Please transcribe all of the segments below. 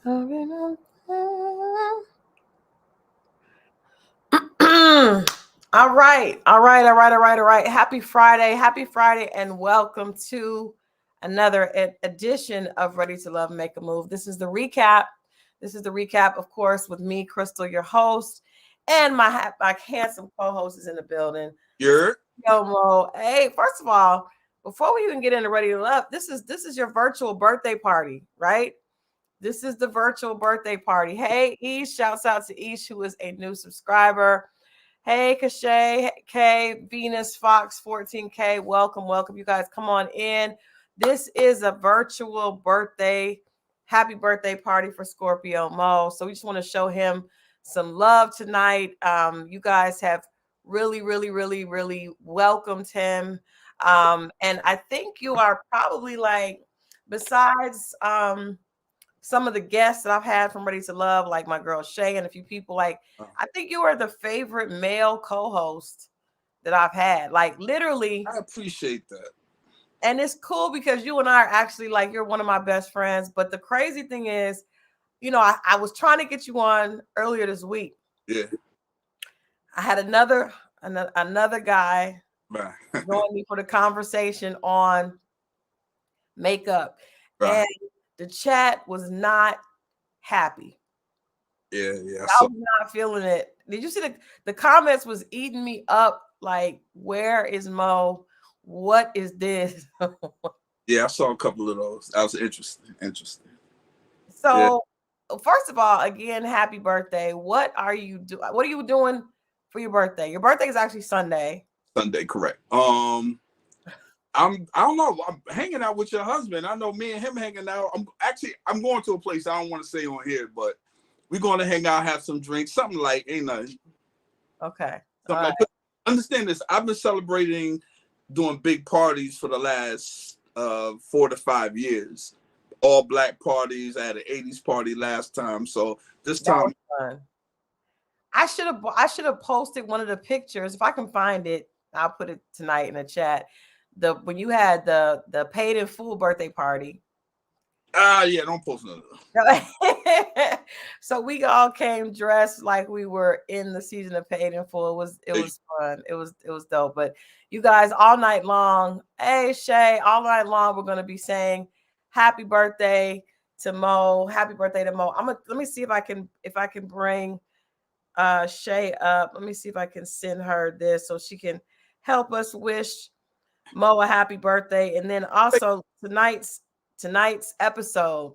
All right. Happy Friday, and welcome to another edition of Ready to Love, Make a Move. This is the recap. Of course, with me, Christal, your host, and my handsome co-host is in the building. You're Scorpio Moe. Hey, first of all, before we even get into Ready to Love, this is your virtual birthday party, right? This is the virtual birthday party. Hey, Ish, shouts out to Ish, who is a new subscriber. Hey, Kashay, K, Venus, Fox, 14K. Welcome. You guys, come on in. This is a virtual birthday, happy birthday party for Scorpio Moe. So we just want to show him some love tonight. You guys have really welcomed him. And I think you are probably like, besides some of the guests that I've had from Ready to Love, like my girl Shay and a few people, like I think you are the favorite male co-host that I've had. Like literally, I appreciate that. And it's cool because you and I are actually like, you're one of my best friends. But the crazy thing is, you know, I was trying to get you on earlier this week. Yeah. I had another guy join me for the conversation on makeup. Right. And the chat was not happy. Yeah. I was not feeling it. Did you see the comments was eating me up? Like, where is Mo? What is this? Yeah, I saw a couple of those. That was interesting. So, first of all, again, happy birthday. What are you doing for your birthday? Your birthday is actually Sunday. Sunday, correct. I don't know. I'm hanging out with your husband. I know me and him hanging out. I'm going to a place I don't want to say on here, but we're going to hang out, have some drinks, something like ain't nothing. Okay. Something like, understand this. I've been celebrating doing big parties for the last 4 to 5 years. All black parties. I had an 80s party last time, so this time I should have posted one of the pictures. If I can find it, I'll put it tonight in the chat. When you had the paid in full birthday party. Yeah, don't post none of So we all came dressed like we were in the season of paid in full. It was fun. It was dope. But you guys, all night long, hey Shay, all night long we're gonna be saying happy birthday to Mo. Happy birthday to Mo. Let me see if I can bring Shay up. Let me see if I can send her this so she can help us wish Mo a happy birthday. And then also tonight's episode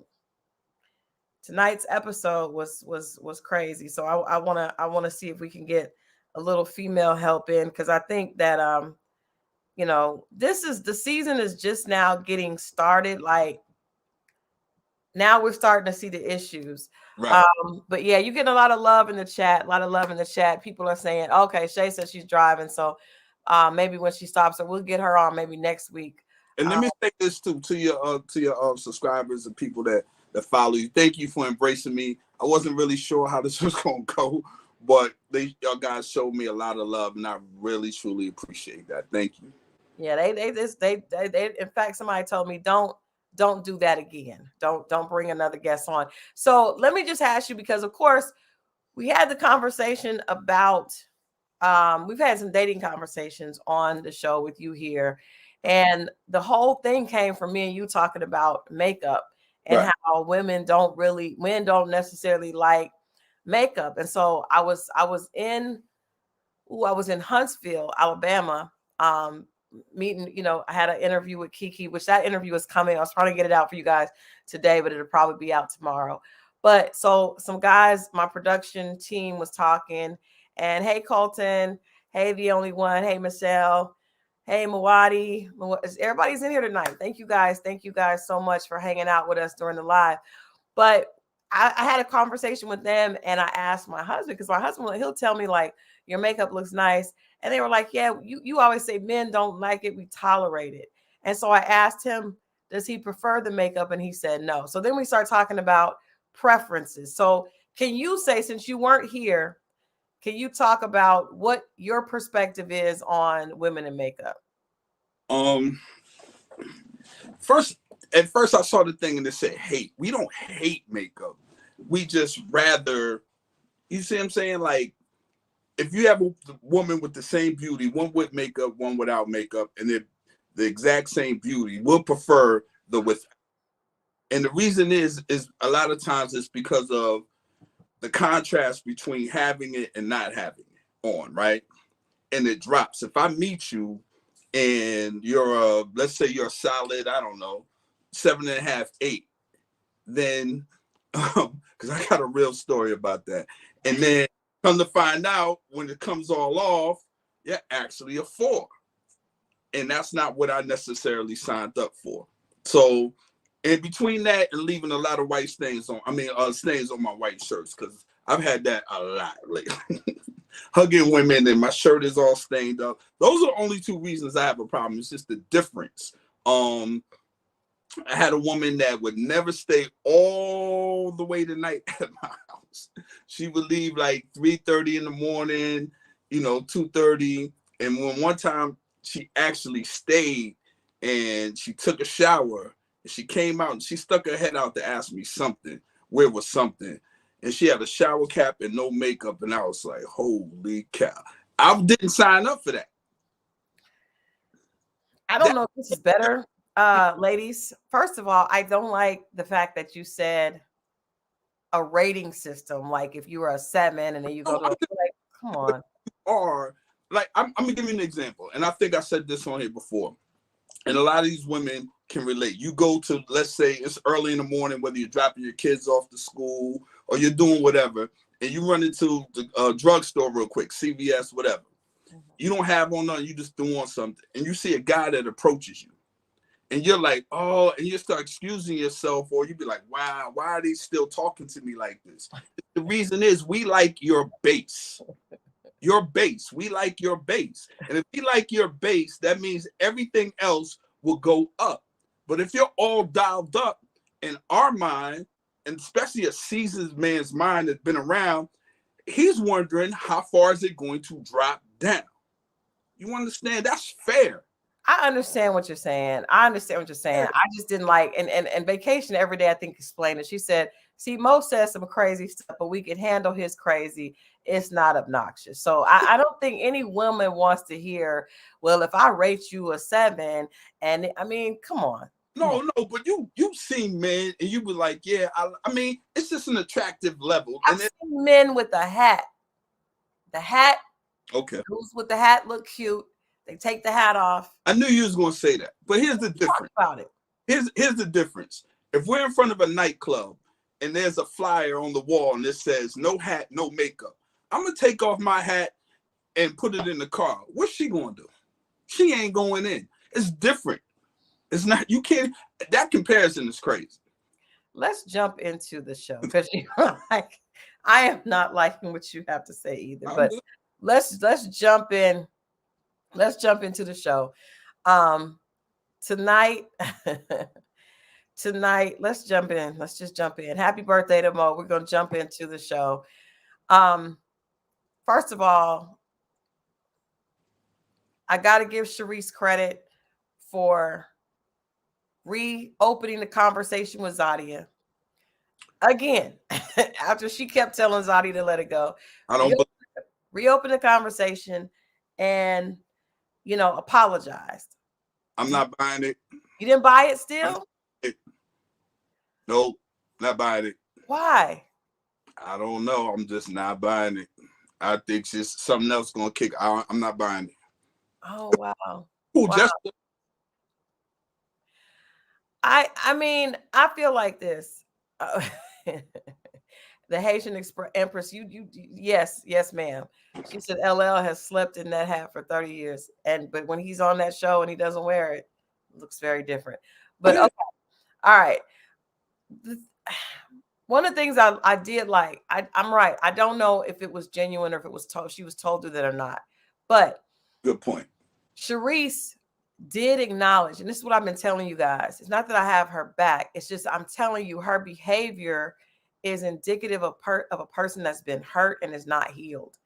was crazy. So I want to see if we can get a little female help in, because I think that you know, the season is just now getting started. Like now we're starting to see the issues. Right. But yeah, you get a lot of love in the chat. People are saying, okay, Shay says she's driving, so maybe when she stops, so we'll get her on maybe next week. And let me say this too to your subscribers and people that follow you. Thank you for embracing me. I wasn't really sure how this was gonna go, but y'all guys showed me a lot of love, and I really truly appreciate that. Thank you. Yeah, they in fact, somebody told me don't do that again. Don't bring another guest on. So let me just ask you, because of course we had the conversation about we've had some dating conversations on the show with you here, and the whole thing came from me and you talking about makeup and how men don't necessarily like makeup. And so I was in Huntsville, Alabama, meeting, you know, I had an interview with Kiki, which that interview is coming. I was trying to get it out for you guys today, but it'll probably be out tomorrow. But so some guys, my production team was talking, and hey, Colton, hey, the only one, hey, Michelle, hey, Mawadi, everybody's in here tonight. Thank you guys so much for hanging out with us during the live. But I had a conversation with them, and I asked my husband, because my husband, he'll tell me like, your makeup looks nice. And they were like, yeah, you always say men don't like it, we tolerate it. And so I asked him, does he prefer the makeup? And he said no. So then we start talking about preferences. So can you say, since you weren't here, can you talk about what your perspective is on women in makeup? At first I saw the thing and it said hate. We don't hate makeup. we just rather, you see what I'm saying? Like, if you have a woman with the same beauty, one with makeup, one without makeup, and they're the exact same beauty, we'll prefer the with. And the reason is a lot of times it's because of the contrast between having it and not having it on, right? And it drops. If I meet you and you're let's say you're a solid, I don't know, 7.5, 8, then because I got a real story about that. And then come to find out when it comes all off, you're actually a 4. And that's not what I necessarily signed up for. So in between that and leaving a lot of white stains on, stains on my white shirts, because I've had that a lot lately. Hugging women and my shirt is all stained up. Those are the only 2 reasons I have a problem. It's just the difference. I had a woman that would never stay all the way tonight at my house. She would leave like 3:30 in the morning, 2:30. And one time she actually stayed and she took a shower and she came out and she stuck her head out to ask me something. Where was something? And she had a shower cap and no makeup. And I was like, holy cow. I didn't sign up for that. I don't know if this is better. Ladies, first of all, I don't like the fact that you said a rating system. Like if you were a 7 and then you go to like, come on. Or like, I'm gonna give you an example. And I think I said this on here before. And a lot of these women can relate. You go to, let's say it's early in the morning, whether you're dropping your kids off to school or you're doing whatever, and you run into the drugstore real quick, CVS, whatever. You don't have on nothing, you just doing something. And you see a guy that approaches you. And you're like, oh, and you start excusing yourself, or you be like, wow, why are they still talking to me like this? The reason is we like your base. Your base. We like your base. And if we like your base, that means everything else will go up. But if you're all dialed up in our mind, and especially a seasoned man's mind that's been around, he's wondering how far is it going to drop down? You understand? That's fair. I understand what you're saying. I just didn't like, and vacation every day, I think, explained it. She said, see, Mo says some crazy stuff, but we can handle his crazy. It's not obnoxious. So I don't think any woman wants to hear, well, if I rate you a 7, and I mean, come on. No, but you've seen men and you be like, yeah, I mean, it's just an attractive level. I've seen men with a hat. The hat. Okay. Who's with the hat look cute. They take the hat off. I knew you was gonna say that, but here's the difference. Talk about it. Here's the difference. If we're in front of a nightclub and there's a flyer on the wall and it says no hat, no makeup, I'm gonna take off my hat and put it in the car. What's she gonna do? She ain't going in. It's different. It's not. You can't. That comparison is crazy. Let's jump into the show because you're like, I am not liking what you have to say either. But let's jump in. Let's jump into the show. Tonight, let's jump in. Let's just jump in. Happy birthday to Mo. We're gonna jump into the show. First of all, I gotta give Sharice credit for reopening the conversation with Zadia. Again, after she kept telling Zadia to let it go. Reopen the conversation and apologized. I'm not buying it. You didn't buy it still? Nope, not buying it. Why? I don't know. I'm just not buying it. I think just something else gonna kick. I'm not buying it. Oh wow. Ooh, wow. Just I mean, I feel like this. The Haitian Empress, yes, ma'am. She said LL has slept in that hat for 30 years. But when he's on that show and he doesn't wear it, it looks very different. But okay. All right. One of the things I did like, I'm right. I don't know if it was genuine or if it was she was told to that or not. But good point. Sharice did acknowledge, and this is what I've been telling you guys. It's not that I have her back. It's just I'm telling you her behavior is indicative of a person that's been hurt and is not healed.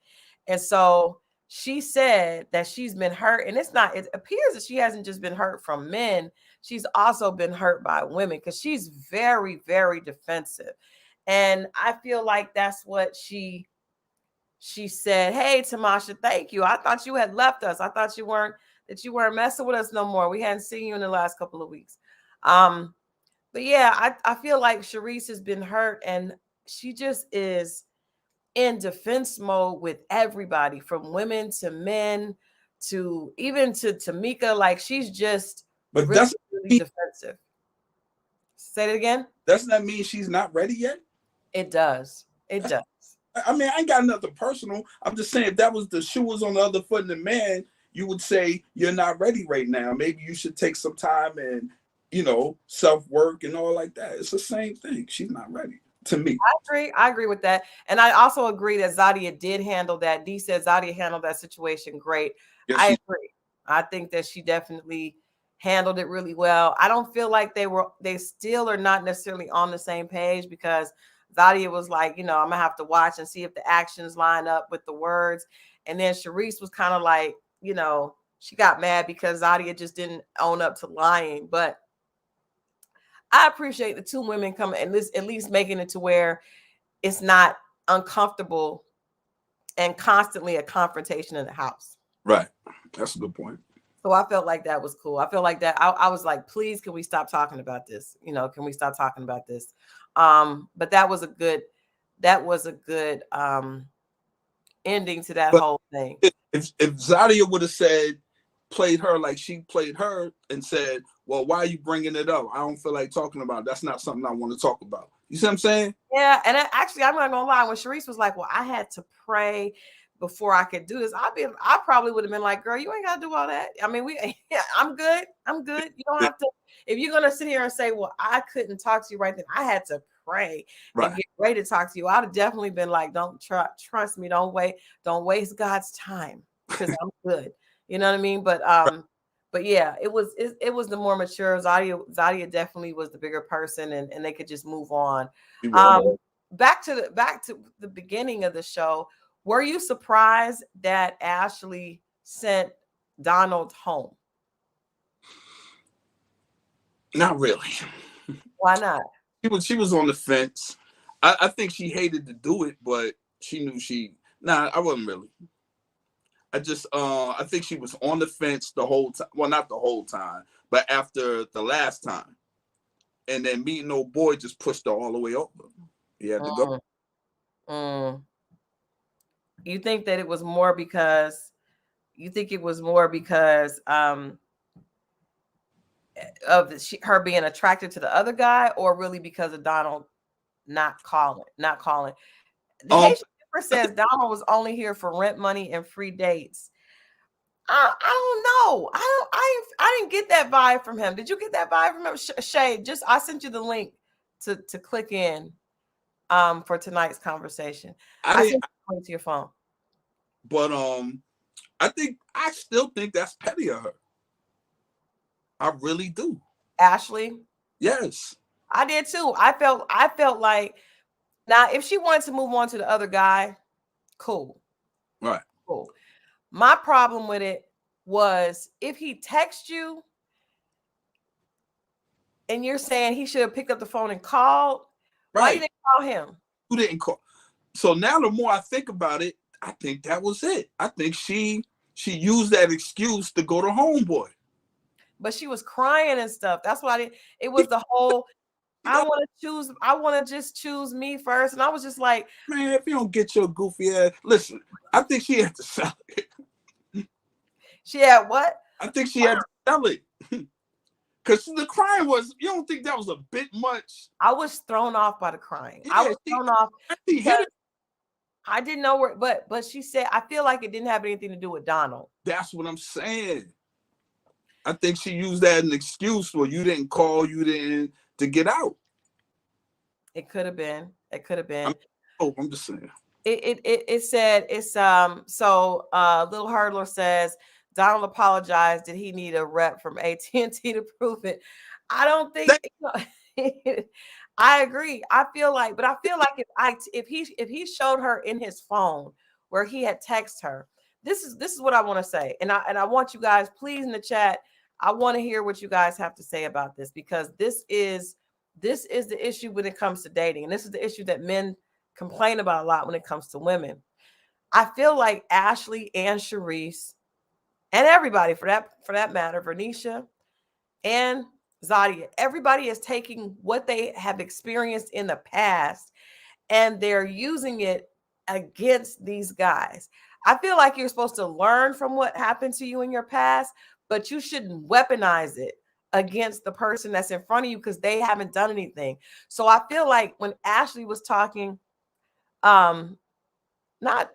And so she said that she's been hurt, and it appears that she hasn't just been hurt from men. She's also been hurt by women because she's very, very defensive. And I feel like that's what she said. Hey, Tamasha, thank you. I thought you had left us. I thought you weren't messing with us no more. We hadn't seen you in the last couple of weeks. But yeah, I feel like Sharice has been hurt, and she just is in defense mode with everybody, from women to men to even to Tamika. Like, she's just But really, really defensive. Say it again. Doesn't that mean she's not ready yet? It does. It does. I mean, I ain't got nothing personal. I'm just saying, if that was the shoe was on the other foot in the man, you would say you're not ready right now. Maybe you should take some time and, self-work and all like that. It's the same thing. She's not ready, to me. I agree with that. And I also agree that Zadia did handle that. Dee said Zadia handled that situation great. Yes, I agree. I think that she definitely handled it really well. I don't feel like they still are not necessarily on the same page, because Zadia was like, I'm gonna have to watch and see if the actions line up with the words. And then Sharice was kind of like, she got mad because Zadia just didn't own up to lying. But I appreciate the two women coming and at least making it to where it's not uncomfortable and constantly a confrontation in the house. Right. That's a good point. So I felt like that was cool. I felt like that. I was like, please, can we stop talking about this? Can we stop talking about this? But that was a good ending to that whole thing. If Zadia would have played her like she played her and said, well, why are you bringing it up? I don't feel like talking about it. That's not something I want to talk about. You see what I'm saying? Yeah. And actually, I'm not gonna lie, when Sharice was like, well, I had to pray before I could do this, I probably would have been like, girl, you ain't gotta do all that. I mean, I'm good. You don't have to. If you're gonna sit here and say, well, I couldn't talk to you right then, I had to pray and get ready to talk to you, I'd have definitely been like, don't trust me, don't waste God's time, because I'm good. You know what I mean? But yeah, it was the more mature. Zadia definitely was the bigger person, and they could just move on. Back to the beginning of the show. Were you surprised that Ashley sent Donald home? Not really. Why not? She was on the fence. I think she hated to do it, but she knew I wasn't really. I think she was on the fence the whole time. Well, not the whole time, but after the last time. And then meeting old boy just pushed her all the way over. He had to go. You think that it was more because of her being attracted to the other guy, or really because of Donald not calling? The Haitian Empress says Donald was only here for rent money and free dates. I don't know. I didn't get that vibe from him. Did you get that vibe from him? Shay, I sent you the link to click in for tonight's conversation. I sent the link to your phone. But I still think that's petty of her. I really do. Ashley? Yes. I did too. I felt like, now if she wanted to move on to the other guy, cool. Right. Cool. My problem with it was, if he texts you and you're saying he should have picked up the phone and called, why you didn't call him? Who didn't call? So now the more I think about it, I think that was it. I think she used that excuse to go to homeboy. But she was crying and stuff. That's why it was the whole, I want to just choose me first. And I was just like, man, if you don't get your goofy ass, listen, I think she had to sell it. She had what? I think she had to sell it. Because the crying was, you don't think that was a bit much? I was thrown off by the crying. Yeah, I was thrown off. I didn't know where, but she said, I feel like it didn't have anything to do with Donald. That's what I'm saying. I think she used that as an excuse for you didn't call, to get out. It could have been. I'm just saying. It said so little hurler says Donald apologized. Did he need a rep from AT&T to prove it? I don't think I agree. I feel like if he showed her in his phone where he had texted her, this is what I want to say. And I want you guys, please, in the chat, I want to hear what you guys have to say about this, because this is this is the issue when it comes to dating. And this is the issue that men complain about a lot when it comes to women. I feel like Ashley and Sharice and everybody for that matter, Vernisha and Zadia, everybody is taking what they have experienced in the past and they're using it against these guys. I feel like you're supposed to learn from what happened to you in your past, but you shouldn't weaponize it against the person that's in front of you because they haven't done anything. So I feel like when Ashley was talking, not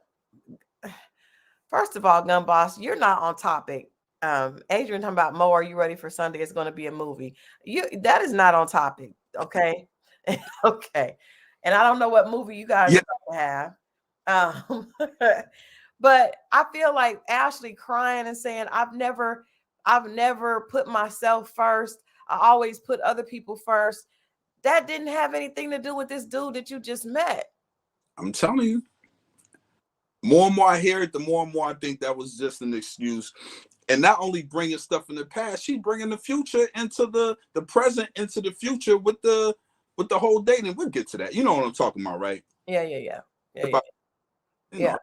first of all, Gun Boss, you're not on topic. Adrian talking about Mo, are you ready for Sunday? It's going to be a movie. That is not on topic. Okay. Okay. And I don't know what movie you guys are going to have. But I feel like Ashley crying and saying, I've never put myself first. I always put other people first. That didn't have anything to do with this dude that you just met. I'm telling you. More and more I hear it, the more and more I think that was just an excuse. And not only bringing stuff in the past, she's bringing the future into the present, into the future with the whole dating. We'll get to that. You know what I'm talking about, right? Yeah. Yeah.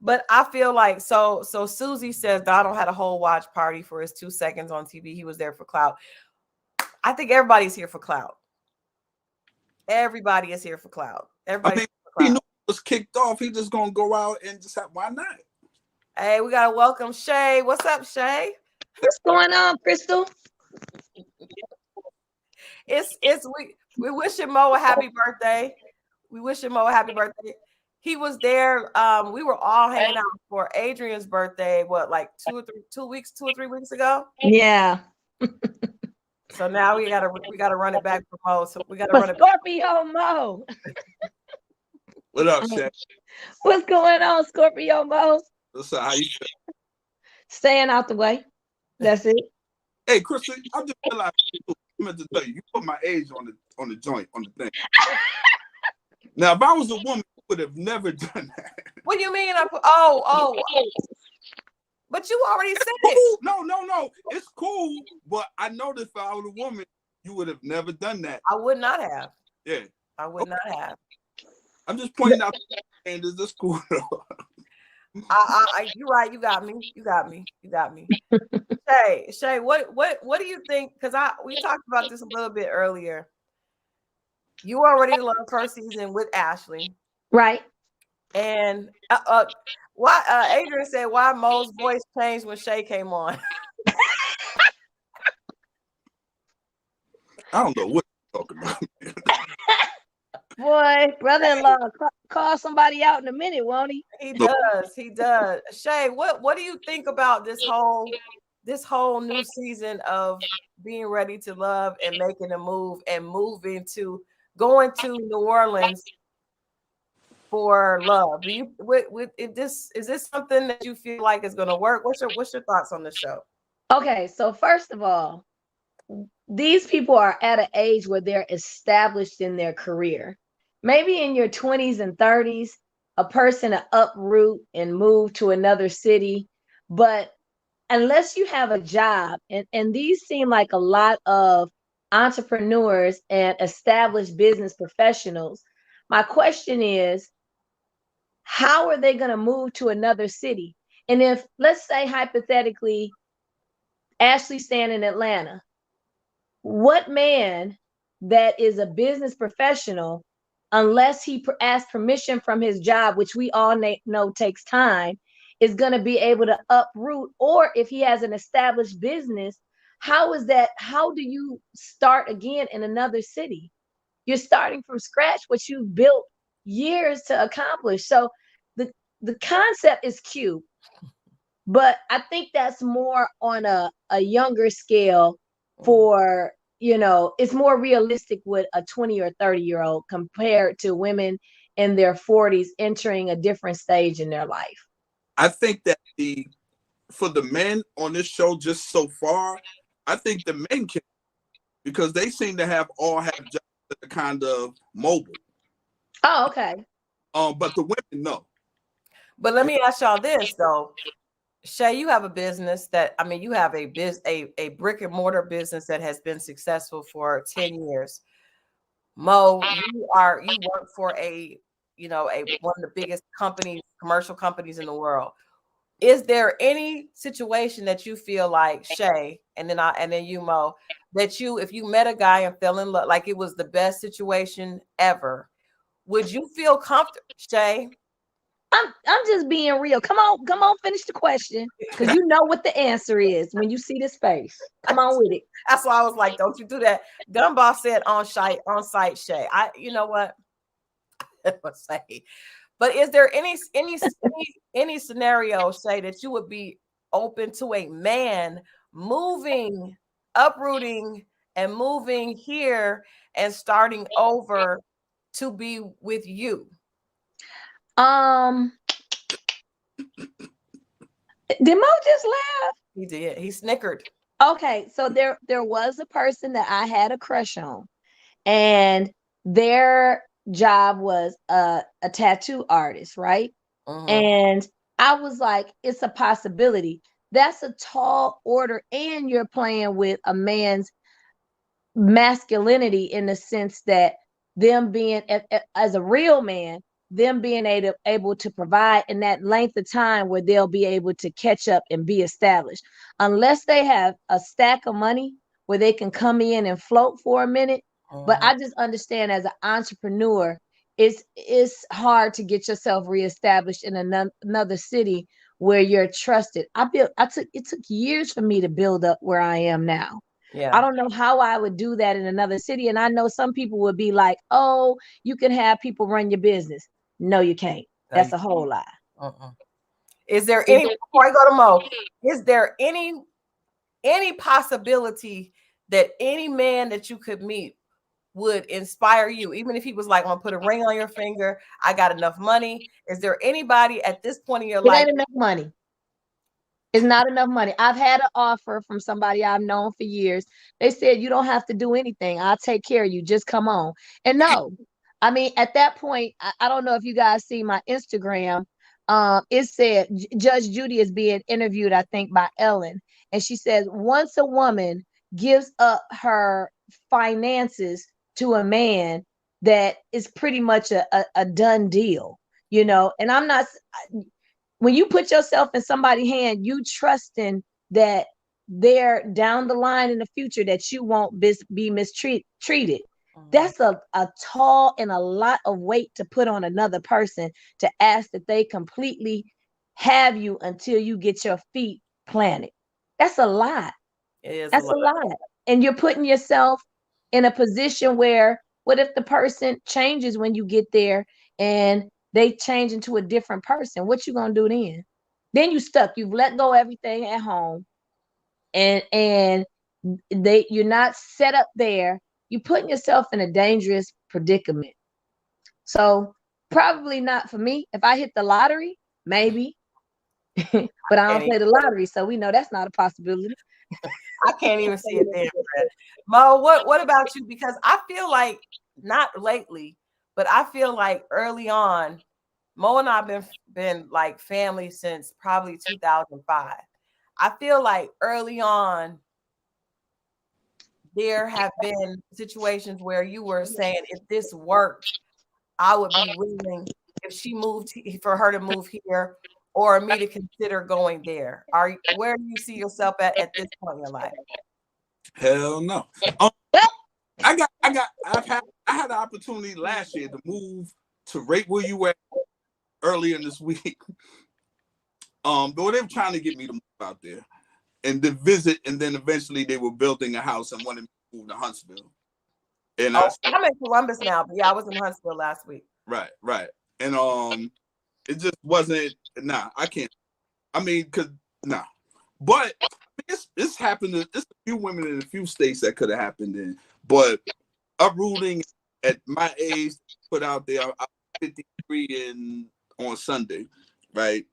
But I feel like so Susie says Donald had a whole watch party for his 2 seconds on TV. He was there for clout. I think everybody's here for clout. Everybody is here for clout. Everybody. He knew it was kicked off. He just gonna go out and just have, why not? Hey, we gotta welcome Shay. What's up, Shay? What's going on, Christal? We wishing Mo a happy birthday. We wishing Mo a happy birthday. He was there. We were all hanging out for Adrian's birthday. What, like 2 or 3 weeks ago? Yeah. So now we gotta run it back for Mo. So we gotta but run it. Scorpio Moe. What up, Shay? What's going on, Scorpio Moe? What's up? How you feel? Staying out the way. That's it. Hey, Christal, I'm just realizing, I meant to tell you, you put my age on the joint, on the thing. Now, if I was a woman, I would have never done that. What do you mean? I put oh. But you already said it. No. It's cool, but I know that if I was a woman, you would have never done that. I would not have. Yeah. I would not have. I'm just pointing out, and is this cool? You're right. You got me. Shay, what do you think? Because we talked about this a little bit earlier. You already loved first season with Ashley, right? And why? Adrian said, "Why Mo's voice changed when Shay came on?" I don't know what you're talking about. Boy, brother-in-law, call somebody out in a minute, won't he? He does. Shay, what do you think about this whole new season of being ready to love and making a move and going to New Orleans for love? Do you is this something that you feel like is going to work? What's your thoughts on the show? Okay, so first of all, these people are at an age where they're established in their career. Maybe in your 20s and 30s, a person to uproot and move to another city. But unless you have a job, and these seem like a lot of entrepreneurs and established business professionals, my question is, how are they going to move to another city? And if, let's say hypothetically, Ashley's staying in Atlanta, what man that is a business professional, unless he asks permission from his job, which we all know takes time, is going to be able to uproot? Or if he has an established business, how do you start again in another city? You're starting from scratch, what you've built years to accomplish. So the concept is cute, but I think that's more on a younger scale for, it's more realistic with a 20 or 30-year-old compared to women in their 40s entering a different stage in their life. I think that for the men on this show just so far, I think the men can, because they seem to have jobs that are kind of mobile. Oh, okay. But the women, no. But let me ask y'all this though. Shay, you have a business you have a brick and mortar business that has been successful for 10 years. Mo, you work for a, you know, one of the biggest companies, commercial companies in the world. Is there any situation that you feel like, Shay, and then you, Mo, that if you met a guy and fell in love, like it was the best situation ever, would you feel comfortable, Shay? I'm just being real. Come on, finish the question. Because you know what the answer is when you see this face. Come on with it. That's why I was like, don't you do that. Gumball said on site, Shay. You know what? Let's say. But is there any scenario, say, that you would be open to a man moving, uprooting, and moving here and starting over to be with you? Did Mo just laugh? He did. He snickered. Okay, so there was a person that I had a crush on, and their job was a tattoo artist, right? Mm-hmm. And I was like, it's a possibility. That's a tall order, and you're playing with a man's masculinity in the sense that them being as a real man, them being able to provide in that length of time where they'll be able to catch up and be established. Unless they have a stack of money where they can come in and float for a minute. But I just understand as an entrepreneur, it's hard to get yourself reestablished in another city where you're trusted. It took years for me to build up where I am now. Yeah. I don't know how I would do that in another city. And I know some people would be like, oh, you can have people run your business. No, you can't. That's a whole lie. Is there any, before I go to Mo, is there any possibility that any man that you could meet would inspire you, even if he was like, I'm gonna put a ring on your finger, I got enough money? Is there anybody at this point in your life? It ain't enough money. It's not enough money. I've had an offer from somebody I've known for years. They said, you don't have to do anything. I'll take care of you. Just come on. And no, I mean, at that point, I don't know if you guys see my Instagram. It said Judge Judy is being interviewed, I think, by Ellen. And she says, once a woman gives up her finances to a man, that is pretty much a done deal, you know. And I'm not, when you put yourself in somebody's hand, you trusting that they're down the line in the future that you won't be mistreated. That's a tall and a lot of weight to put on another person, to ask that they completely have you until you get your feet planted. That's a lot. That's a lot. And you're putting yourself in a position where, what if the person changes when you get there and they change into a different person? What you gonna do then? Then you stuck. You've let go everything at home, and you're not set up there. You're putting yourself in a dangerous predicament. So probably not for me. If I hit the lottery, maybe. But I don't play the lottery, so we know that's not a possibility. I can't even see it there, Fred. Mo, what about you? Because I feel like, not lately, but I feel like early on, Mo and I have been like family since probably 2005. I feel like early on, there have been situations where you were saying, if this worked, I would be willing, if she moved, for her to move here, or me to consider going there. Where do you see yourself at this point in your life? Hell no. I had the opportunity last year to move to right where you were earlier in this week. Though they were trying to get me to move out there and to visit, and then eventually they were building a house and wanted me to move to Huntsville. And I'm in Columbus now, but yeah, I was in Huntsville last week. Right. And it just wasn't. Nah, I can't. I mean, but it's happened. It's a few women in a few states that could have happened in, but uprooting at my age, put out there, I'm 53 on Sunday, right?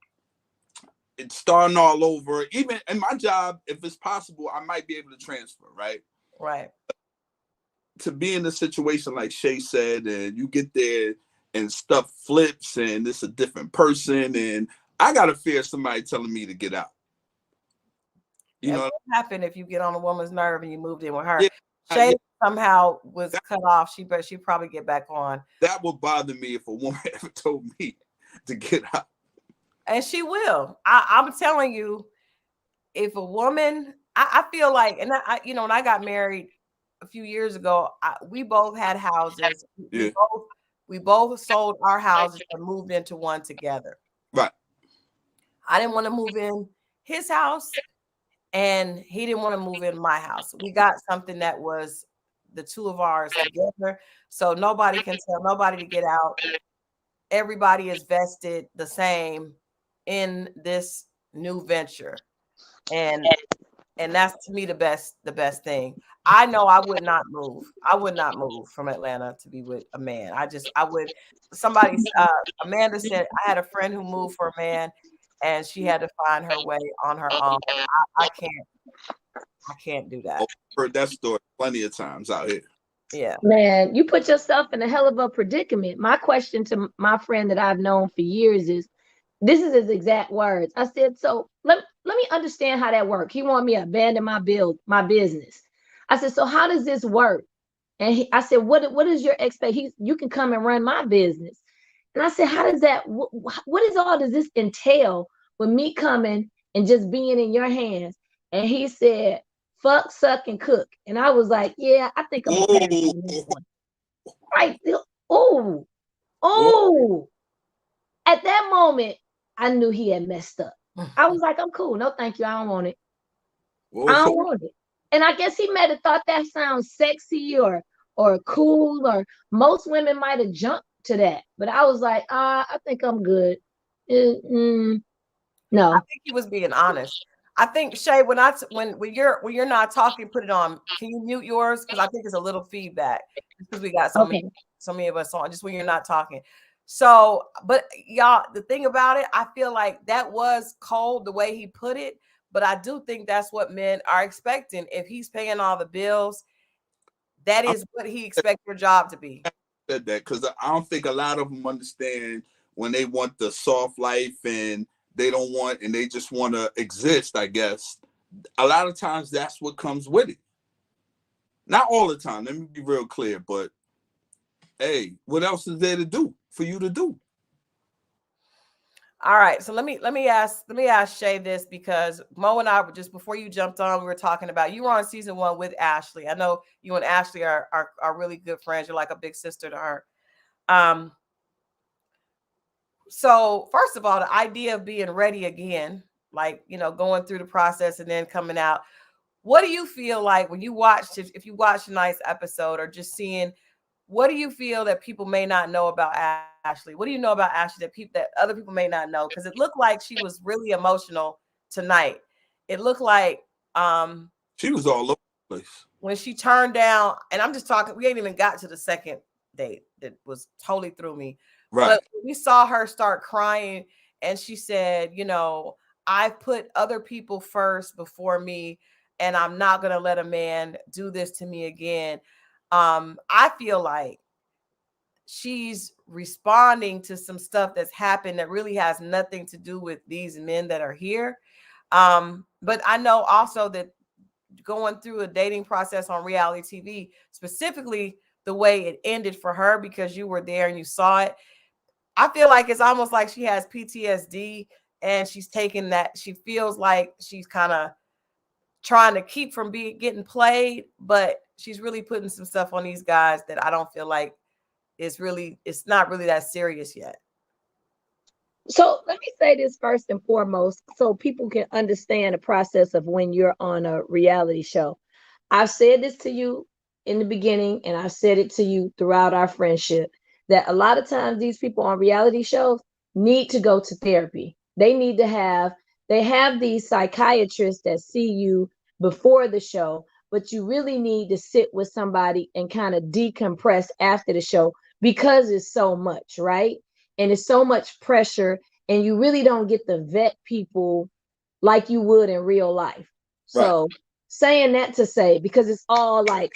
It's starting all over. Even in my job, if it's possible, I might be able to transfer, right? Right. To be in a situation like Shay said, and you get there and stuff flips and it's a different person, and I got to fear somebody telling me to get out. You know what happened if you get on a woman's nerve and you moved in with her. Yeah. Shay somehow was cut off. But she probably get back on. That would bother me if a woman ever told me to get out. And she will. I'm telling you, if a woman, I feel like, and when I got married a few years ago, we both had houses. Yeah. We both sold our houses and moved into one together. Right. I didn't want to move in his house, and he didn't want to move in my house. We got something that was the two of ours together, so nobody can tell nobody to get out. Everybody is vested the same in this new venture, and that's to me the best thing. I know I would not move. I would not move from Atlanta to be with a man. I would. Somebody, Amanda said, I had a friend who moved for a man, and she had to find her way on her own. I can't do that. I've heard that story plenty of times out here. Yeah, man, you put yourself in a hell of a predicament. My question to my friend that I've known for years is, this is his exact words. I said, so let me understand how that works. He wanted me to abandon my business. I said, so how does this work? And I said, what is your expectation? You can come and run my business. And I said, how does that, what is all does this entail with me coming and just being in your hands? And he said, fuck, suck, and cook. And I was like, yeah, I think I'm gonna pass on this one. Right. Oh. At that moment, I knew he had messed up. I was like, I'm cool. No, thank you. I don't want it. I don't want it. And I guess he might have thought that sounds sexy or cool, or most women might have jumped to that. But I was like, I think I'm good. No. I think he was being honest. I think, Shay, when you're not talking, put it on. Can you mute yours? Because I think it's a little feedback. Because we got so many of us on, just when you're not talking. So, but y'all, the thing about it, I feel like that was cold the way he put it, but I do think that's what men are expecting. If he's paying all the bills, that is what he expects your job to be. Said that because I don't think a lot of them understand when they want the soft life and they don't want, and they just want to exist, I guess. A lot of times that's what comes with it. Not all the time, let me be real clear, but hey, what else is there to do for you to do? All right, so let me ask Shay this, because Mo and I were just before you jumped on, we were talking about, you were on season 1 with Ashley. I know you and Ashley are really good friends. You're like a big sister to her. So first of all, the idea of being ready again, like, going through the process and then coming out. What do you feel like when you watched it? If you watched tonight's episode or just seeing, what do you feel that people may not know about Ashley? What do you know about Ashley that other people may not know? Because it looked like she was really emotional tonight. It looked like she was all over the place when she turned down. And I'm just talking, we ain't even got to the second date. That was totally through me. Right. But we saw her start crying, and she said, I put other people first before me, and I'm not going to let a man do this to me again. I feel like she's responding to some stuff that's happened that really has nothing to do with these men that are here. But I know also that going through a dating process on reality TV, specifically the way it ended for her, because you were there and you saw it, I feel like it's almost like she has PTSD, and she's taking that. She feels like she's kind of trying to keep from getting played, but she's really putting some stuff on these guys that I don't feel like it's not really that serious yet. So let me say this first and foremost, so people can understand the process of when you're on a reality show. I've said this to you in the beginning, and I've said it to you throughout our friendship, that a lot of times these people on reality shows need to go to therapy. They have these psychiatrists that see you before the show, but you really need to sit with somebody and kind of decompress after the show, because it's so much, right? And it's so much pressure, and you really don't get to vet people like you would in real life. Right. So saying that to say, because it's all like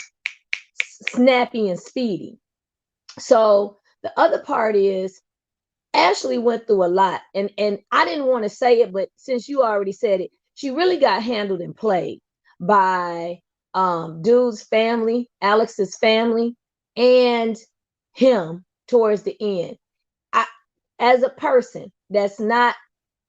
snappy and speedy. So the other part is, Ashley went through a lot, and I didn't want to say it, but since you already said it, she really got handled and played by dude's family, Alex's family, and him towards the end. As a person that's not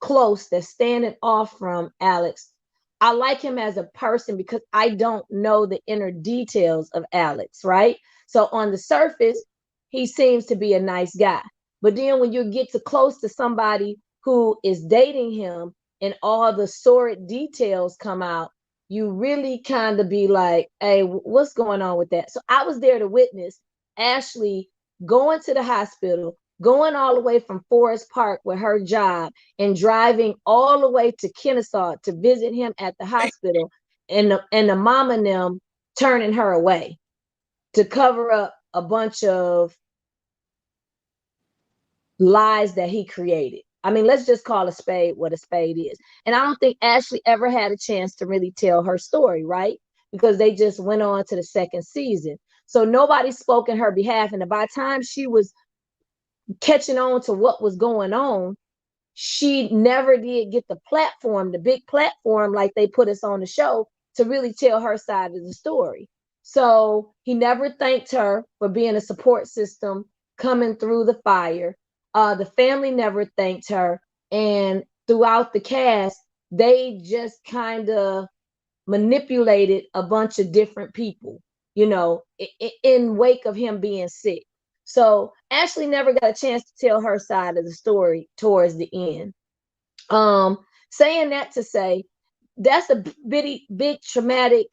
close, that's standing off from Alex, I like him as a person because I don't know the inner details of Alex, right? So on the surface, he seems to be a nice guy. But then when you get too close to somebody who is dating him and all the sordid details come out, you really kind of be like, hey, what's going on with that? So I was there to witness Ashley going to the hospital, going all the way from Forest Park with her job and driving all the way to Kennesaw to visit him at the hospital, and the mom and them turning her away to cover up a bunch of lies that he created. I mean, let's just call a spade what a spade is. And I don't think Ashley ever had a chance to really tell her story, right? Because they just went on to the second season. So nobody spoke in her behalf. And by the time she was catching on to what was going on, she never did get the platform, the big platform like they put us on the show, to really tell her side of the story. So he never thanked her for being a support system coming through the fire. The family never thanked her. And throughout the cast, they just kind of manipulated a bunch of different people, you know, in wake of him being sick. So Ashley never got a chance to tell her side of the story towards the end. Saying that to say, that's a big traumatic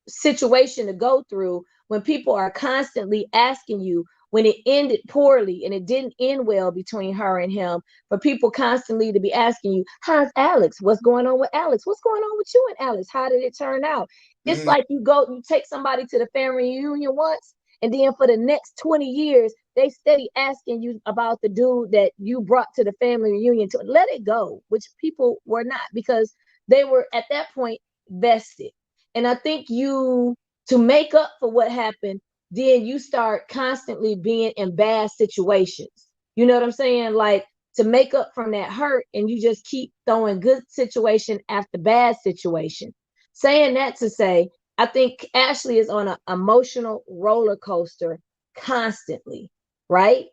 situation to go through when people are constantly asking you, when it ended poorly and it didn't end well between her and him, for people constantly to be asking you, how's Alex? What's going on with Alex? What's going on with you and Alex? How did it turn out? It's like you take somebody to the family reunion once, and then for the next 20 years, they steady asking you about the dude that you brought to the family reunion. To let it go, which people were not, because they were at that point vested. And I think to make up for what happened, then you start constantly being in bad situations. You know what I'm saying? Like, to make up from that hurt, and you just keep throwing good situation after bad situation. Saying that to say, I think Ashley is on an emotional roller coaster constantly, right?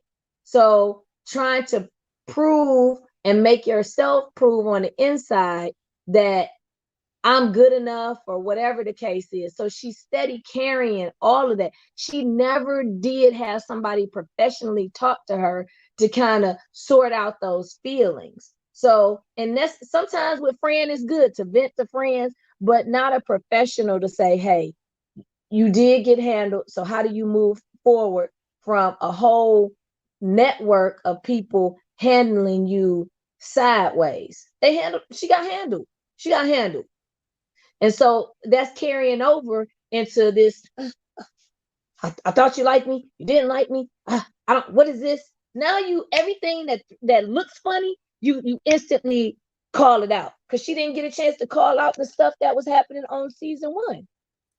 So trying to prove and make yourself prove on the inside that I'm good enough, or whatever the case is. So she's steady carrying all of that. She never did have somebody professionally talk to her to kind of sort out those feelings. So, and that's sometimes with friends, it's good to vent to friends, but not a professional to say, hey, you did get handled. So how do you move forward from a whole network of people handling you sideways? She got handled. And so that's carrying over into this. I thought you liked me. You didn't like me. What is this? Now everything that looks funny, you instantly call it out, because she didn't get a chance to call out the stuff that was happening on season 1.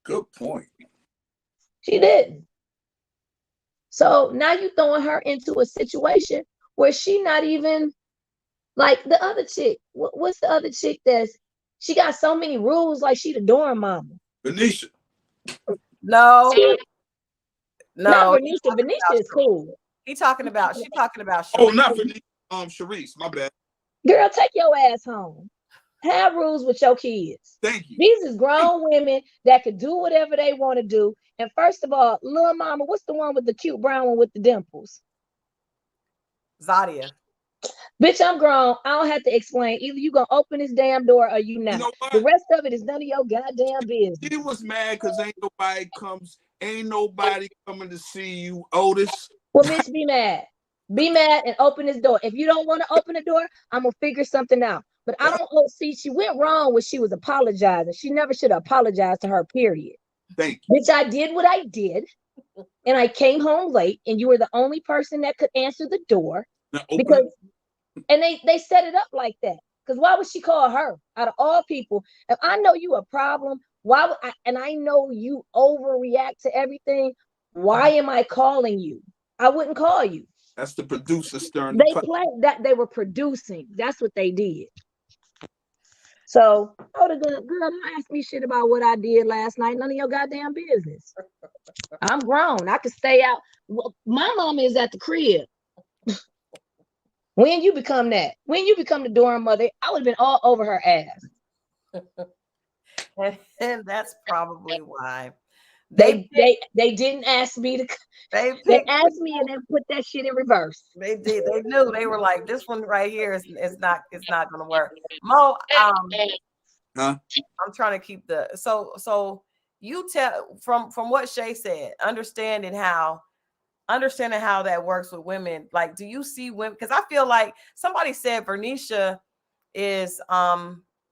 Good point. She didn't. So now you throwing her into a situation where she not even like the other chick. What's the other chick she got so many rules, like she the dorm mama? Venetia. No. Not Venetia. Venetia is cool. She talking about Sharice. Oh, not Venetia. Sharice, my bad. Girl, take your ass home. Have rules with your kids. Thank you. These is grown women that could do whatever they want to do. And first of all, little mama, what's the one with the cute brown one with the dimples? Zadia. Bitch, I'm grown. I don't have to explain. Either you gonna open this damn door or you not. You know what? The rest of it is none of your goddamn business. She was mad because ain't nobody coming to see you, Otis. Well, bitch, be mad. Be mad and open this door. If you don't want to open the door, I'm gonna figure something out. But I don't see, she went wrong when she was apologizing. She never should have apologized to her, period. Thank you. Bitch, I did what I did, and I came home late, and you were the only person that could answer the door. And they set it up like that. Because why would she call her out of all people? If I know you a problem, why would I know you overreact to everything, why am I calling you? I wouldn't call you. That's the producer stirring. They played that, they were producing. That's what they did. So, oh, the girl, don't ask me shit about what I did last night. None of your goddamn business. I'm grown. I can stay out. Well, my mama is at the crib. When you become that, when you become the dorm mother, I would have been all over her ass. And that's probably why They didn't ask me to. They picked asked me and then put that shit in reverse. they did. They knew. They were like, this one right here is not, it's not gonna work. Mo, Huh? I'm trying to keep the so you tell from what Shay said, understanding how that works with women. Like, do you see women? Because I feel like somebody said Vernisha is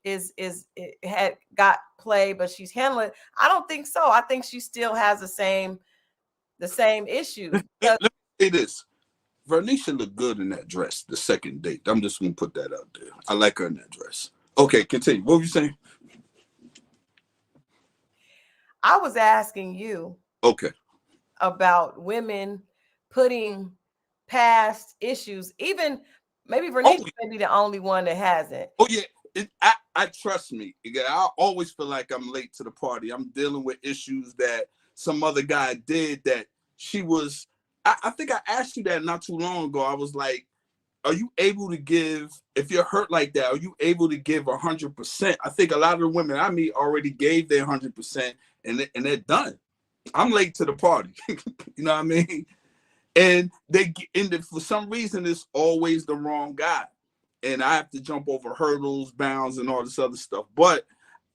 it had got play, but she's handling it. I don't think so. I think she still has the same issues. Let me say this. Vernisha looked good in that dress, the second date. I'm just gonna put that out there. I like her in that dress. Okay, continue. What were you saying? I was asking you about women putting past issues, even maybe Vernisha may be the only one that hasn't. Oh yeah. I trust me. I always feel like I'm late to the party. I'm dealing with issues that some other guy did that she was. I think I asked you that not too long ago. I was like, are you able to give, if you're hurt like that, are you able to give 100%? I think a lot of the women I meet already gave their 100% and they're done. I'm late to the party. You know what I mean? And for some reason, it's always the wrong guy. And I have to jump over hurdles, bounds, and all this other stuff. But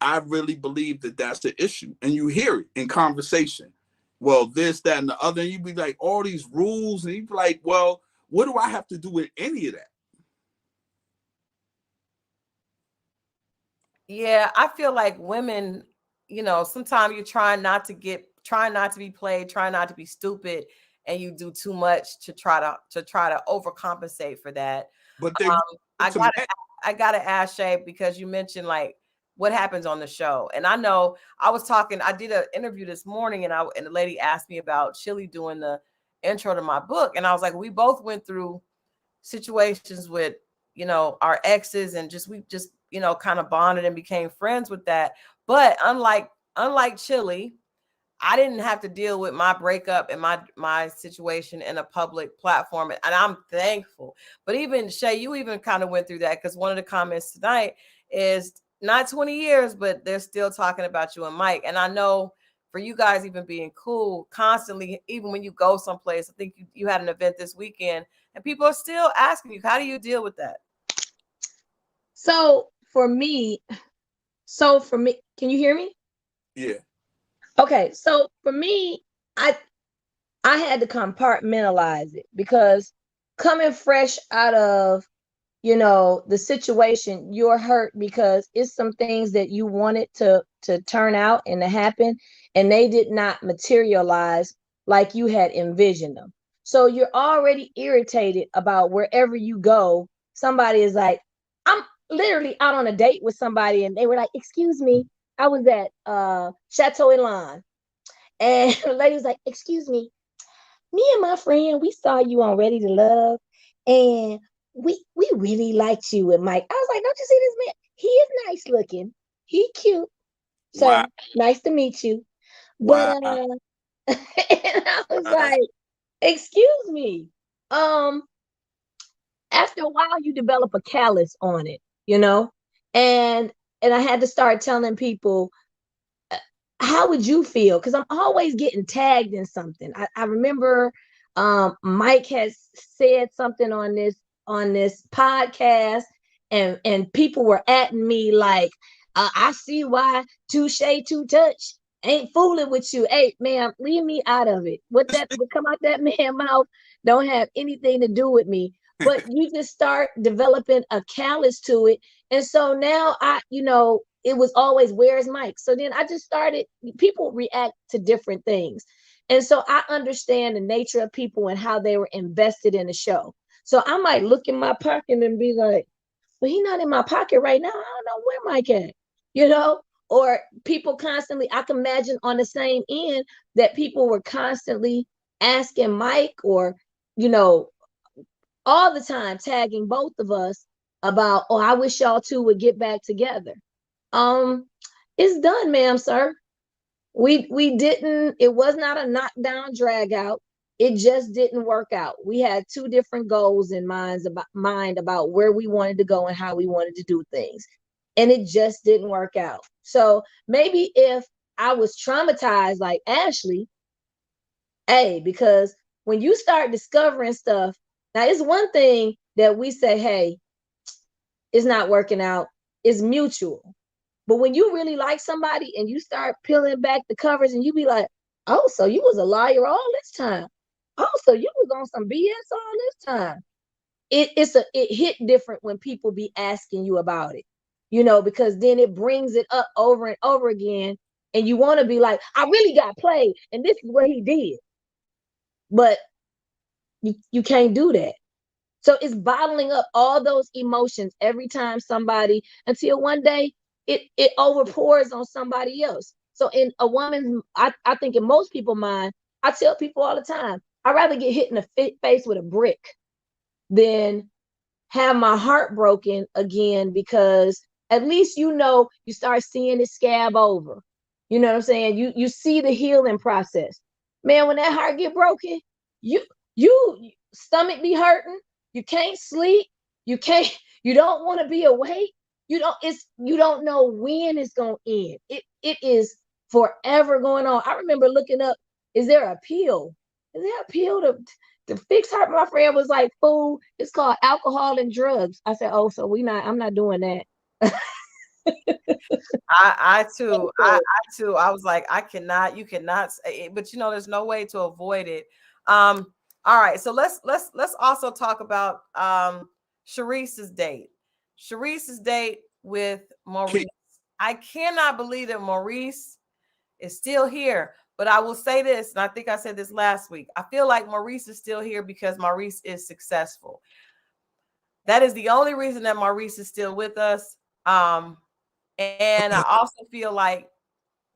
I really believe that that's the issue. And you hear it in conversation. Well, this, that, and the other. And you be like, all these rules. And you be like, well, what do I have to do with any of that? Yeah, I feel like women, sometimes you're trying not to be played, trying not to be stupid, and you do too much to try to overcompensate for that. But I gotta ask Shay, because you mentioned like what happens on the show, and I know I did an interview this morning, and the lady asked me about Chili doing the intro to my book, and I was like, we both went through situations with our exes, and we just kind of bonded and became friends with that. But unlike Chili, I didn't have to deal with my breakup and my situation in a public platform, and I'm thankful. But even Shay, you even kind of went through that, because one of the comments tonight is not 20 years, but they're still talking about you and Mike. And I know for you guys even being cool constantly, even when you go someplace, I think you had an event this weekend, and people are still asking you, how do you deal with that? So for me, can you hear me? Yeah. Okay, so for me, I had to compartmentalize it, because coming fresh out of the situation, you're hurt because it's some things that you wanted to turn out and to happen, and they did not materialize like you had envisioned them. So you're already irritated about wherever you go. Somebody is like, I'm literally out on a date with somebody, and they were like, excuse me, I was at Chateau Elan, and the lady was like, excuse me, me and my friend, we saw you on Ready to Love, and we really liked you with Mike. I was like, don't you see this man? He is nice looking. He cute. So wow. Nice to meet you. Wow. But and I was like, excuse me. After a while, you develop a callous on it, and I had to start telling people, how would you feel? Because I'm always getting tagged in something. I remember Mike has said something on this podcast, and people were at me like, I see why Touche Two Touch ain't fooling with you. Hey, ma'am, leave me out of it. What come out that man's mouth don't have anything to do with me. But you just start developing a callous to it. And so now it was always, where's Mike? So then I just started, people react to different things. And so I understand the nature of people and how they were invested in the show. So I might look in my pocket and be like, well, he's not in my pocket right now. I don't know where Mike at, or people constantly, I can imagine on the same end that people were constantly asking Mike, or, all the time tagging both of us about, oh, I wish y'all two would get back together. It's done, ma'am, sir. We didn't, it was not a knockdown drag out. It just didn't work out. We had two different goals in mind about where we wanted to go and how we wanted to do things. And it just didn't work out. So maybe if I was traumatized like Ashley, hey, because when you start discovering stuff, now it's one thing that we say, hey, it's not working out, it's mutual. But when you really like somebody and you start peeling back the covers and you be like, oh, so you was a liar all this time. Oh, so you was on some BS all this time. It hit different when people be asking you about it, because then it brings it up over and over again. And you want to be like, I really got played. And this is what he did. But you can't do that. So it's bottling up all those emotions every time somebody, until one day it overpours on somebody else. So in a woman's, I think in most people's mind, I tell people all the time, I'd rather get hit in the face with a brick than have my heart broken again, because at least you start seeing the scab over. You know what I'm saying? You see the healing process. Man, when that heart get broken, you stomach be hurting, you can't sleep, you don't want to be awake. You don't know when it's gonna end. It is forever going on. I remember looking up, is there a pill? Is there a pill to fix heart? My friend was like, fool, it's called alcohol and drugs. I said, oh, so I'm not doing that. I too, I was like, you cannot say it, but there's no way to avoid it. All right, so let's also talk about Sharice's date. Sharice's date with Maurice. I cannot believe that Maurice is still here. But I will say this, and I think I said this last week. I feel like Maurice is still here because Maurice is successful. That is the only reason that Maurice is still with us. And I also feel like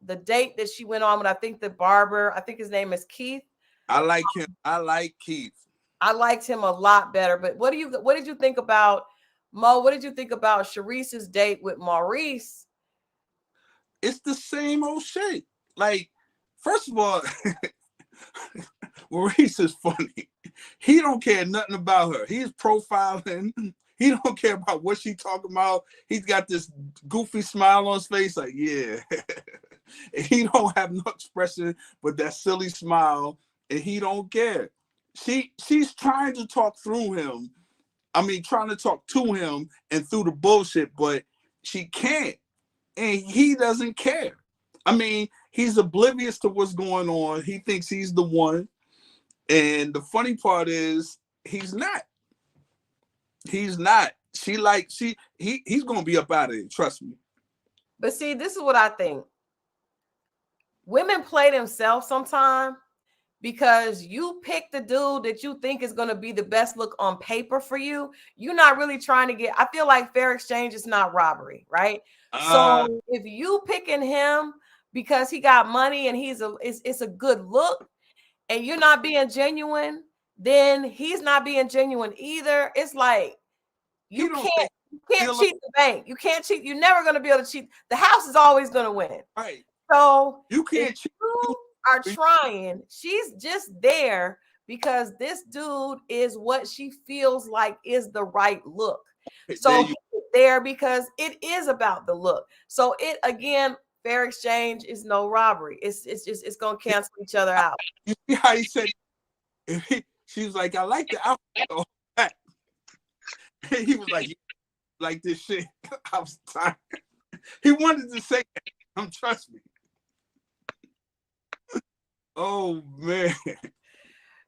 the date that she went on with, I think the barber, I think his name is Keith. I like him. I like Keith. I liked him a lot better. But what did you think about Mo? What did you think about Sharice's date with Maurice? It's the same old shit. Like, first of all, Maurice is funny. He don't care nothing about her. He's profiling. He don't care about what she talking about. He's got this goofy smile on his face, like, yeah. He don't have no expression but that silly smile, and he don't care. She's trying to talk through him. I mean, trying to talk to him and through the bullshit, but she can't. And he doesn't care. I mean, he's oblivious to what's going on. He thinks he's the one. And the funny part is he's not. He's not. He's gonna be up out of it, trust me. But see, this is what I think. Women play themselves sometimes because you pick the dude that you think is going to be the best look on paper for you. You're not really trying to get, I feel like fair exchange is not robbery, right? So if you picking him because he got money and it's a good look and you're not being genuine, then he's not being genuine either. It's like, you can't cheat the bank. You can't cheat. You're never going to be able to cheat. The house is always going to win. Right. So you can't cheat. You are trying. She's just there because this dude is what she feels like is the right look. So he's there because it is about the look. So it, again, fair exchange is no robbery. It's going to cancel each other out. You see how he said, she was like, I like the outfit. He was like this shit. I was tired. He wanted to say that. Trust me. Oh man.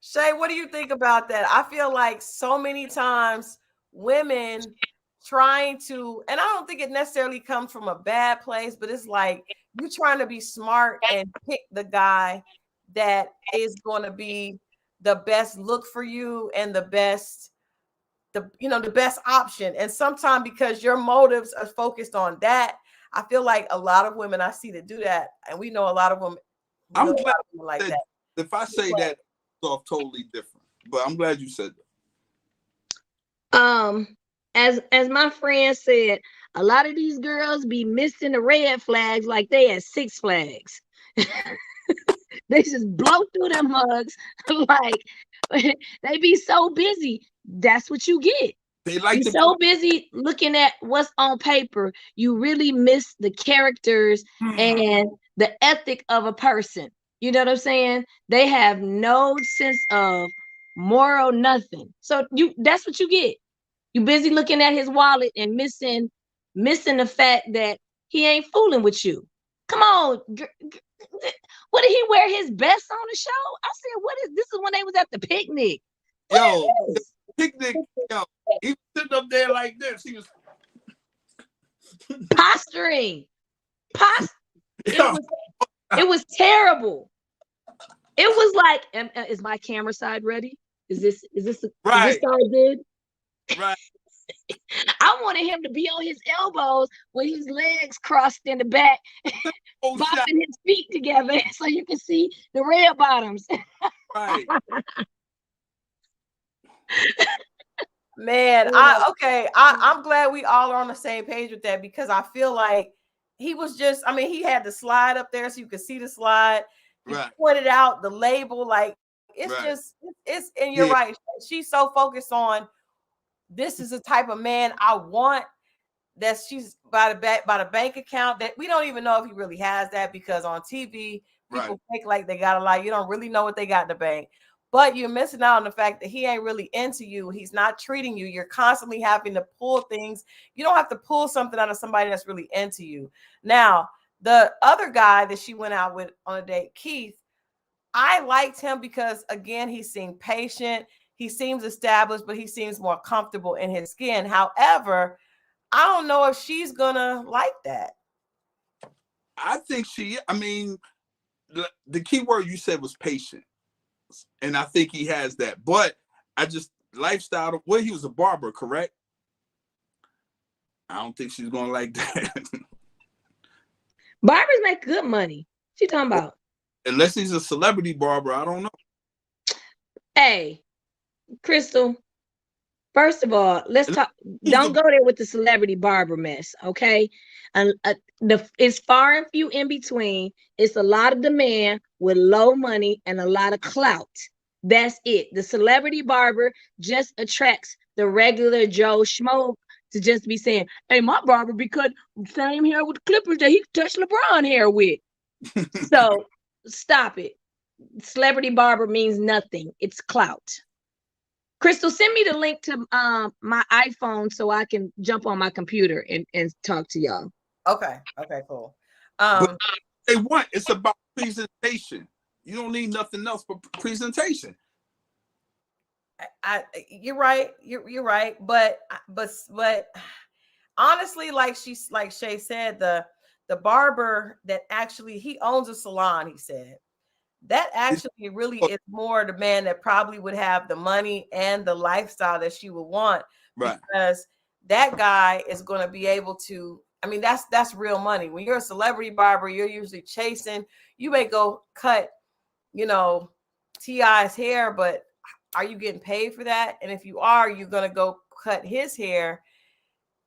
Shay, what do you think about that? I feel like so many times women trying to, and I don't think it necessarily comes from a bad place, but it's like you trying to be smart and pick the guy that is going to be the best look for you and the best option. And sometimes because your motives are focused on that, I feel like a lot of women I see that do that, and we know a lot of women. I'm glad like that. If I say that, it's off totally different. But I'm glad you said that. As my friend said, A lot of these girls be missing the red flags like they at Six Flags. They just blow through them mugs like they be so busy. That's what you get. They like You're to so busy looking at what's on paper, you really miss the characters and the ethic of a person. You know what I'm saying? They have no sense of moral nothing. So that's what you get. You busy looking at his wallet and missing the fact that he ain't fooling with you. Come on. What did he wear his best on the show? I said, what is this? Is when they was at the picnic. yo, the picnic, yo, he was sitting up there like this. He was Posturing. yo, It was terrible. It was like, is my camera side ready? Is this right, side good? right. I wanted him to be on his elbows with his legs crossed in the back, Oh, shot. bopping his feet together so you can see the red bottoms. Right. Man, I'm glad we all are on the same page with that, because I feel like he was just, I mean, he had the slide up there so you could see the slide. He Right. pointed out the label, like it's Right. just, it's, and you're right. She's so focused on, this is the type of man I want, that she's by the bank account, that we don't even know if he really has that, because on TV, people think like they got a lot. You don't really know what they got in the bank. But you're missing out on the fact that he ain't really into you. He's not treating you. You're constantly having to pull things. You don't have to pull something out of somebody that's really into you. Now, the other guy that she went out with on a date, Keith, I liked him because, again, he seemed patient. He seems established, but he seems more comfortable in his skin. However, I don't know if she's going to like that. I think I mean, the key word you said was patient. And I think he has that. But I just, lifestyle, well, he was a barber, correct? I don't think she's going to like that. Barbers make good money. What you talking about? Unless he's a celebrity barber, I don't know. Hey, Christal, first of all, let's talk. Don't go there with the celebrity barber mess, okay? And it's far and few in between. It's a lot of demand with low money and a lot of clout. That's it. The celebrity barber just attracts the regular Joe Schmo to just be saying, "Hey, my barber be cut same hair with the clippers that he touched LeBron hair with." So stop it. Celebrity barber means nothing. It's clout. Christal, send me the link to my iPhone so I can jump on my computer and talk to y'all. Okay, cool. But they want, it's about presentation. You don't need nothing else but presentation. You're right. You're right. But honestly, like Shay said, the barber that actually, he owns a salon, he said. That actually really is more the man that probably would have the money and the lifestyle that she would want. Right. Because that guy is going to be able to, I mean, that's real money. When you're a celebrity barber, you're usually chasing. You may go cut, T.I.'s hair, but are you getting paid for that? And if you are, you're going to go cut his hair.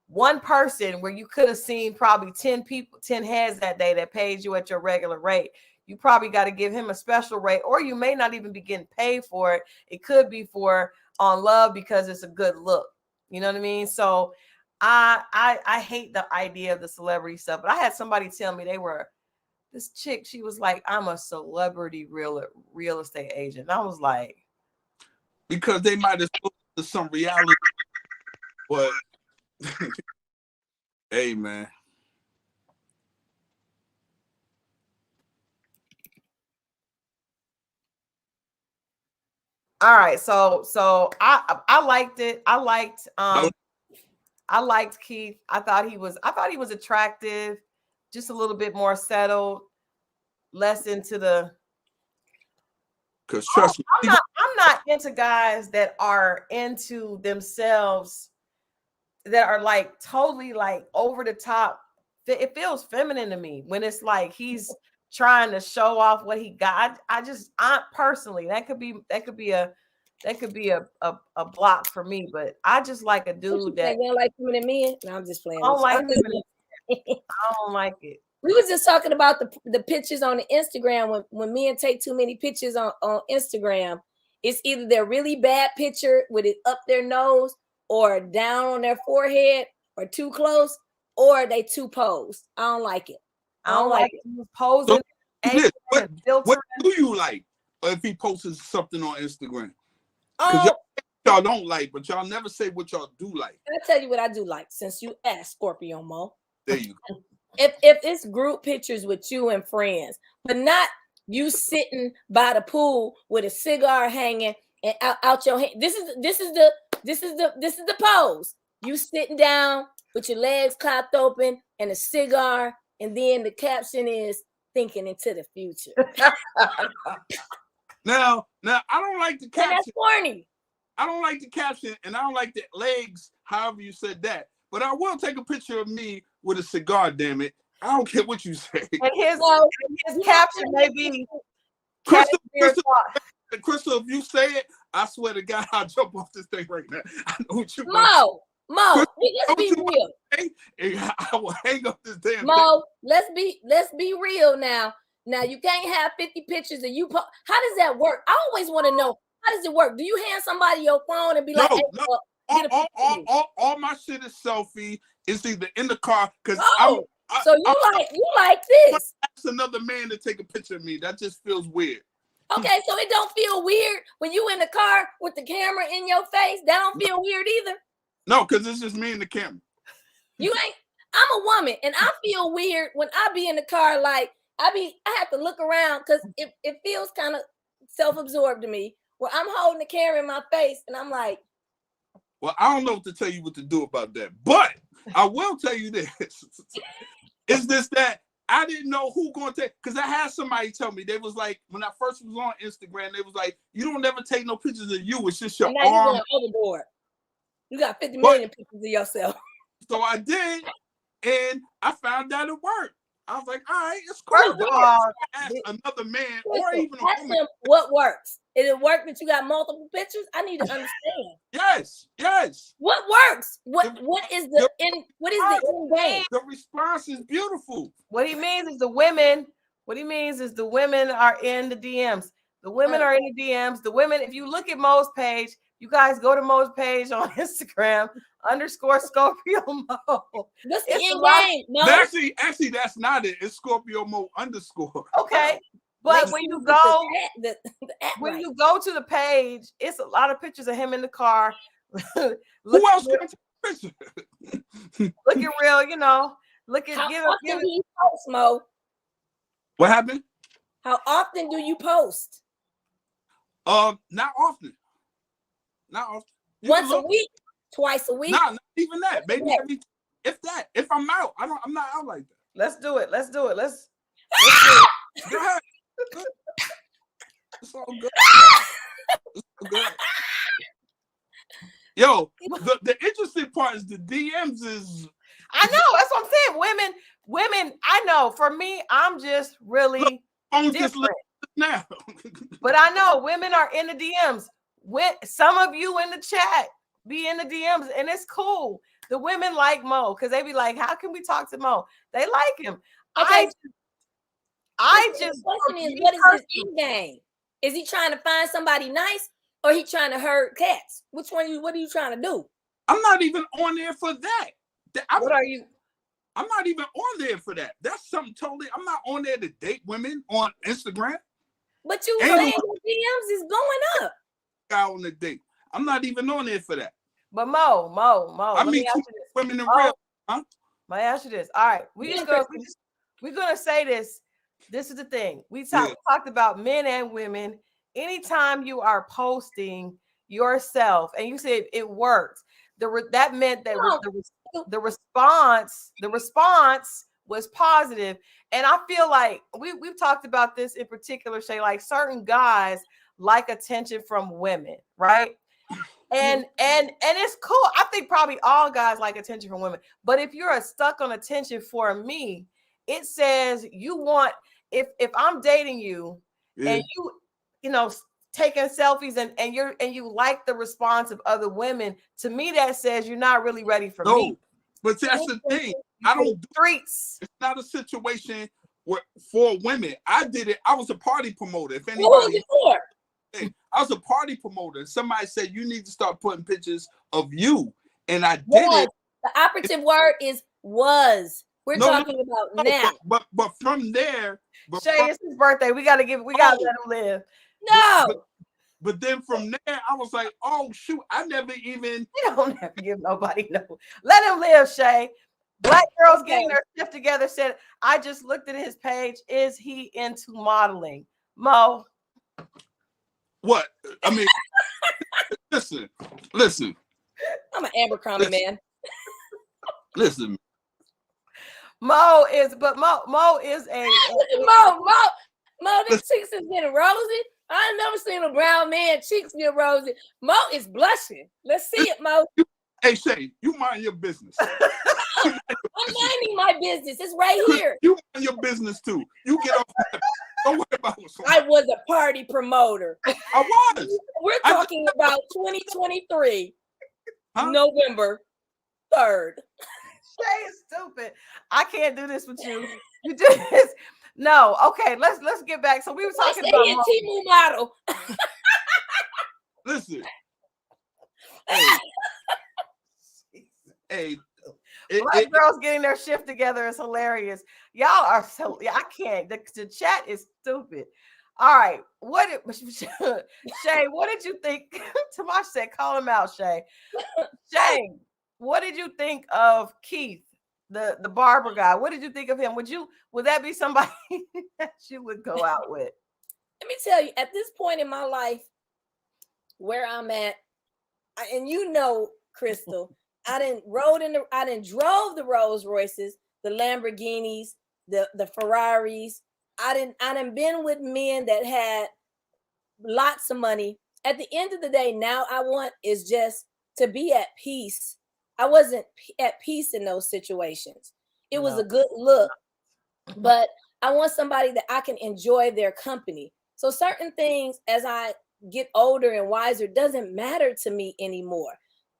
One person where you could have seen probably 10 people, 10 heads that day that paid you at your regular rate. You probably got to give him a special rate, or you may not even be getting paid for it. It could be for on love because it's a good look. You know what I mean? So I hate the idea of the celebrity stuff, but I had somebody tell me this chick, she was like, I'm a celebrity real estate agent. And I was like, because they might have spoken to some reality, but hey, man. All right, so I liked it. I liked Keith. I thought he was attractive, just a little bit more settled, less into the. Because trust me, I'm not into guys that are into themselves, that are like totally like over the top. It feels feminine to me when it's like he's trying to show off what he got. I personally, that could be a that could be a block for me. But I just like a dude that you don't like women and men. No, I'm just playing. I don't with like you. women. I don't like it. We was just talking about the pictures on the Instagram. When men take too many pictures on Instagram, it's either they're really bad picture with it up their nose or down on their forehead or too close or they too posed. I don't like it. I don't like it. Posing. So what do you like if he posts something on Instagram? Oh, y'all don't like, but y'all never say what y'all do like. I'll tell you what I do like since you asked, Scorpio Moe. There you go. If it's group pictures with you and friends, but not you sitting by the pool with a cigar hanging and out your hand. This is the pose. You sitting down with your legs clapped open and a cigar, and then the caption is thinking into the future. Now I don't like the caption. That's corny. I don't like the caption, and I don't like the legs. However you said that, but I will take a picture of me with a cigar. Damn it, I don't care what you say. And his caption may be Christal. If you say it, I swear to God, I'll jump off this thing right now. I know what you Mo, let's be real. I will hang up this damn Mo, let's be real now. Now you can't have 50 pictures of you. How does that work? I always want to know, how does it work? Do you hand somebody your phone and be like, all my shit is selfie. It's either in the car because so you like this. Ask another man to take a picture of me. That just feels weird. Okay, so it don't feel weird when you in the car with the camera in your face. That don't feel weird either. No, because it's just me and the camera. You ain't. I'm a woman, and I feel weird when I be in the car. Like I have to look around because it feels kind of self-absorbed to me. Where I'm holding the camera in my face, and I'm like, well, I don't know what to tell you what to do about that, but I will tell you this. Is this that I didn't know who going to take, because I had somebody tell me, they was like, when I first was on Instagram, they was like, you don't never take no pictures of you, it's just your now arm. You going overboard. You got 50 million pictures of yourself. So I did, and I found out it worked. I was like, all right, it's cool. Ask another man or even a woman. What works? Is it work that you got multiple pictures? I need to understand. Yes. What works? What is the end game? The response is beautiful. What he means is the women are in the DMs. The women are in the DMs. The women, if you look at Mo's page, you guys go to Mo's page on Instagram _Scorpio Moe. That's the end game. No. Actually, that's not it. It's Scorpio Moe _. Okay. But when you go to the page, it's a lot of pictures of him in the car. Who else can take a picture? Looking real, you know. How often do you post, Mo? What happened? How often do you post? Not often. Not often. Once a week? Twice a week? Nah, not even that. Maybe if that. If I'm out, I'm not out like that. Let's do it. Let's do it. Let's Go ahead. It's all good. It's all good. Yo, the interesting part is the DMs is. I know, that's what I'm saying. Women. I know. For me, I'm just really different now. But I know women are in the DMs. Some of you in the chat be in the DMs, and it's cool. The women like Mo because they be like, "How can we talk to Mo?" They like him. Okay. The question is, what is his end game? Is he trying to find somebody nice or he trying to herd cats? What are you trying to do? I'm not even on there for that. What are you? I'm not even on there for that. That's something totally. I'm not on there to date women on Instagram. But you saying your DMs is going up. Guy on the date. I'm not even on there for that. But Mo. I meet women in real. Huh? Let me ask you this. All right, we're gonna say this. This is the thing. We talked about men and women. Anytime you are posting yourself, and you said it worked, that meant that the response was positive. And I feel like we've talked about this in particular, Shay, like certain guys like attention from women, right? And it's cool. I think probably all guys like attention from women. But if you're stuck on attention for me, it says you want, if I'm dating you and you know, taking selfies and you like the response of other women, to me that says you're not really ready for me. But that's the thing. I don't do streets. It's not a situation where for women. I did it. I was a party promoter. If anybody, what was it for? I was a party promoter. Somebody said you need to start putting pictures of you, and I did Was. it. The operative word is was. We're talking about now. But from there, Shay, it's his birthday. We gotta let him live. No. But then from there, I was like, oh shoot, I never even. You don't have to give nobody no. Let him live, Shay. Black girls getting their shift together said, I just looked at his page. Is he into modeling? Mo. What? I mean, listen. I'm an Abercrombie man. Listen. Mo is a Mo, this cheeks is getting rosy. I ain't never seen a brown man cheeks get rosy. Mo is blushing. Let's see it, Mo. Hey, Shay, you mind your business. I'm minding my business. It's right here. You mind your business too. You get off. Don't worry about what's on. I was a party promoter. I was. We're talking about 2023, November 3rd. Shay is stupid. I can't do this with you. You do this. No, okay. Let's get back. So we were talking about Timu model. Listen. Hey. Black girls getting their shift together is hilarious. Y'all are so. Yeah, I can't. The chat is stupid. All right. Shay, what did you think? Tamash said, call him out, Shay. Shay, what did you think of Keith, the barber guy? What did you think of him? Would that be somebody that you would go out with? Let me tell you, at this point in my life, where I'm at, and you know, Christal, I didn't drove the Rolls Royces, the Lamborghinis, the Ferraris. I didn't been with men that had lots of money. At the end of the day, now I want is just to be at peace. I wasn't at peace in those situations. It was a good look, but I want somebody that I can enjoy their company. So certain things, as I get older and wiser, doesn't matter to me anymore.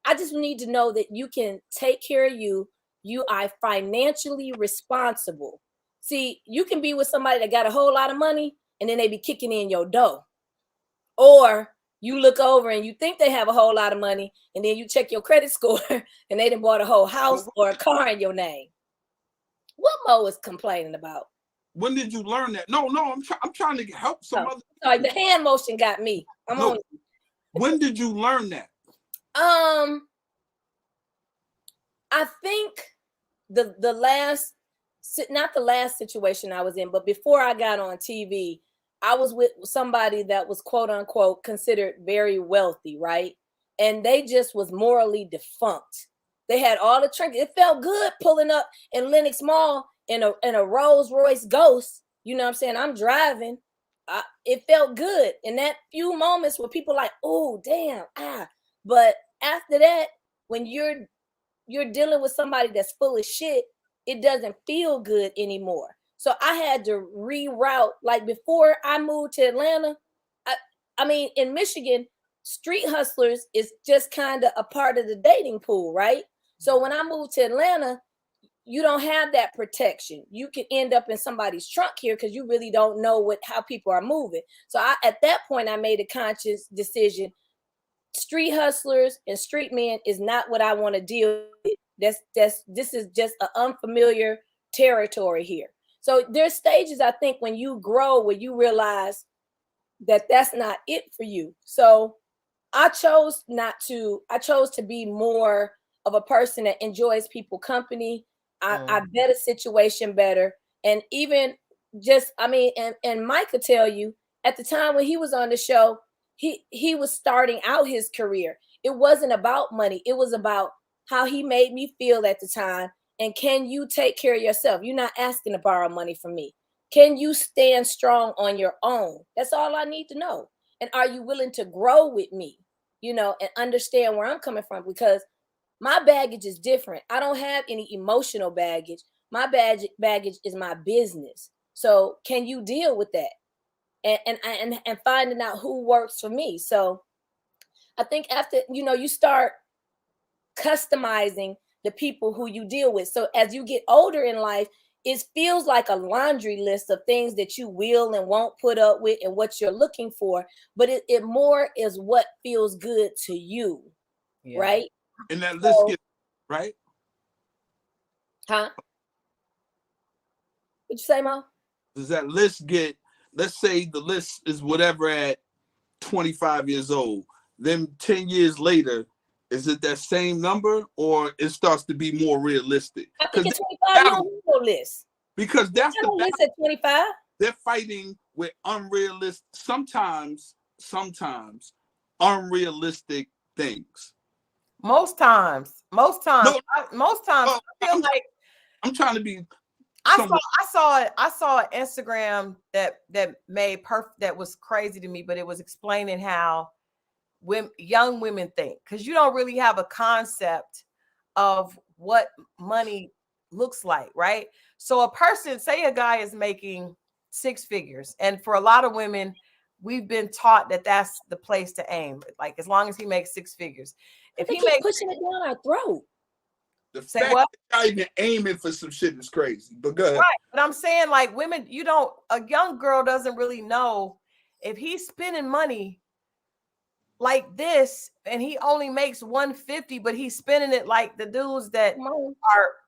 I just need to know that you can take care of you. You are financially responsible. See, you can be with somebody that got a whole lot of money and then they be kicking in your dough. Or you look over and you think they have a whole lot of money and then you check your credit score and they done bought a whole house or a car in your name. What Mo is complaining about? When did you learn that? No, I'm trying to help some other. Sorry, the hand motion got me. When did you learn that? I think the last, not the last situation I was in, but before I got on TV, I was with somebody that was quote unquote considered very wealthy, right? And they just was morally defunct. They had all the trinkets. It felt good pulling up in Lenox Mall in a Rolls Royce Ghost. You know what I'm saying? I'm driving. It felt good in that few moments where people like, oh damn, But after that, when you're dealing with somebody that's full of shit, it doesn't feel good anymore. So I had to reroute. Like before I moved to Atlanta, I mean, in Michigan, street hustlers is just kind of a part of the dating pool, right? So when I moved to Atlanta, you don't have that protection. You can end up in somebody's trunk here because you really don't know how people are moving. So at that point, I made a conscious decision. Street hustlers and street men is not what I want to deal with. This is just an unfamiliar territory here. So there's stages, I think, when you grow where you realize that that's not it for you. So I chose to be more of a person that enjoys people company. I bet a situation better. And even just, I mean, and Mike could tell you at the time when he was on the show, he was starting out his career. It wasn't about money. It was about how he made me feel at the time. And can you take care of yourself? You're not asking to borrow money from me. Can you stand strong on your own? That's all I need to know. And are you willing to grow with me, and understand where I'm coming from? Because my baggage is different. I don't have any emotional baggage. My baggage is my business. So can you deal with that? and finding out who works for me. So I think after, you start customizing the people who you deal with. So as you get older in life, it feels like a laundry list of things that you will and won't put up with and what you're looking for. But it more is what feels good to you, right? And that list gets, right? Huh? What'd you say, Mo? Does that list get, let's say the list is whatever at 25 years old, then 10 years later, is it that same number or it starts to be more realistic? I think at 25, you don't need no list. Because that's the list at 25. They're fighting with unrealistic, sometimes unrealistic things. Most times. No, I feel like I'm trying to be. I saw an Instagram that that was crazy to me, but it was explaining how young women think, because you don't really have a concept of what money looks like, right? So a person, say a guy is making 6 figures, and for a lot of women, we've been taught that that's the place to aim. Like, as long as he makes 6 figures, if he makes pushing it down our throat. The fact that you're even aiming for some shit is crazy. But go ahead. Right, but I'm saying, like, women, a young girl doesn't really know if he's spending money like this and he only makes 150, but he's spending it like the dudes that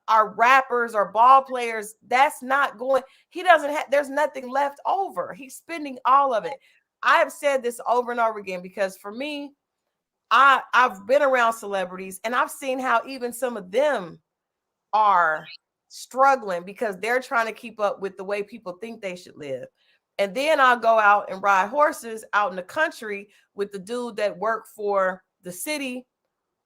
are rappers or ball players. That's not going. He doesn't have. There's nothing left over. He's spending all of it. I've said this over and over again because for me, I've been around celebrities and I've seen how even some of them are struggling because they're trying to keep up with the way people think they should live. And then I'll go out and ride horses out in the country with the dude that worked for the city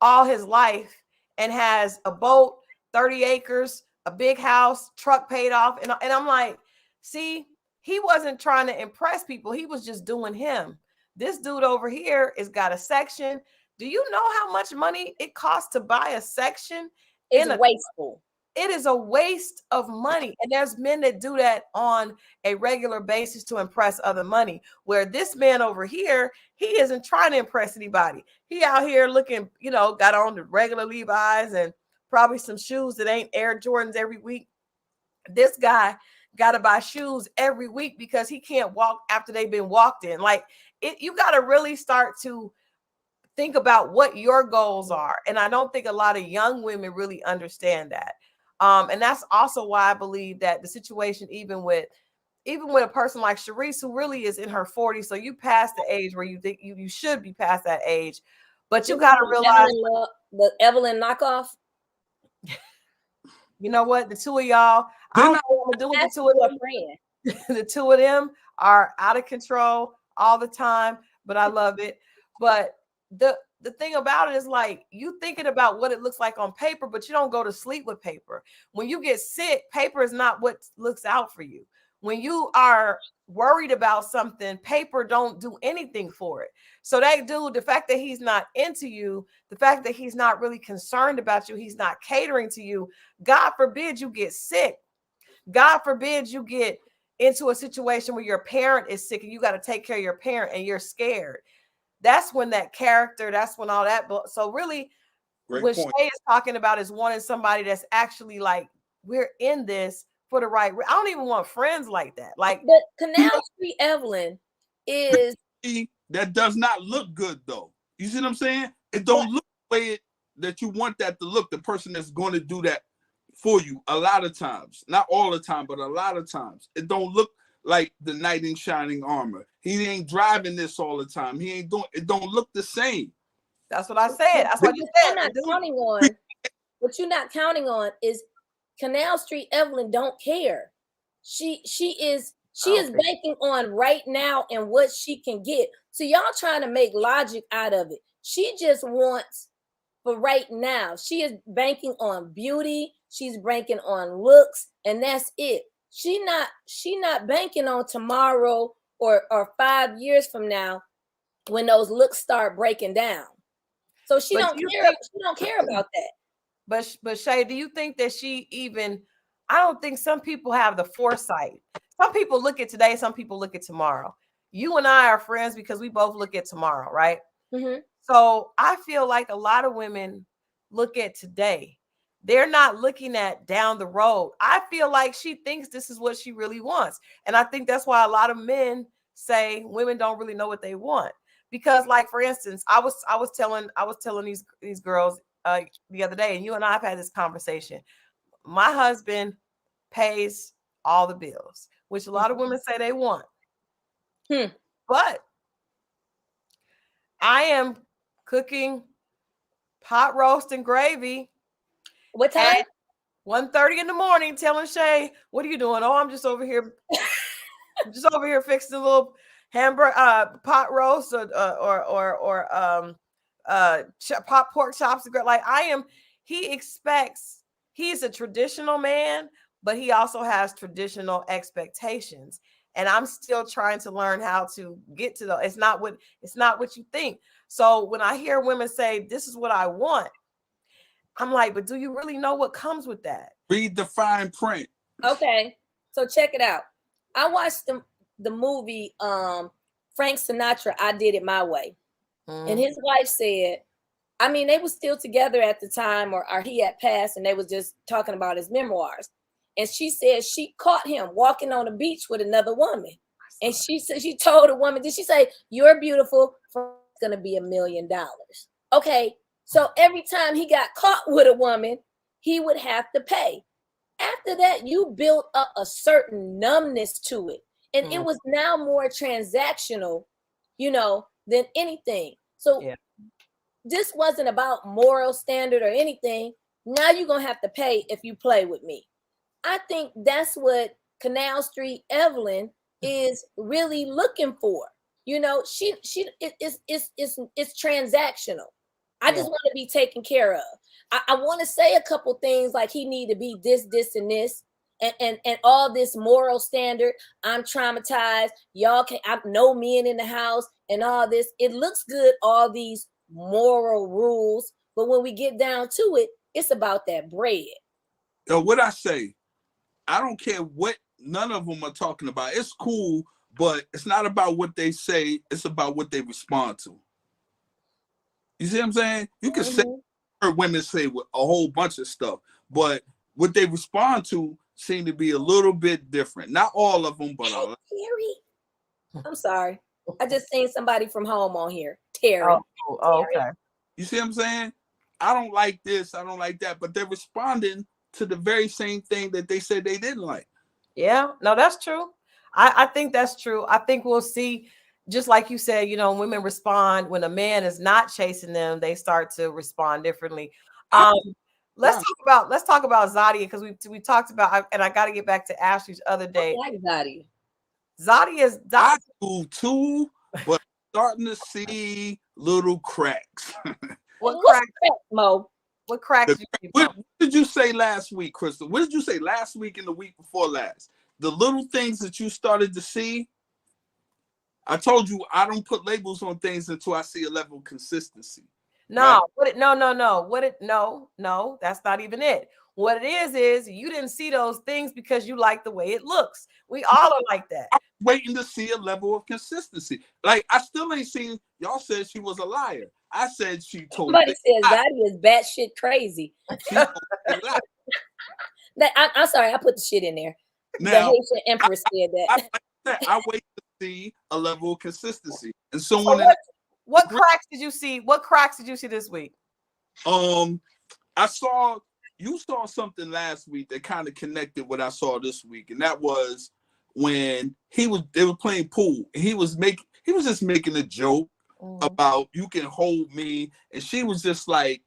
all his life and has a boat, 30 acres, a big house, truck paid off. And I'm like, see, he wasn't trying to impress people. He was just doing him. This dude over here has got a section. Do you know how much money it costs to buy a section? It's wasteful. It is a waste of money. And there's men that do that on a regular basis to impress other money, where this man over here, he isn't trying to impress anybody. He out here looking, got on the regular Levi's and probably some shoes that ain't Air Jordans every week. This guy got to buy shoes every week because he can't walk after they've been walked in. Like, you got to really start to think about what your goals are. And I don't think a lot of young women really understand that. And that's also why I believe that the situation, even with a person like Sharice, who really is in her 40s, so you past the age where you think you should be past that age, but you got to realize the Evelyn knockoff. You know what? The two of y'all, I don't know what I'm gonna do with the two of them. The two of them are out of control all the time, but I love it. But the thing about it is, like, you thinking about what it looks like on paper, but you don't go to sleep with paper. When you get sick, paper is not what looks out for you. When you are worried about something, paper don't do anything for it. So that dude, the fact that he's not into you, the fact that he's not really concerned about you, he's not catering to you, God forbid you get sick. God forbid you get into a situation where your parent is sick and you got to take care of your parent and you're scared. That's when that character, that's when all that. So really, what Shay is talking about is wanting somebody that's actually like, we're in this for the right. I don't even want friends like that. Like, but Canal Street Evelyn is that does not look good though. You see what I'm saying? It don't look the way that you want that to look. The person that's going to do that for you a lot of times, not all the time, but a lot of times, it don't look like the knight in shining armor. He ain't driving this all the time. He ain't doing it. Don't look the same. That's what I said. That's what you said. What you're not counting on is Canal Street Evelyn don't care. She is banking on right now and what she can get. So y'all trying to make logic out of it. She just wants for right now. She is banking on beauty. She's banking on looks, and that's it. She not banking on tomorrow or 5 years from now when those looks start breaking down. So she don't care about that. But Shay, do you think that I don't think some people have the foresight. Some people look at today, some people look at tomorrow. you and I are friends because we both look at tomorrow, right? Mm-hmm. So I feel like a lot of women look at today. They're not looking at down the road. I feel like she thinks this is what she really wants. And I think that's why a lot of men say women don't really know what they want. Because, like, for instance, I was telling these girls the other day, and you and I have had this conversation. My husband pays all the bills, which a lot of women say they want. But I am cooking pot roast and gravy. What time? 1:30 in the morning, telling Shay, "What are you doing?" "Oh, I'm just over here, fixing a little hamburger, pot roast, or pot pork chops." Like, I am. He expects. He's a traditional man, but he also has traditional expectations, and I'm still trying to learn how to get to those. It's not what you think. So when I hear women say, "This is what I want," I'm like, but do you really know what comes with that? Read the fine print. Okay, so check it out. I watched the movie Frank Sinatra, I Did It My Way. And his wife said, I mean, they were still together at the time, or he had passed, and they was just talking about his memoirs. And she said she caught him walking on the beach with another woman. And she said, she told the woman, did she say, "You're beautiful, it's gonna be $1 million." Okay, so every time he got caught with a woman, he would have to pay. After that, you built up a certain numbness to it. And it was now more transactional, than anything. So this wasn't about moral standard or anything. Now you're going to have to pay if you play with me. I think that's what Canal Street Evelyn is really looking for. It's transactional. I just want to be taken care of. I want to say a couple things like he need to be this, and this, and all this moral standard. I'm traumatized. Y'all can't. I no men in the house and all this. It looks good, all these moral rules, but when we get down to it, it's about that bread. What I say, I don't care what none of them are talking about. It's cool, but it's not about what they say. It's about what they respond to. You see what I'm saying? You can say, heard women say a whole bunch of stuff, but what they respond to seem to be a little bit different. Not all of them, but all. Terry, I'm sorry. I just seen somebody from home on here. Terry. Oh, okay. You see what I'm saying? I don't like this. I don't like that. But they're responding to the very same thing that they said they didn't like. Yeah, no, that's true. I think that's true. I think we'll see, just like you said, women respond when a man is not chasing them, they start to respond differently. Let's talk about Zadia, because we talked about, and I got to get back to Ashley's other day. I like Zadia. Zadia is I do too, but starting to see little cracks. What cracks, Mo? What cracks? What did you say last week, Christal? What did you say last week and the week before last? The little things that you started to see. I told you I don't put labels on things until I see a level of consistency. No, right? No, that's not even it. What it is you didn't see those things because you like the way it looks. We all are like that. I'm waiting to see a level of consistency. Like, I still ain't seen, y'all said she was a liar. I said she told Somebody says Zadia is batshit crazy. I'm sorry, I put the shit in there. Now, the Haitian Empress said that. I wait to see a level of consistency. And so what cracks did you see? What cracks did you see this week? You saw something last week that kind of connected what I saw this week, and that was when they were playing pool, and he was just making a joke about, "You can hold me," and she was just like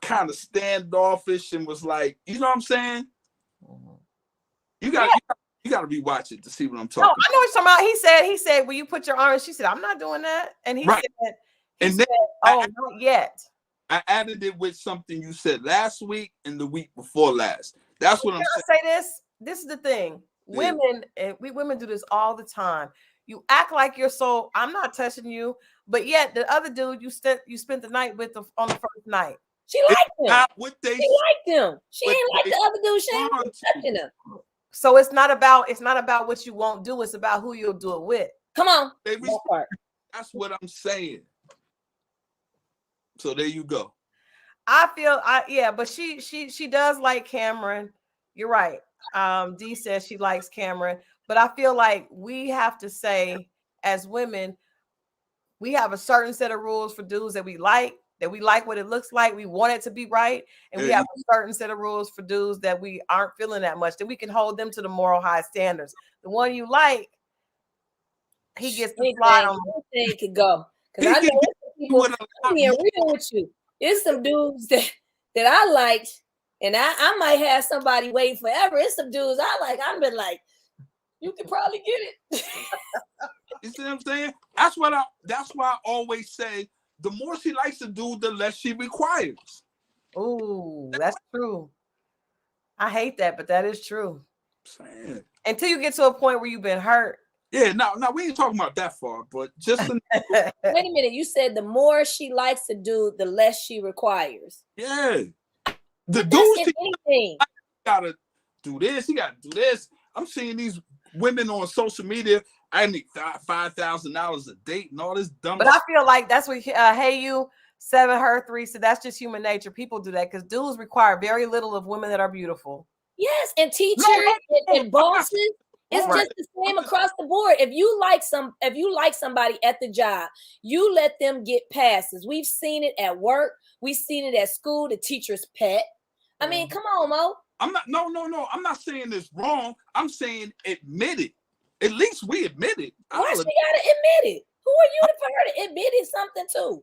kind of standoffish and was like, you know what I'm saying? You got to rewatch it to see what I'm talking about. I know what you're talking about. He said, "Will you put your arms?" She said, "I'm not doing that." And he said, "Oh, not yet." I added it with something you said last week and the week before last. That's what I'm saying. Say this is the thing. Yeah. Women do this all the time. You act like you're so, I'm not touching you, but yet the other dude you spent the night with on the first night. She liked him. She liked him. She ain't like the other dude. She ain't touching him. So it's not about what you won't do. It's about who you'll do it with. Come on. They That part. That's what I'm saying. So there you go. I feel yeah, but she does like Cameron. You're right. D says she likes Cameron, but I feel like we have to say as women, we have a certain set of rules for dudes that we like what it looks like. We want it to be right. And we have a certain set of rules for dudes that we aren't feeling that much, that we can hold them to the moral high standards. The one you like, he gets to slide on. Anything could go. Because I know people, I'm being real with you. There's some dudes that I liked, and I might have somebody waiting forever. It's some dudes I like. I've been like, you can probably get it. You see what I'm saying? That's why I always say the more she likes to do, the less she requires. Oh, that's true. I hate that, but that is true. Man. Until you get to a point where you've been hurt. Yeah, no, we ain't talking about that far, but just wait a minute. You said the more she likes to do, the less she requires. Yeah. The dudes anything. gotta do this, he gotta do this. I'm seeing these women on social media. I need $5,000 a date and all this dumb. But I feel like that's what Hey You 7 Her 3 said. That's just human nature. People do that because dudes require very little of women that are beautiful. Yes, and teachers and bosses. It's just the same across the board. If you like somebody at the job, you let them get passes. We've seen it at work. We've seen it at school. The teacher's pet. I mean, come on, Mo. I'm not. No. I'm not saying it's wrong. I'm saying admit it. At least we admit it. Why she gotta admit it? Who are you for her to admit it something to?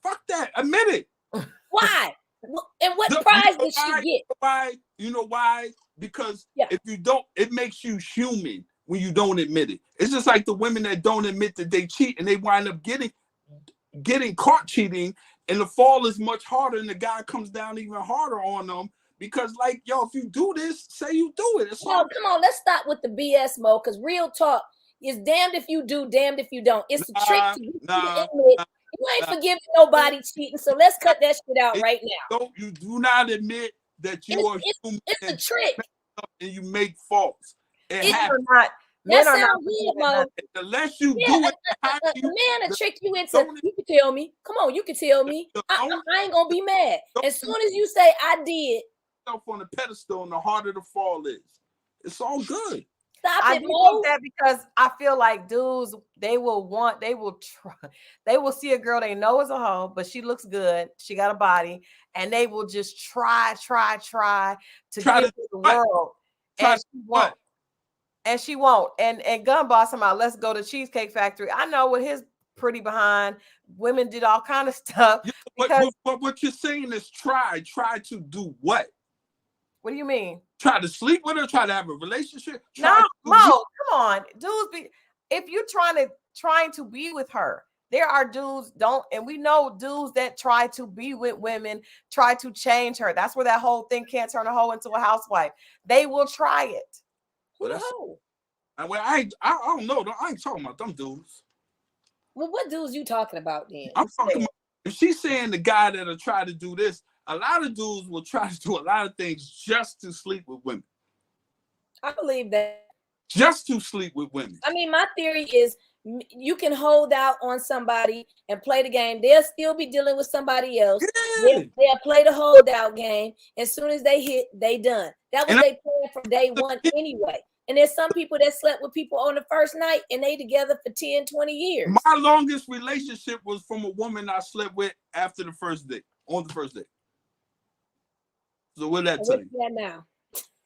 Fuck that. Admit it. Why? And what prize did she get? Why? You know why? Because if you don't, it makes you human when you don't admit it. It's just like the women that don't admit that they cheat and they wind up getting caught cheating, and the fall is much harder, and the guy comes down even harder on them because, like, yo, if you do this, say you do it. Come on, let's stop with the BS, Mo, because real talk is damned if you do, damned if you don't. It's a trick to get you to admit. You ain't forgiving nobody cheating, so let's cut that shit out right now. You do not admit that you are human. It's a trick. And you make faults. Men are not good, Mo. Unless you do it. A man will trick you into, you can tell me. Come on, you can tell me. I ain't going to be mad. As soon as you say I did. On the pedestal, and the harder the fall is. It's all good. I do think that because I feel like dudes, they will see a girl they know is a hoe, but she looks good, she got a body, and they will just try to get into the world. And she won't. And Gun Boss about, let's go to Cheesecake Factory. I know with his pretty behind, women did all kind of stuff. But what you're saying is try to do what? What do you mean? Try to sleep with her, try to have a relationship. No, Mo, come on. Dudes if you're trying to be with her, there are dudes and we know dudes that try to be with women, try to change her. That's where that whole thing can't turn a hoe into a housewife. They will try it. Well, I don't know. I ain't talking about them dudes. Well, what dudes you talking about then? I'm talking about, if she's saying the guy that'll try to do this, a lot of dudes will try to do a lot of things just to sleep with women. I believe that. Just to sleep with women. I mean, my theory is you can hold out on somebody and play the game. They'll still be dealing with somebody else. Yeah. They'll play the holdout game. As soon as they hit, they done. That was their plan from day one anyway. And there's some people that slept with people on the first night and they together for 10, 20 years. My longest relationship was from a woman I slept with after the first date, on the first date. So what that tell you? Where's she at now?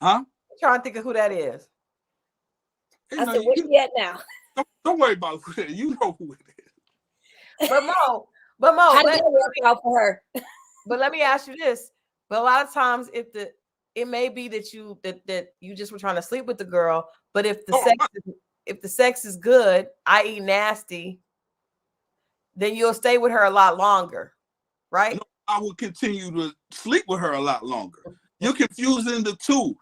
Huh? I'm trying to think of who that is. I said, where's she at now? Don't worry about who it is. You know who it is. But Mo, how did that work out for her? But let me ask you this. But a lot of times it may be that you just were trying to sleep with the girl, but if the sex is good, i.e. nasty, then you'll stay with her a lot longer, right? No, I will continue to sleep with her a lot longer. You're confusing the two.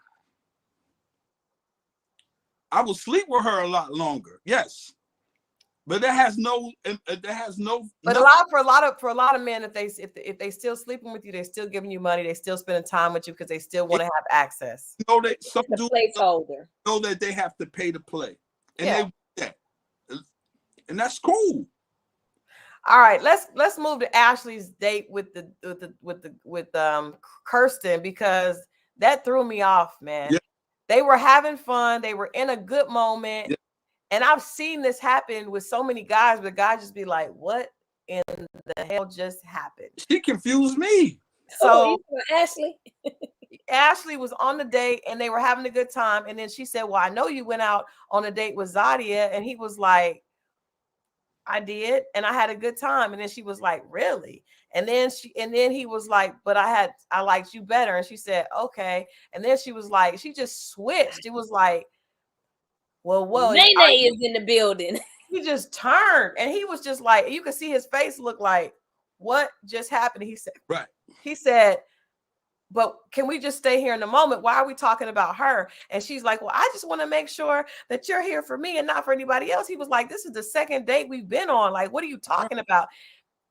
I will sleep with her a lot longer, yes, but that has no. But for a lot of men, if they still sleeping with you, they're still giving you money, they still spending time with you because they still want to have access. You know that some placeholder. know that they have to pay to play, and they and that's cool. All right, let's move to Ashley's date with Kirsten, because that threw me off, man. Yeah. They were having fun, they were in a good moment. Yeah. And I've seen this happen with so many guys, but guys just be like, what in the hell just happened? She confused me. So Ashley. Ashley was on the date and they were having a good time. And then she said, well, I know you went out on a date with Zadia. And he was like, I did, and I had a good time. And then she was like, really? And then he was like, but I liked you better. And she said, okay. And then she was like, she just switched. It was like, well, Nene is in the building. He just turned, and he was just like, you could see his face look like, what just happened? He said, right. He said, but can we just stay here in the moment? Why are we talking about her? And she's like, well, I just want to make sure that you're here for me and not for anybody else. He was like, this is the second date we've been on. Like, what are you talking about?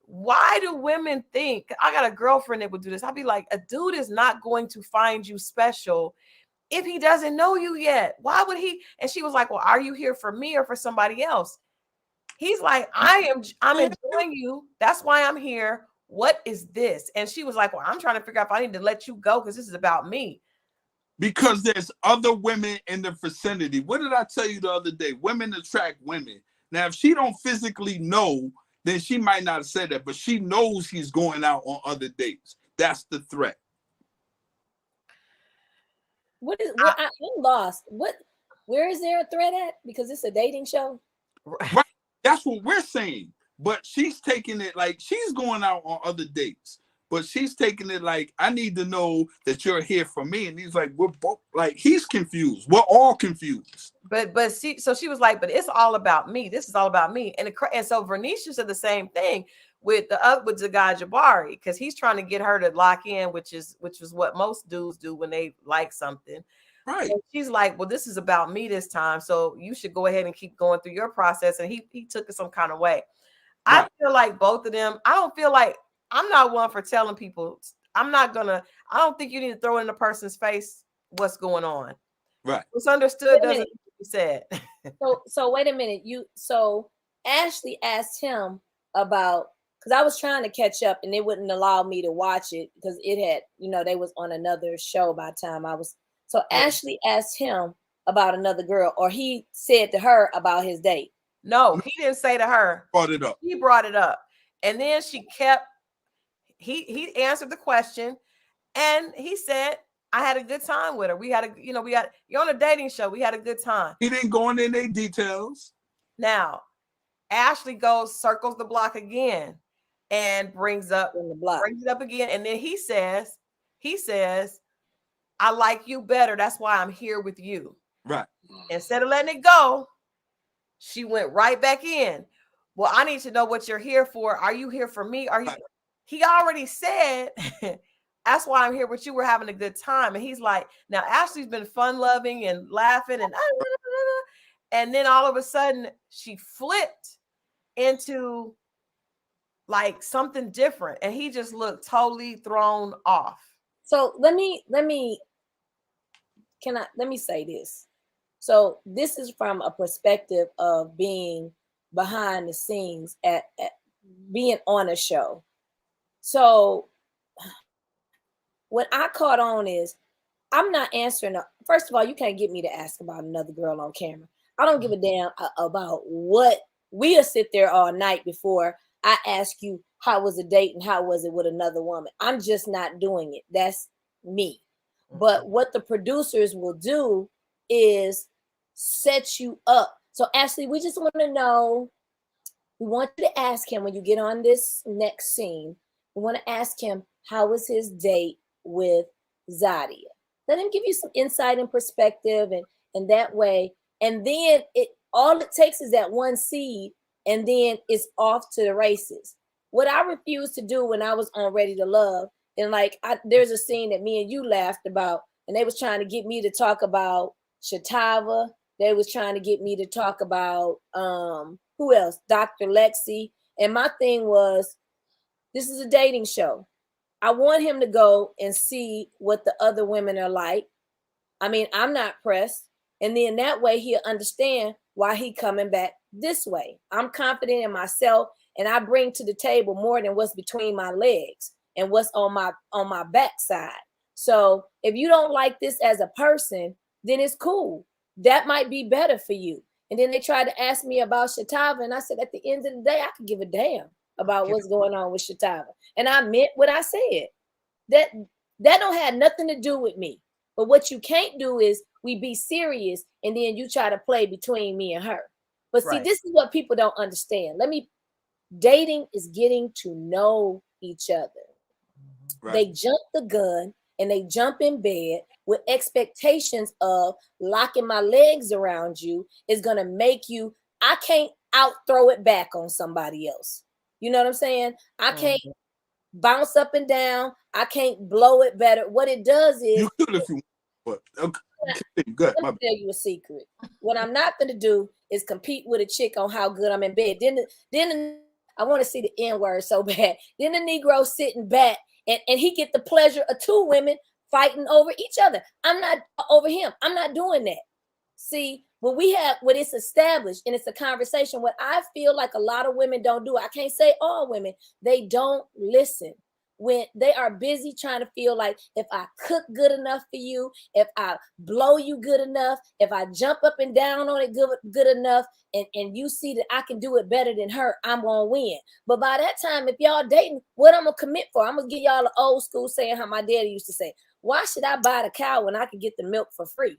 Why do women think, I got a girlfriend that would do this? I'd be like, a dude is not going to find you special if he doesn't know you yet. Why would he? And she was like, well, are you here for me or for somebody else? He's like, I'm enjoying you. That's why I'm here. What is this? And she was like, well, I'm trying to figure out if I need to let you go because this is about me. Because there's other women in the vicinity. What did I tell you the other day? Women attract women. Now, if she don't physically know, then she might not have said that, but she knows he's going out on other dates. That's the threat. I'm lost. Where is there a threat at? Because it's a dating show. Right. That's what we're saying. But she's taking it like she's going out on other dates. But she's taking it like, I need to know that you're here for me. And he's like, we're both like, he's confused. We're all confused. But she was like, but it's all about me. This is all about me. And so Vernisha said the same thing with the guy Jabari, because he's trying to get her to lock in, which is what most dudes do when they like something. Right. And she's like, well, this is about me this time. So you should go ahead and keep going through your process. And he took it some kind of way. Right. I feel like both of them, I don't feel like, I'm not one for telling people, I don't think you need to throw in the person's face what's going on. Right. What's understood doesn't be said. So wait a minute. So Ashley asked him about, because I was trying to catch up and they wouldn't allow me to watch it because it had, they was on another show by the time I was. So Ashley asked him about another girl, or he said to her about his date. No, he didn't say to her. Brought it up. He brought it up. And then she kept, he answered the question and he said, I had a good time with her. You're on a dating show. We had a good time. He didn't go into any details. Now, Ashley circles the block again and brings it up again. And then he says, I like you better. That's why I'm here with you. Right. Instead of letting it go, she went right back in. Well, I need to know what you're here for. Are you here for me? Are you? He already said, that's why I'm here with you. We're having a good time. And he's like, now Ashley's been fun loving and laughing and then all of a sudden she flipped into like something different. And he just looked totally thrown off. So let me say this. So this is from a perspective of being behind the scenes at being on a show. So what I caught on is I'm not answering. First of all, you can't get me to ask about another girl on camera. I don't give a damn about what. We'll sit there all night before I ask you how was a date and how was it with another woman. I'm just not doing it. That's me. But what the producers will do is set you up. So Ashley, we just want to know, we want you to ask him when you get on this next scene, we want to ask him, how was his date with Zadia? Let him give you some insight and perspective and that way. And then all it takes is that one seed and then it's off to the races. What I refused to do when I was on Ready to Love, and there's a scene that me and you laughed about, and they was trying to get me to talk about Shatava. They was trying to get me to talk about who else? Dr. Lexi. And my thing was, this is a dating show. I want him to go and see what the other women are like. I mean, I'm not pressed. And then that way he'll understand why he coming back this way. I'm confident in myself, and I bring to the table more than what's between my legs and what's on my backside. So if you don't like this as a person, then it's cool. That might be better for you. And then they tried to ask me about Shatava, and I said, at the end of the day, I could give a damn about what's going on with Shatava. And I meant what I said. That don't have nothing to do with me. But what you can't do is we be serious and then you try to play between me and her. But see, this is what people don't understand. Dating is getting to know each other. Right. They jump the gun and they jump in bed with expectations of locking my legs around you is going to make you, I can't out throw it back on somebody else. You know what I'm saying? I can't bounce up and down. I can't blow it better. What it does is, you could if you want, but okay, good. Let me tell you a secret. What I'm not going to do is compete with a chick on how good I'm in bed. Then I want to see the N word so bad. Then the Negro sitting back and he get the pleasure of two women fighting over each other. I'm not over him. I'm not doing that. See, when it's established and it's a conversation, what I feel like a lot of women don't do, I can't say all women, they don't listen. When they are busy trying to feel like if I cook good enough for you, if I blow you good enough, if I jump up and down on it good enough, and you see that I can do it better than her, I'm gonna win. But by that time, if y'all dating, what I'm gonna commit for? I'm gonna give y'all an old school saying how my daddy used to say, why should I buy the cow when I can get the milk for free?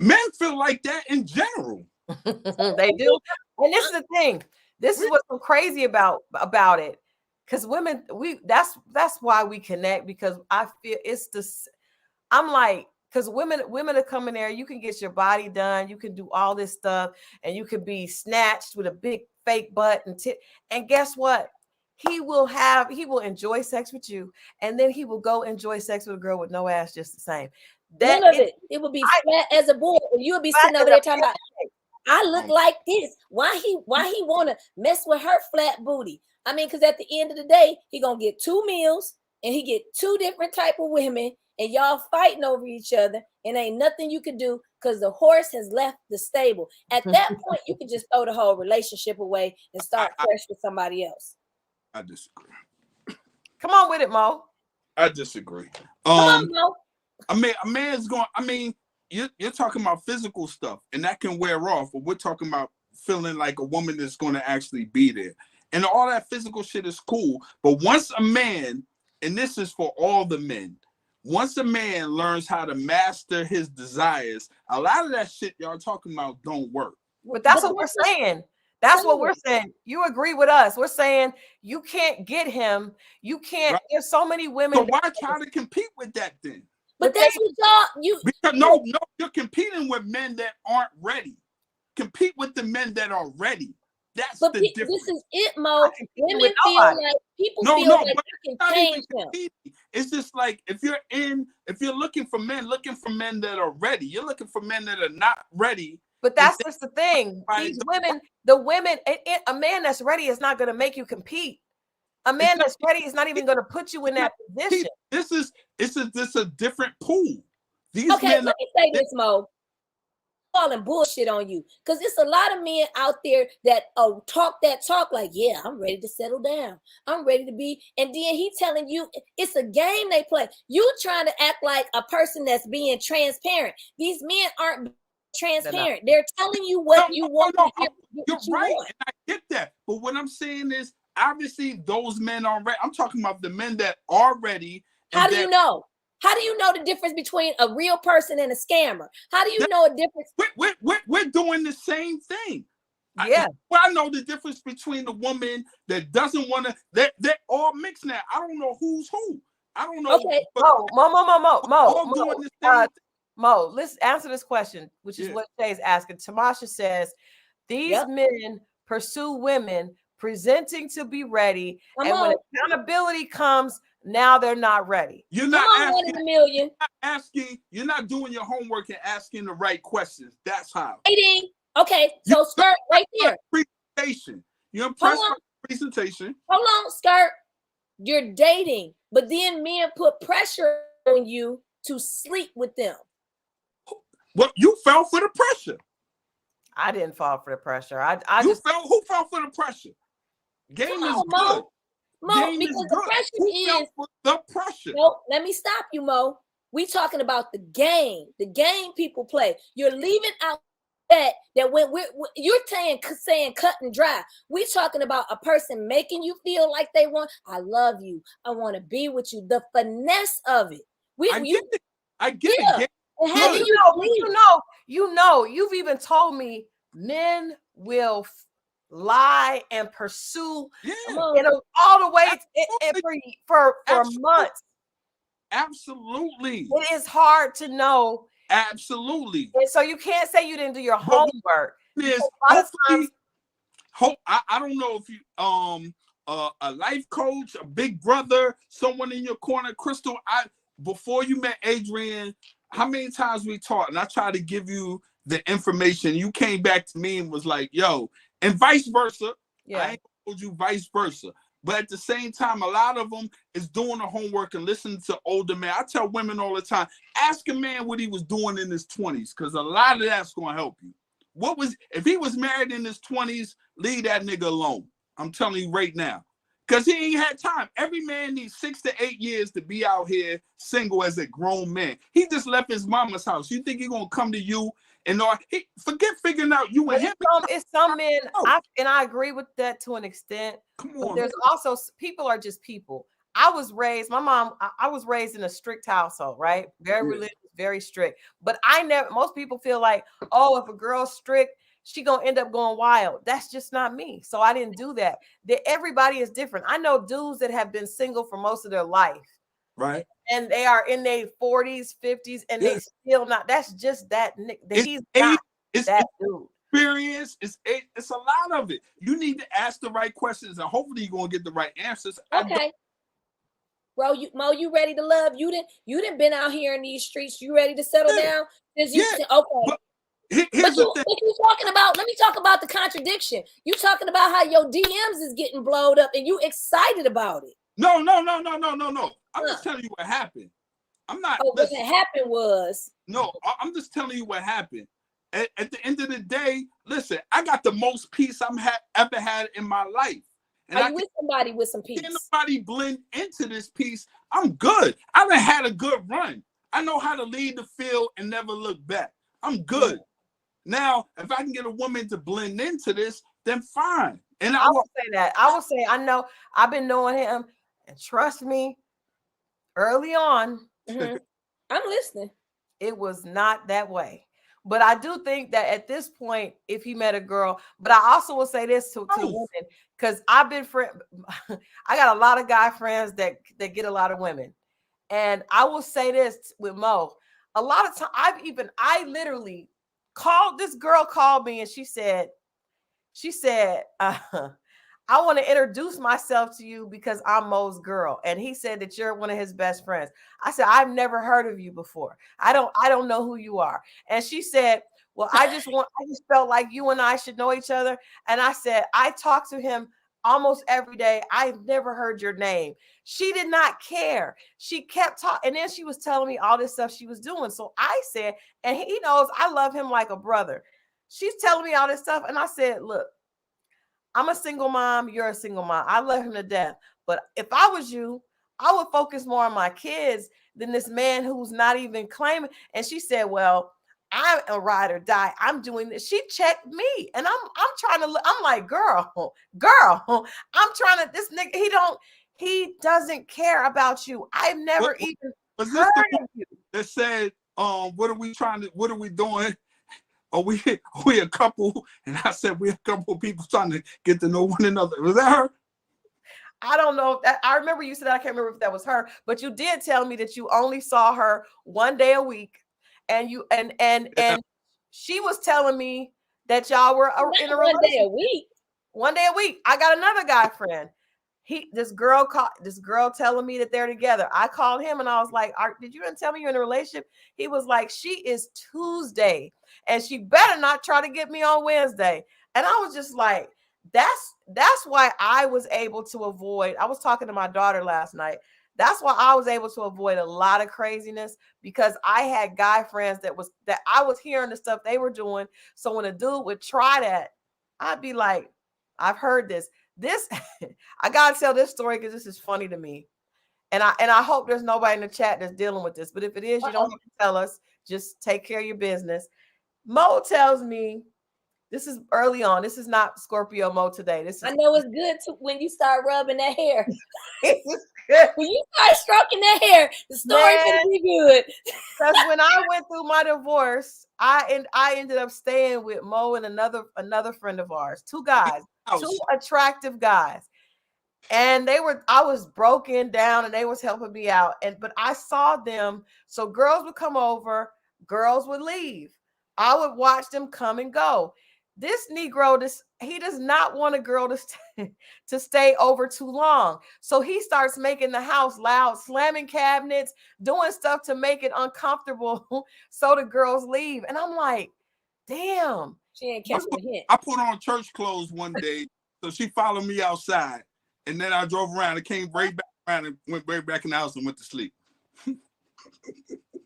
Men feel like that in general. They do. And this is the thing. This is what's so crazy about it. Because women, that's why we connect, because I feel it's this. I'm like, because women are coming there. You can get your body done. You can do all this stuff, and you can be snatched with a big fake butt and guess what? He will enjoy sex with you, and then he will go enjoy sex with a girl with no ass just the same. None of it. It would be flat as a board, and you would be sitting over there talking about, I look like this. Why he want to mess with her flat booty? I mean, because at the end of the day, he gonna get 2 meals and he get 2 different type of women, and y'all fighting over each other, and ain't nothing you can do because the horse has left the stable. At that point, you can just throw the whole relationship away and start fresh with somebody else. I disagree. Come on with it, Mo. I disagree. Come on, Mo. I mean, a man's going. I mean, you're talking about physical stuff, and that can wear off. But we're talking about feeling like a woman is going to actually be there. And all that physical shit is cool. But once a man, and this is for all the men, once a man learns how to master his desires, a lot of that shit y'all talking about don't work. But that's what we're saying. That's what we're saying. You agree with us. We're saying you can't get him. You can't. Right. There's so many women. So why try to compete with that then? But that's what y'all, because no, you're competing with men that aren't ready. Compete with the men that are ready. That's the difference. This is it, Mo. Women feel like people feel like you can change them. It's just like if you're looking for men that are ready. You're looking for men that are not ready. But that's just the thing. These women, a man that's ready is not going to make you compete. A man that's ready is not even going to put you in that position. This is a different pool. These okay, men let me say this, Mo. Calling bullshit on you, because it's a lot of men out there that talk like, yeah, I'm ready to settle down, I'm ready to be, and then he telling you it's a game they play. You trying to act like a person that's being transparent. These men aren't transparent. They're telling you what you want. You're right, and I get that. But what I'm saying is, obviously, those men are ready. I'm talking about the men that are ready. How do you know? How do you know the difference between a real person and a scammer? How do you know a difference? We're doing the same thing. Yeah. I know the difference between the woman that doesn't want to. They're all mixed now. I don't know who's who. I don't know. Okay. Mo, let's answer this question, which is what Jay's asking. Tamasha says, these men pursue women presenting to be ready, and when accountability comes, now they're not ready. You're not asking, you're not doing your homework and asking the right questions. That's how. Okay, so Skirt right there. Presentation. You're impressed by the presentation. Hold on, Skirt. You're dating, but then men put pressure on you to sleep with them. Well, you fell for the pressure. I didn't fall for the pressure. I You just fell. Who fell for the pressure? Game Come is on, good. Mo, Game because is the good. pressure Who fell is for the pressure? no. Let me stop you, Mo. We talking about the game people play. You're leaving out that when you're saying cut and dry. We talking about a person making you feel like they want. I love you. I want to be with you. The finesse of it. I get it. I get Yeah. it. Game And good. having you know, you've even told me men will lie and pursue Yeah. all the way for Absolutely. months. Absolutely. It is hard to know. Absolutely. And so you can't say you didn't do your But homework. Is A lot of times, I don't know if you a life coach, a big brother, someone in your corner, Christal. Before you met Adrian, how many times we talked and I tried to give you the information. You came back to me and was like, yo, and vice versa. yeah. I ain't told you vice versa. But at the same time, a lot of them is doing the homework and listening to older men. I tell women all the time, ask a man what he was doing in his 20s, because a lot of that's going to help you. If he was married in his 20s, leave that nigga alone. I'm telling you right now. Because he ain't had time. Every man needs 6 to 8 years to be out here single as a grown man. He just left his mama's house. You think he's going to come to you and forget figuring out you and him? It's some men, I agree with that to an extent. Come but on. There's also, people are just people. I was raised in a strict household, right? Very religious, very strict. But most people feel like, oh, if a girl's strict, she gonna end up going wild. That's just not me. So I didn't do that. Everybody is different. I know dudes that have been single for most of their life. Right. And they are in their 40s, 50s, and they still not. That's just that. He's not that dude. Experience. It's a lot of it. You need to ask the right questions, and hopefully you're gonna get the right answers. Okay. Bro, Mo, you ready to love? You didn't been out here in these streets. You ready to settle down? Okay. But here's the thing. What you talking about? Let me talk about the contradiction. You talking about how your DMs is getting blowed up and you excited about it. No. I'm just telling you what happened. I'm not. What happened was. No, I'm just telling you what happened. At the end of the day, listen, I got the most peace I've ever had in my life. And are you with somebody with some peace? Can't nobody blend into this piece. I'm good. I done had a good run. I know how to lead the field and never look back. I'm good. Now, if I can get a woman to blend into this, then fine. And I will say that. I will say, I know I've been knowing him, and trust me, early on, I'm listening. It was not that way. But I do think that at this point, if he met a girl, but I also will say this to the women, because I've been I got a lot of guy friends that get a lot of women. And I will say this with Mo, a lot of time I literally this girl called me and she said, I want to introduce myself to you because I'm Mo's girl. And he said that you're one of his best friends. I said, I've never heard of you before. I don't know who you are. And she said, well, I just felt like you and I should know each other. And I said, I talk to him almost every day. I've never heard your name. She did not care. She kept talking. And then she was telling me all this stuff she was doing. So I said, and he knows I love him like a brother. She's telling me all this stuff. And I said, look, I'm a single mom. You're a single mom. I love him to death. But if I was you, I would focus more on my kids than this man who's not even claiming. And she said, well, I'm a ride or die. I'm doing this. She checked me. And I'm trying to look. I'm like, girl, I'm trying to, this nigga, he doesn't care about you. I've never even heard of you. That said, what are we doing? Are we a couple? And I said, we're a couple of people trying to get to know one another. Was that her? I don't know. I remember you said, I can't remember if that was her, but you did tell me that you only saw her one day a week. And you, and she was telling me that y'all were in a relationship. 1 day a week. 1 day a week. I got another guy friend. This girl telling me that they're together. I called him and I was like, did you tell me you're in a relationship? He was like, she is Tuesday and she better not try to get me on Wednesday. And I was just like, that's why I was able to avoid. I was talking to my daughter last night. That's why I was able to avoid a lot of craziness, because I had guy friends that I was hearing the stuff they were doing. So when a dude would try that, I'd be like, I've heard this. I gotta tell this story because this is funny to me. And I hope there's nobody in the chat that's dealing with this. But if it is, you don't have to tell us. Just take care of your business. Mo tells me, this is early on. This is not Scorpio Moe today. This is, I know it's good when you start rubbing that hair. this is good. When you start stroking that hair, the story can be good. Because when I went through my divorce, I ended up staying with Mo and another friend of ours. Two guys, two attractive guys. And I was broken down and they was helping me out. But I saw them. So girls would come over, girls would leave. I would watch them come and go. This Negro, he does not want a girl to stay over too long. So he starts making the house loud, slamming cabinets, doing stuff to make it uncomfortable so the girls leave. And I'm like, damn. She ain't catching the hint. I put on church clothes one day, so she followed me outside. And then I drove around and came right back around and went right back in the house and went to sleep.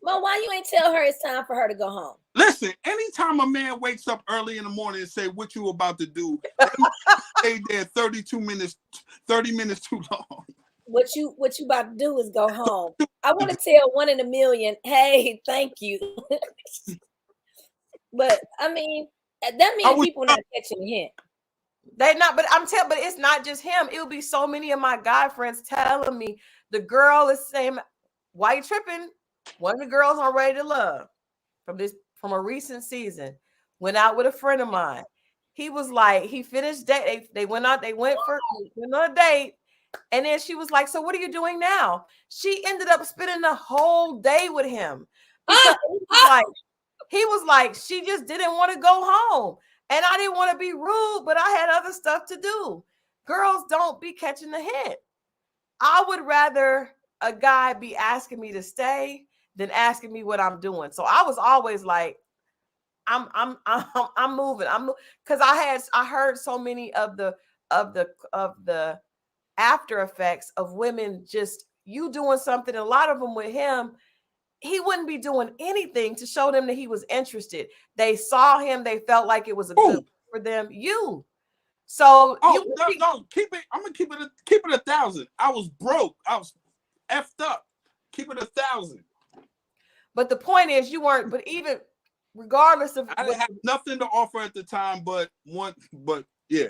Well, why you ain't tell her it's time for her to go home? Listen, anytime a man wakes up early in the morning and say, what you about to do, stay there 30 minutes too long. What you about to do is go home. I want to tell 1 in a million, hey, thank you. But I mean, that means people not catching the hint. They not, but but it's not just him. It'll be so many of my guy friends telling me the girl is saying, why you tripping? One of the girls on Ready to Love from a recent season went out with a friend of mine. He was like, he finished date. They went on a date. And then she was like, so what are you doing now? She ended up spending the whole day with him. Because he was like, she just didn't want to go home. And I didn't want to be rude, but I had other stuff to do. Girls don't be catching the hint. I would rather a guy be asking me to stay than asking me what I'm doing. So I was always like, I'm moving. Because I heard so many of the after effects of women just you doing something. A lot of them with him, he wouldn't be doing anything to show them that he was interested. They saw him, they felt like it was a good for them. So no, keep it. I'm gonna keep it 1,000. I was broke. I was effed up. Keep it 1,000. But the point is, you weren't. But even regardless of, I didn't have nothing to offer at the time, but yeah.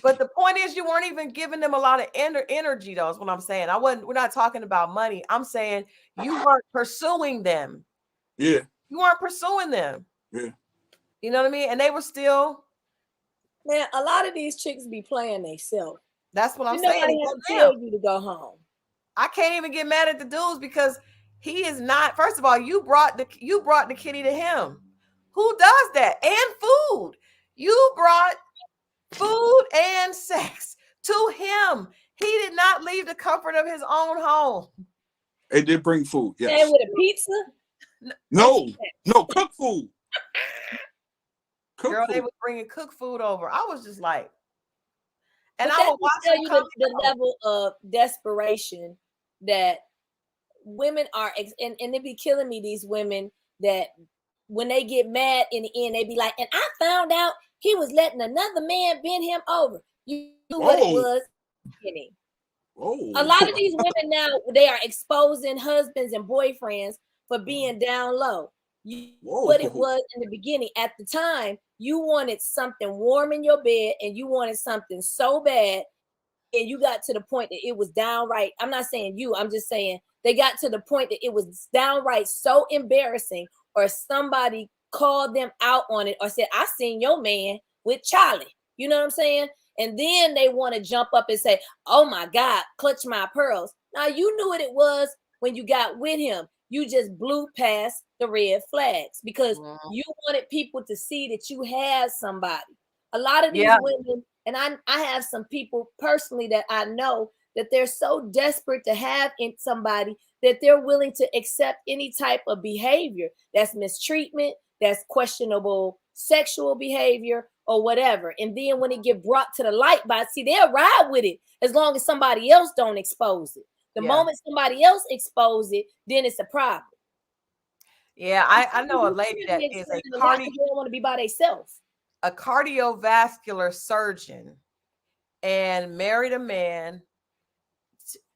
But the point is, you weren't even giving them a lot of energy. Though is what I'm saying. We're not talking about money. I'm saying you weren't pursuing them. Yeah. You weren't pursuing them. Yeah. You know what I mean? And they were still. Man, a lot of these chicks be playing themselves. That's what I'm saying. Nobody tell you to go home. I can't even get mad at the dudes because he is not. First of all, you brought the kitty to him. Who does that? And food. You brought food and sex to him. He did not leave the comfort of his own home. It did bring food. Yes. And with a pizza? No, cook food. Girl, they were bringing cooked food over. I was just like, and but I would watch tell you the level of desperation that women are, and it be killing me. These women that when they get mad in the end, they be like, and I found out he was letting another man bend him over. You knew what it was. A lot of these women now, they are exposing husbands and boyfriends for being down low. What it was in the beginning. At the time, you wanted something warm in your bed and you wanted something so bad, and you got to the point that it was downright. I'm not saying you, I'm just saying they got to the point that it was downright so embarrassing, or somebody called them out on it or said, I seen your man with Charlie. You know what I'm saying? And then they want to jump up and say, oh my God, clutch my pearls. Now you knew what it was when you got with him. You just blew past the red flags because you wanted people to see that you had somebody. A lot of these women, and I have some people personally that I know that they're so desperate to have in somebody that they're willing to accept any type of behavior that's mistreatment, that's questionable sexual behavior or whatever. And then when it get brought to the light by, see, they'll ride with it as long as somebody else don't expose it. The moment somebody else exposes it, then it's a problem. Yeah, I know a lady that is a want to be by themselves. A cardiovascular surgeon, and married a man,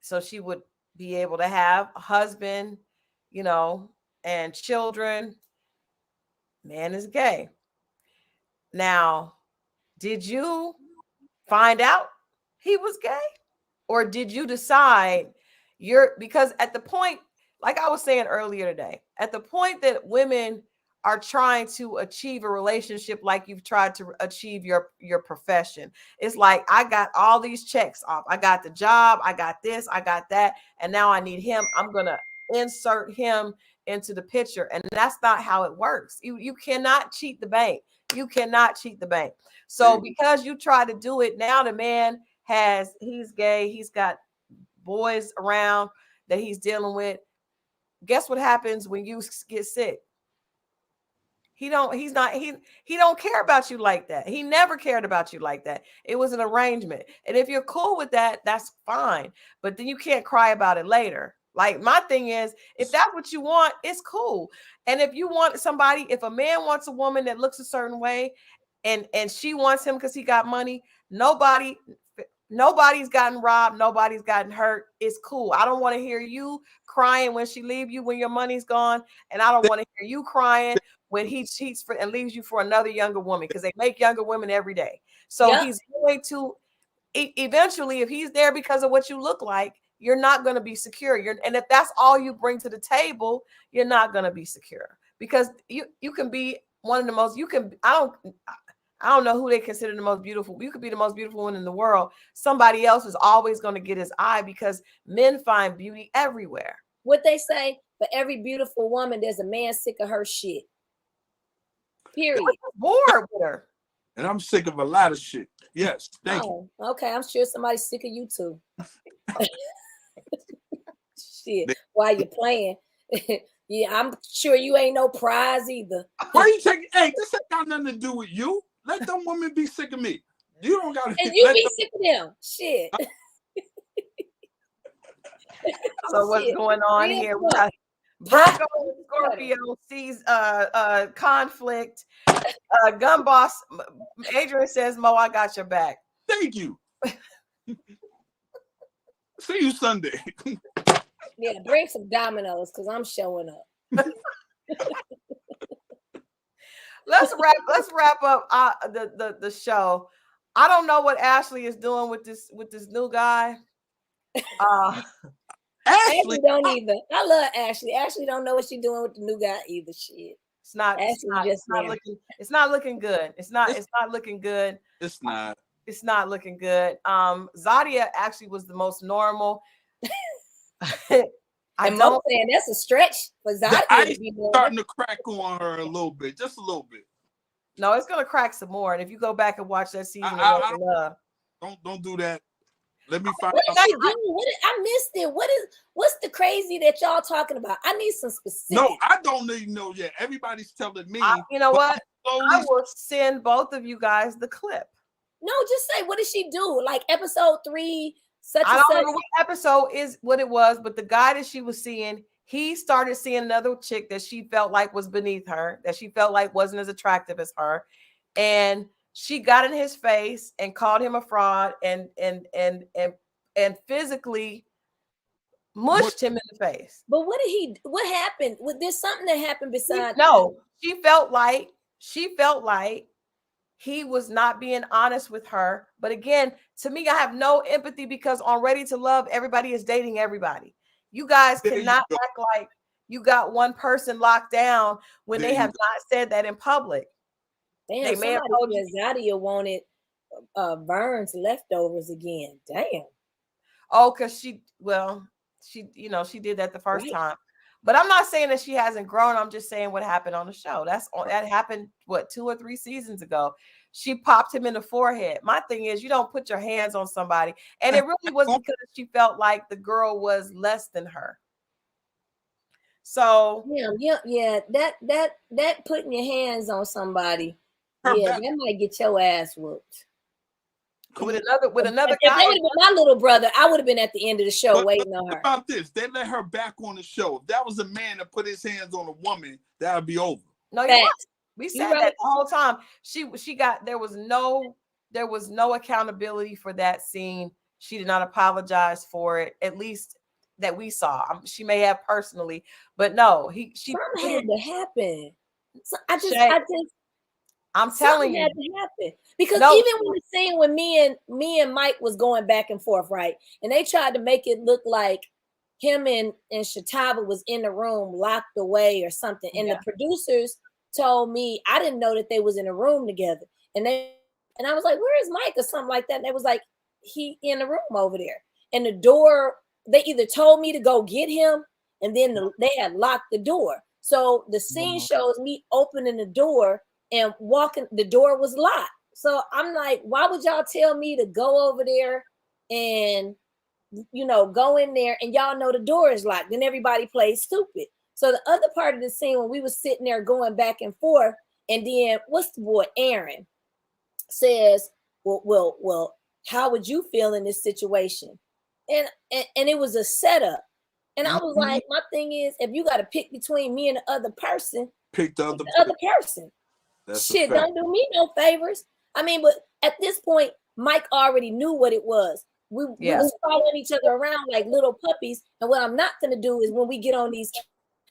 so she would be able to have a husband, you know, and children. Man is gay. Now, did you find out he was gay, or did you decide because at the point, like I was saying earlier today, at the point that women are trying to achieve a relationship like you've tried to achieve your profession, it's like, I got all these checks off. I got the job, I got this, I got that, and now I need him. I'm gonna insert him into the picture, and that's not how it works. You cannot cheat the bank. You cannot cheat the bank. So because you try to do it, now the man he's gay, he's got boys around that he's dealing with. Guess what happens when you get sick? He don't care about you like that. He never cared about you like that. It was an arrangement. And if you're cool with that, that's fine. But then you can't cry about it later. Like, my thing is, if that's what you want, it's cool. And if you want somebody, if a man wants a woman that looks a certain way, and she wants him because he got money, nobody's gotten robbed, nobody's gotten hurt. It's cool. I don't want to hear you crying when she leaves you, when your money's gone, and I don't want to hear you crying when he cheats and leaves you for another younger woman, because they make younger women every day. So he's going to eventually, if he's there because of what you look like, you're not going to be secure. And if that's all you bring to the table, you're not going to be secure, because you can be one of the most, I don't know who they consider the most beautiful. You could be the most beautiful one in the world. Somebody else is always going to get his eye, because men find beauty everywhere. What they say, for every beautiful woman, there's a man sick of her shit. Period. Bored with her. And I'm sick of a lot of shit. Yes, thank you. Okay, I'm sure somebody's sick of you too. Shit, while you're playing. Yeah, I'm sure you ain't no prize either. Why you taking? Hey, this ain't got nothing to do with you. Let them women be sick of me. You don't got to. And you be sick of them. Shit. So what's going on here? We got Virgo and Scorpio sees conflict. Gun boss Adrian says, Mo, I got your back. Thank you. See you Sunday. Yeah, bring some dominoes, because I'm showing up. Let's wrap up the show. I don't know what Ashley is doing with this new guy. Ashley don't either. I love Ashley. Ashley don't know what she's doing with the new guy either. Shit. It's not looking good. It's not looking good. It's not. It's not looking good. Zadia actually was the most normal. I'm saying that's a stretch for Zadia. I'm starting to crack on her a little bit, just a little bit. No, it's gonna crack some more. And if you go back and watch that season, don't do that. Let me find out. I missed it. What's the crazy that y'all talking about? I need some specifics. No, I don't even know yet. Everybody's telling me. You know what? I will send both of you guys the clip. No, just say, what did she do? Like episode 3, such and such. I don't remember what episode is what it was, but the guy that she was seeing, he started seeing another chick that she felt like was beneath her, that she felt like wasn't as attractive as her, and she got in his face and called him a fraud and physically mushed him in the face. But what happened? There's something that happened besides. No, she felt like he was not being honest with her. But again, to me, I have no empathy, because on Ready to Love, everybody is dating everybody. You guys cannot act like you got one person locked down when they have not said that in public. Damn, they may have told you Zadia wanted Vern's leftovers again. Damn. Oh, because she did that the first time. But I'm not saying that she hasn't grown. I'm just saying what happened on the show. That happened, 2 or 3 seasons ago. She popped him in the forehead. My thing is, you don't put your hands on somebody. And it really was because she felt like the girl was less than her. So yeah. That putting your hands on somebody, that might get your ass whooped. with another If guy. that would have been my little brother, I would have been at the end of the show waiting on her. About this, they let her back on the show. If that was a man that put his hands on a woman, that would be over. No, you're right. We said that the whole time. There was no accountability for that scene. She did not apologize for it, at least that we saw. She may have personally, but no, something had to happen. So I'm telling you, had to happen because even when the scene when me and Mike was going back and forth, right, and they tried to make it look like him and Shatava was in the room locked away or something, and the producers told me I didn't know that they was in a room together, and I was like, where is Mike or something like that, and they was like, he in the room over there, and the door, they either told me to go get him, and then they had locked the door. So the scene shows me opening the door and walking, the door was locked. So I'm like, why would y'all tell me to go over there and, go in there and y'all know the door is locked? Then everybody plays stupid. So the other part of the scene when we was sitting there going back and forth, and then what's the boy, Aaron, says, well, how would you feel in this situation? And it was a setup. And I was like, my thing is, if you got to pick between me and the other person, pick the other person. Shit, don't do me no favors. I mean, but at this point, Mike already knew what it was. We was following each other around like little puppies. And what I'm not going to do is when we get on these,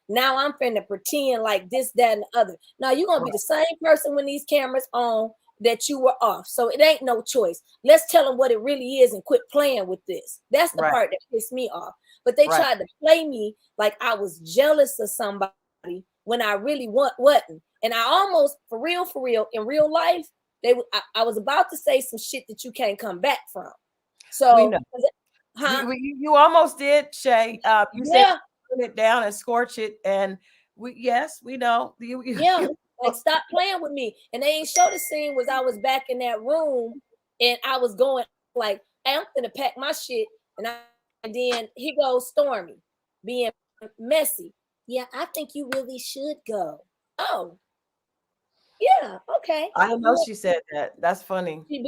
now I'm finna pretend like this, that, and the other. Now you're going to be the same person when these cameras on that you were off. So it ain't no choice. Let's tell them what it really is and quit playing with this. That's the part that pissed me off. But they tried to play me like I was jealous of somebody when I really wasn't. And I almost, for real, in real life, I was about to say some shit that you can't come back from. So, we know. You almost did, Shay. You said put it down and scorch it, and we know. Like stop playing with me. And they ain't show the scene was I was back in that room, and I was going like, hey, I'm gonna pack my shit, and then he goes, Stormy, being messy. Yeah, I think you really should go. Oh, yeah, okay. I don't know. She said that. That's funny. They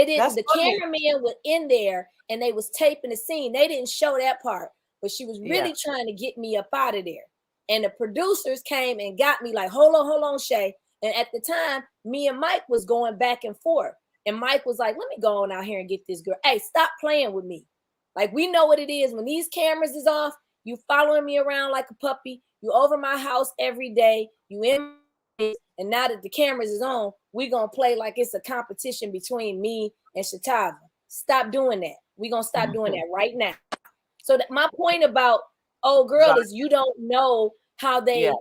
didn't. The cameraman was in there and they was taping the scene. They didn't show that part, but she was really trying to get me up out of there. And the producers came and got me like, hold on, Shay. And at the time, me and Mike was going back and forth. And Mike was like, let me go on out here and get this girl. Hey, stop playing with me. Like, we know what it is. When these cameras is off, you following me around like a puppy. You over my house every day. You in, and now that the cameras is on, we gonna play like it's a competition between me and Shatava. Stop doing that. We gonna stop doing that right now. So that my point about old girl is you don't know how they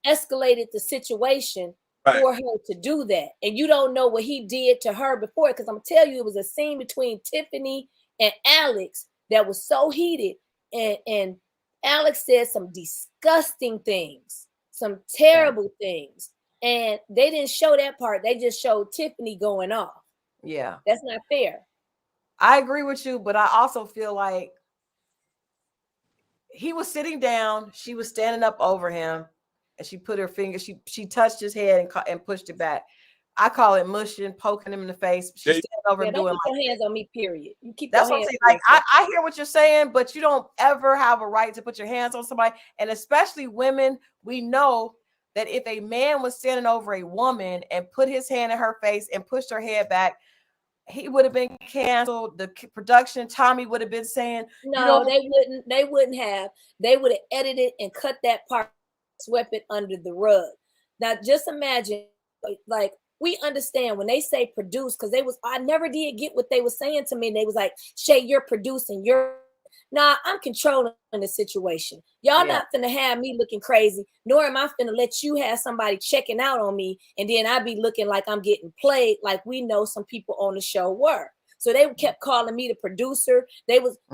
escalated the situation for her to do that, and you don't know what he did to her before. Because I'm gonna tell you, it was a scene between Tiffany and Alex that was so heated, and Alex said some disgusting things, some terrible things. And they didn't show that part. They just showed Tiffany going off. Yeah. That's not fair. I agree with you, but I also feel like he was sitting down. She was standing up over him, and she put her finger, she touched his head and pushed it back. I call it mushing, poking him in the face. She's standing over him doing don't put your hands on me, period. You keep that's what I'm saying. Like, I hear what you're saying, but you don't ever have a right to put your hands on somebody. And especially women, we know that if a man was standing over a woman and put his hand in her face and pushed her head back, he would have been canceled. The production, Tommy would have been saying, no, they wouldn't have. They would have edited and cut that part, swept it under the rug. Now, just imagine, like, we understand when they say produce, because I never did get what they were saying to me. They was like, Shay, you're producing, Nah, I'm controlling the situation. Y'all not finna have me looking crazy, nor am I finna let you have somebody checking out on me, and then I be looking like I'm getting played, like we know some people on the show were. So they kept calling me the producer.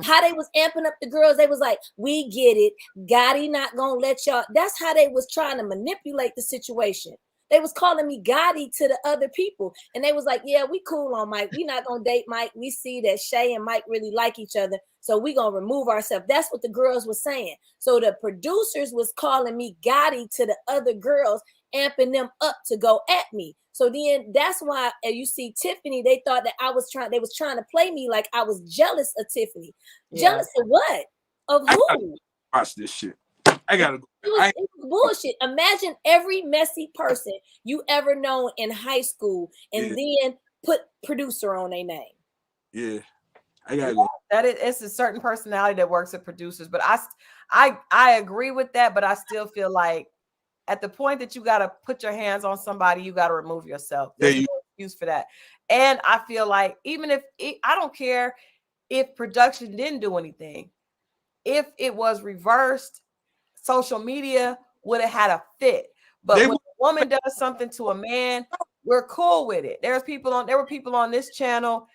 How they was amping up the girls. They was like, we get it. Gotti not gonna let y'all. That's how they was trying to manipulate the situation. They was calling me Gotti to the other people. And they was like, yeah, we cool on Mike. We not going to date Mike. We see that Shay and Mike really like each other. So we going to remove ourselves. That's what the girls were saying. So the producers was calling me Gotti to the other girls, amping them up to go at me. So then that's why you see Tiffany, they thought that they was trying to play me like I was jealous of Tiffany. Yeah. Jealous of what? Of who? Watch this shit. I gotta go. It was bullshit. Imagine every messy person you ever known in high school and then put producer on their name. Yeah. I gotta go. That it's a certain personality that works at producers, but I agree with that, but I still feel like at the point that you got to put your hands on somebody, you got to remove yourself. There's no excuse for that. And I feel like even if I don't care if production didn't do anything, if it was reversed, social media would have had a fit. But when a woman does something to a man, we're cool with it. There were people on this channel,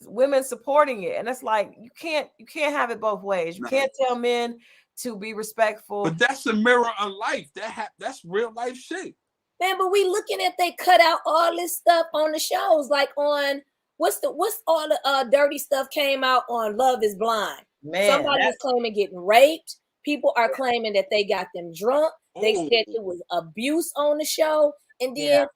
women supporting it, and it's like you can't have it both ways. You can't tell men to be respectful. But that's a mirror of life. That's real life shit. Man, but we looking at they cut out all this stuff on the shows, like on what's all the dirty stuff came out on Love is Blind. Man, somebody was claiming getting raped. People are claiming that they got them drunk. They said it was abuse on the show. And then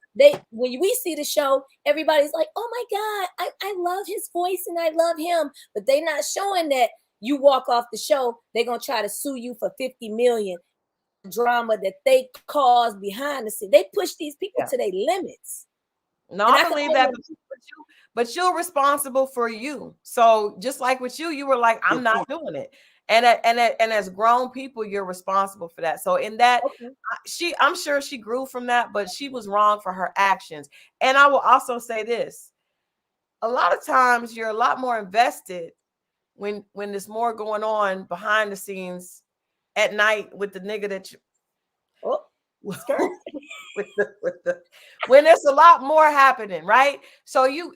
when we see the show, everybody's like, oh my God, I love his voice and I love him. But they not showing that you walk off the show, they're going to try to sue you for $50 million. Drama that they caused behind the scene. They push these people to their limits. No, I believe that, but you're responsible for you. So just like with you were like, I'm not doing it. And as grown people, you're responsible for that. So in that, I'm sure she grew from that, but she was wrong for her actions. And I will also say this: a lot of times you're a lot more invested when there's more going on behind the scenes at night with the nigga that you. When there's a lot more happening, right? So your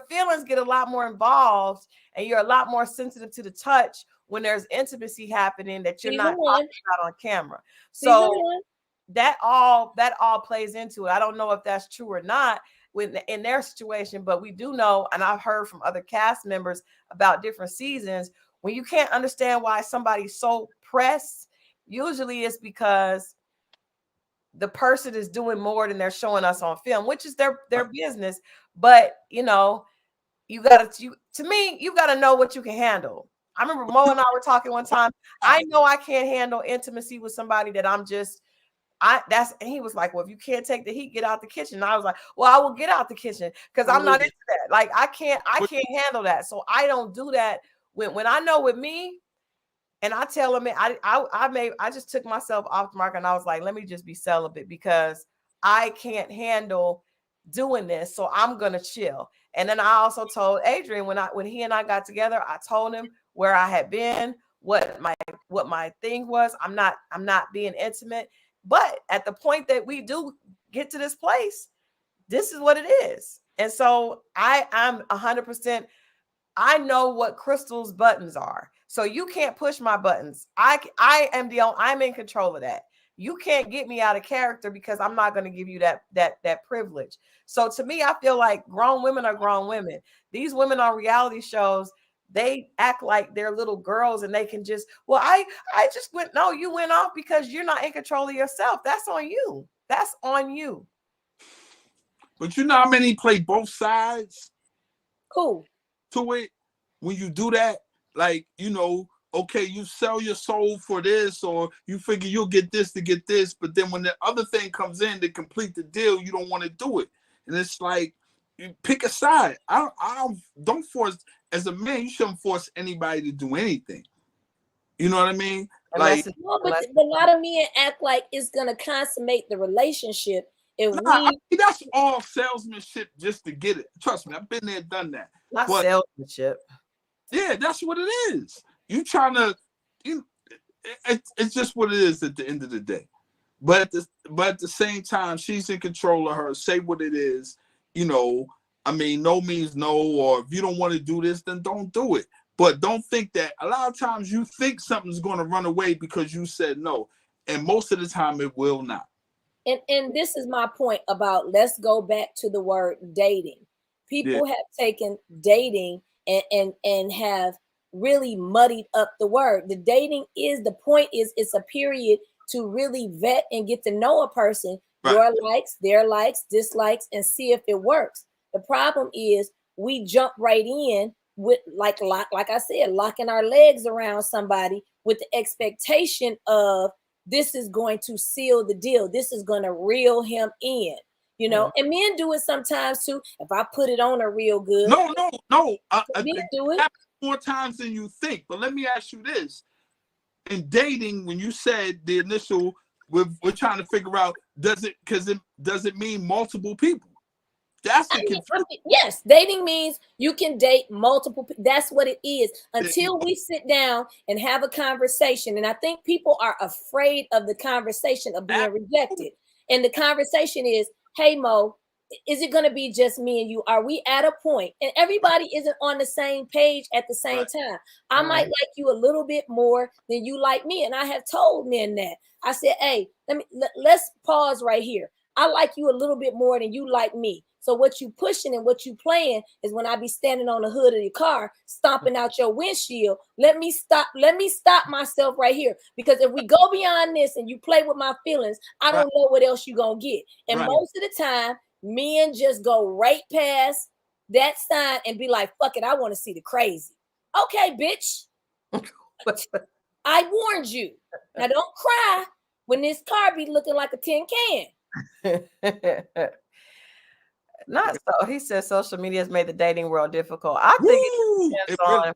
feelings get a lot more involved, and you're a lot more sensitive to the touch when there's intimacy happening that you're not talking about on camera. So that all plays into it. I don't know if that's true or not in their situation, but we do know, and I've heard from other cast members about different seasons, when you can't understand why somebody's so pressed, usually it's because the person is doing more than they're showing us on film, which is their business. But you gotta know what you can handle. I remember Mo and I were talking one time. I know I can't handle intimacy with somebody that and he was like, well, if you can't take the heat, get out the kitchen. And I was like, well, I will get out the kitchen because I'm not into that. Like I can't handle that. So I don't do that when I know with me. And I tell him, I just took myself off the market, and I was like, let me just be celibate because I can't handle doing this. So I'm gonna chill. And then I also told Adrian when he and I got together, I told him where I had been, what my thing was. I'm not being intimate. But at the point that we do get to this place, this is what it is. And so I'm 100%. I know what Christal's buttons are. So you can't push my buttons. I'm in control of that. You can't get me out of character because I'm not going to give you that privilege. So to me, I feel like grown women are grown women. These women on reality shows, they act like they're little girls and they can just, I just went, no, you went off because you're not in control of yourself. That's on you. That's on you. But you know how many play both sides? Cool. To it, when you do that, like, okay, you sell your soul for this, or you figure you'll get this to get this, but then when the other thing comes in to complete the deal, you don't want to do it. And it's like, you pick a side. I don't force, as a man, you shouldn't force anybody to do anything. You know what I mean? Like, but a lot of men act like it's gonna consummate the relationship. That's all salesmanship just to get it. Trust me, I've been there, done that. Not salesmanship. Yeah, that's what it is. You trying to, it's just what it is at the end of the day. But at the same time, she's in control of her. Say what it is. No means no. Or if you don't want to do this, then don't do it. But don't think that a lot of times you think something's going to run away because you said no, and most of the time it will not. And this is my point about, let's go back to the word dating. People have taken dating and have really muddied up the word. The point is it's a period to really vet and get to know a person your likes, their likes, dislikes, and see if it works. The problem is we jump right in with like I said, locking our legs around somebody with the expectation of this is going to seal the deal. This is going to reel him in, you know. And men do it sometimes too. If I put it on her real good. No. Men do it. More times than you think. But let me ask you this. In dating, when you said the initial, we're trying to figure out, does it mean multiple people? That's the confusion. Yes, dating means you can date multiple people. That's what it is. Until we sit down and have a conversation. And I think people are afraid of the conversation of being rejected. And the conversation is, hey, Mo, is it going to be just me and you? Are we at a point? And everybody isn't on the same page at the same time. I might like you a little bit more than you like me. And I have told men that. I said, hey, let's pause right here. I like you a little bit more than you like me. So what you pushing and what you playing is when I be standing on the hood of your car, stomping out your windshield. Let me stop myself right here. Because if we go beyond this and you play with my feelings, I don't know what else you gonna get. And most of the time, men just go right past that sign and be like, fuck it, I want to see the crazy. Okay, bitch. I warned you. Now don't cry when this car be looking like a tin can. Not so. He says social media has made the dating world difficult. I think it depends on.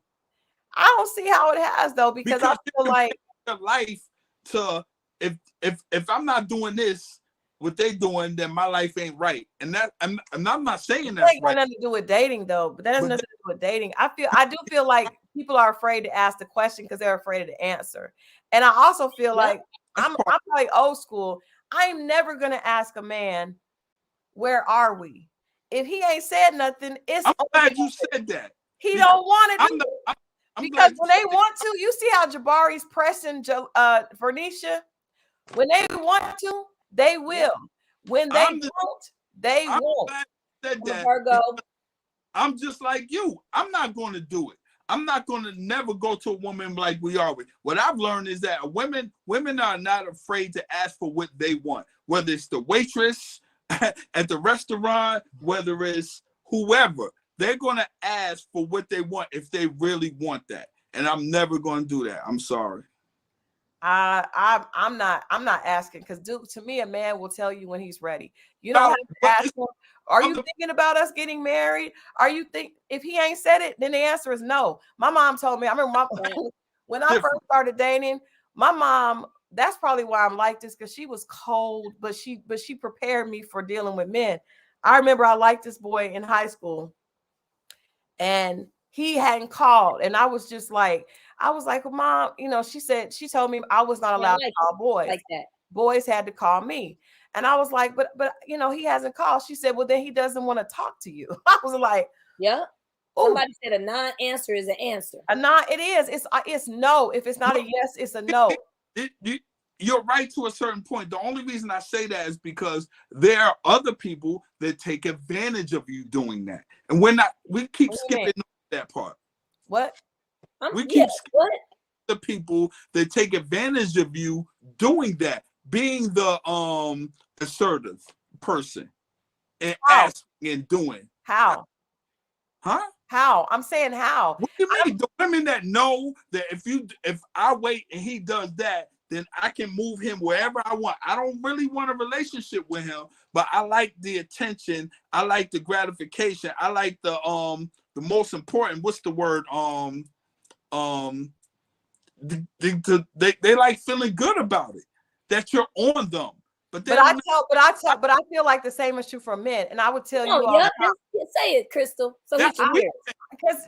I don't see how it has though, because I feel like your life to if I'm not doing this, what they doing, then my life ain't right. And I'm not saying that. It got nothing to do with dating though, but that has nothing to do with dating. I do feel like people are afraid to ask the question because they're afraid of the answer. And I also feel like I'm like old school. I'm never gonna ask a man, where are we? If he ain't said nothing, it's I'm glad you said that. He don't want to do it. Because when they want to, you see how Jabari's pressing Vernisha? When they want to, they will. When they won't, they won't. Said that. I'm just like you. I'm not going to do it. I'm not going to never go to a woman like we are with. What I've learned is that women are not afraid to ask for what they want, whether it's the waitress at the restaurant, whether it's whoever. They're going to ask for what they want if they really want that. And I'm never going to do that. I'm sorry. I'm not asking, because to me, a man will tell you when he's ready. You don't have to ask him, are you thinking about us getting married? If he ain't said it, then the answer is no. My mom told me, I remember when I first started dating, my mom, that's probably why I'm like this, because she was cold, but she prepared me for dealing with men. I remember I liked this boy in high school and he hadn't called. And I was like, well, Mom, she told me I was not allowed to call boys. Like that. Boys had to call me. And I was like, but he hasn't called. She said, well, then he doesn't want to talk to you. I was like, yeah. Somebody said a non-answer is an answer. It is. It's no. If it's not a yes, it's a no. You're right to a certain point. The only reason I say that is because there are other people that take advantage of you doing that. And we keep skipping that part. What? We keep skipping the people that take advantage of you doing that, being the assertive person and asking and doing. How? Huh? How? I'm saying how. What do you mean? The women that know that if I wait and he does that, then I can move him wherever I want. I don't really want a relationship with him, but I like the attention. I like the gratification. I like the most important. What's the word? They like feeling good about it, that you're on them. But I feel like the same is true for men, and I would tell you all. Yeah, say it, Christal. So that's he can hear. Because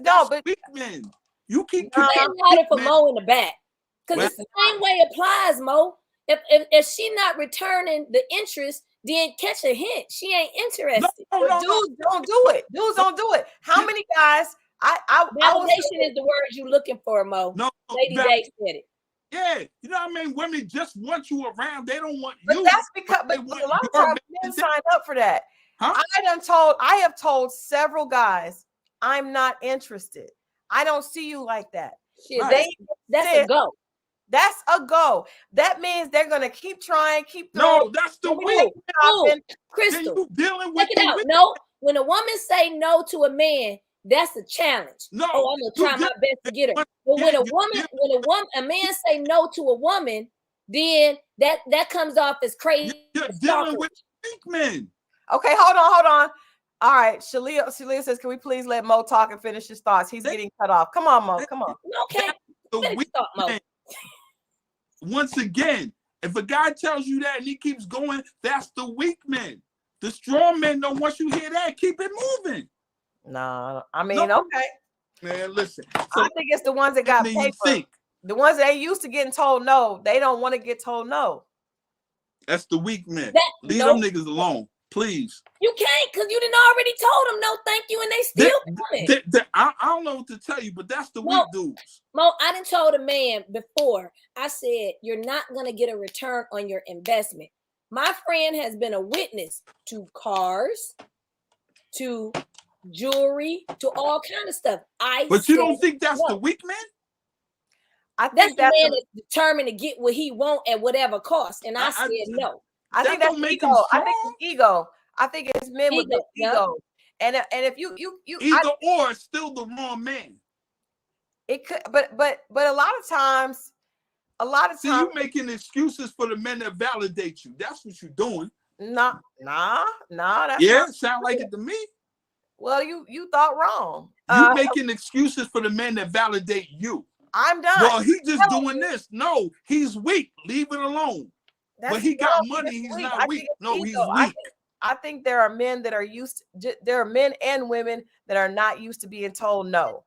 men. You keep I'm it for Mo in the back, because the same way applies, Mo. If she not returning the interest, then catch a hint. She ain't interested. Dudes don't do it. Dudes don't do it. How many guys? Validation is the word you looking for, Mo. No, Lady Day said it. Yeah, you know what I mean? Women just want you around. They don't want you. But that's because a lot of times men sign up for that. Huh? I have told several guys, I'm not interested. I don't see you like that. Shit, that's a go. That's a go. That means they're gonna keep trying, keep throwing. No, that's the everything weak. happen. Christal, Then you dealing check with it the out. weak. No, when a woman say no to a man, that's a challenge. No, Oh, I'm gonna try my best to get her. But when a man say no to a woman, then that comes off as crazy. You're dealing with weak men. Okay, hold on. All right, Shalia says, can we please let Mo talk and finish his thoughts? He's getting cut off. Come on, Mo. Come on. Okay. The weak man. Once again, if a guy tells you that and he keeps going, that's the weak man. The strong men don't want you to hear that. Keep it moving. No, I mean, okay. Man, listen. So I think it's the ones that got paper. The ones that ain't used to getting told no, they don't want to get told no. That's the weak men. Leave them niggas alone, please. You can't, because you didn't already told them no thank you, and they still coming. I don't know what to tell you, but that's the weak dudes. Mo, I done told a man before, I said, you're not going to get a return on your investment. My friend has been a witness to cars, to jewelry, to all kind of stuff. But you don't think that's the weak man? I think that's the man that's determined to get what he want at whatever cost. And I said no. I think that's ego. I think it's ego. I think it's men with big ego. And if you either or, it's still the wrong man. It could, but a lot of times. See, you making excuses for the men that validate you. That's what you're doing. Nah. That's sound like it to me. Well, you thought wrong. You making excuses for the men that validate you. I'm done. Well, he just doing this. No, he's weak. Leave it alone. But he got money. He's not weak. No, he's weak. I think there are men that are there are men and women that are not used to being told no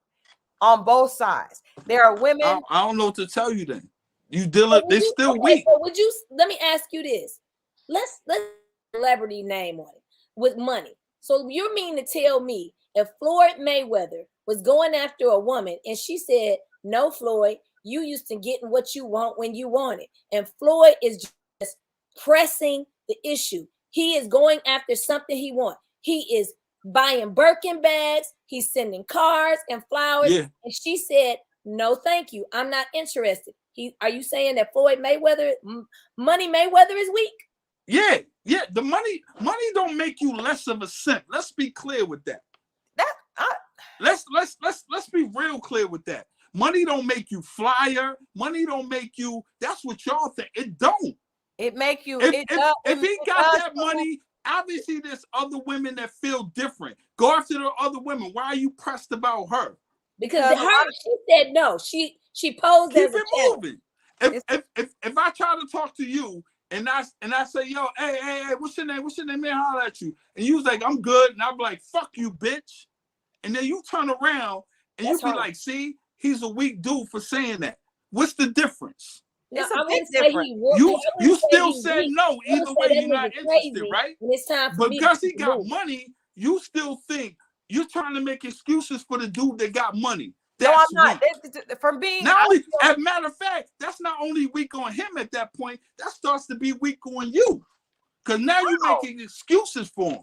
on both sides. There are women. I don't know what to tell you then. You dealing, they're still weak. So let me ask you this. Let's celebrity name on it with money. So you mean to tell me if Floyd Mayweather was going after a woman and she said, no, Floyd, you used to getting what you want when you want it. And Floyd is just pressing the issue. He is going after something he wants. He is buying Birkin bags. He's sending cards and flowers. Yeah. And she said, no, thank you. I'm not interested. Are you saying that Floyd Mayweather, Money Mayweather is weak? Yeah. The money don't make you less of a simp. Let's be clear with that. Let's be real clear with that. Money don't make you flyer. Money don't make you. That's what y'all think. It don't. It make you. If he got that money, obviously there's other women that feel different. Go after the other women. Why are you pressed about her? Because she said no. She posed Keep as a it moving. If I try to talk to you and I say, yo, hey, what's your name? What's your name? Man, holler at you. And you was like, I'm good. And I'm like, fuck you, bitch. And then you turn around and you be like, see, he's a weak dude for saying that. What's the difference? It's a big difference. You still said no. Either way, you're not interested, right? It's time for because he got money, you still think you're trying to make excuses for the dude that got money. That's no, I'm not. From being as a matter of fact, that's not only weak on him at that point. That starts to be weak on you, because now you're making excuses for him.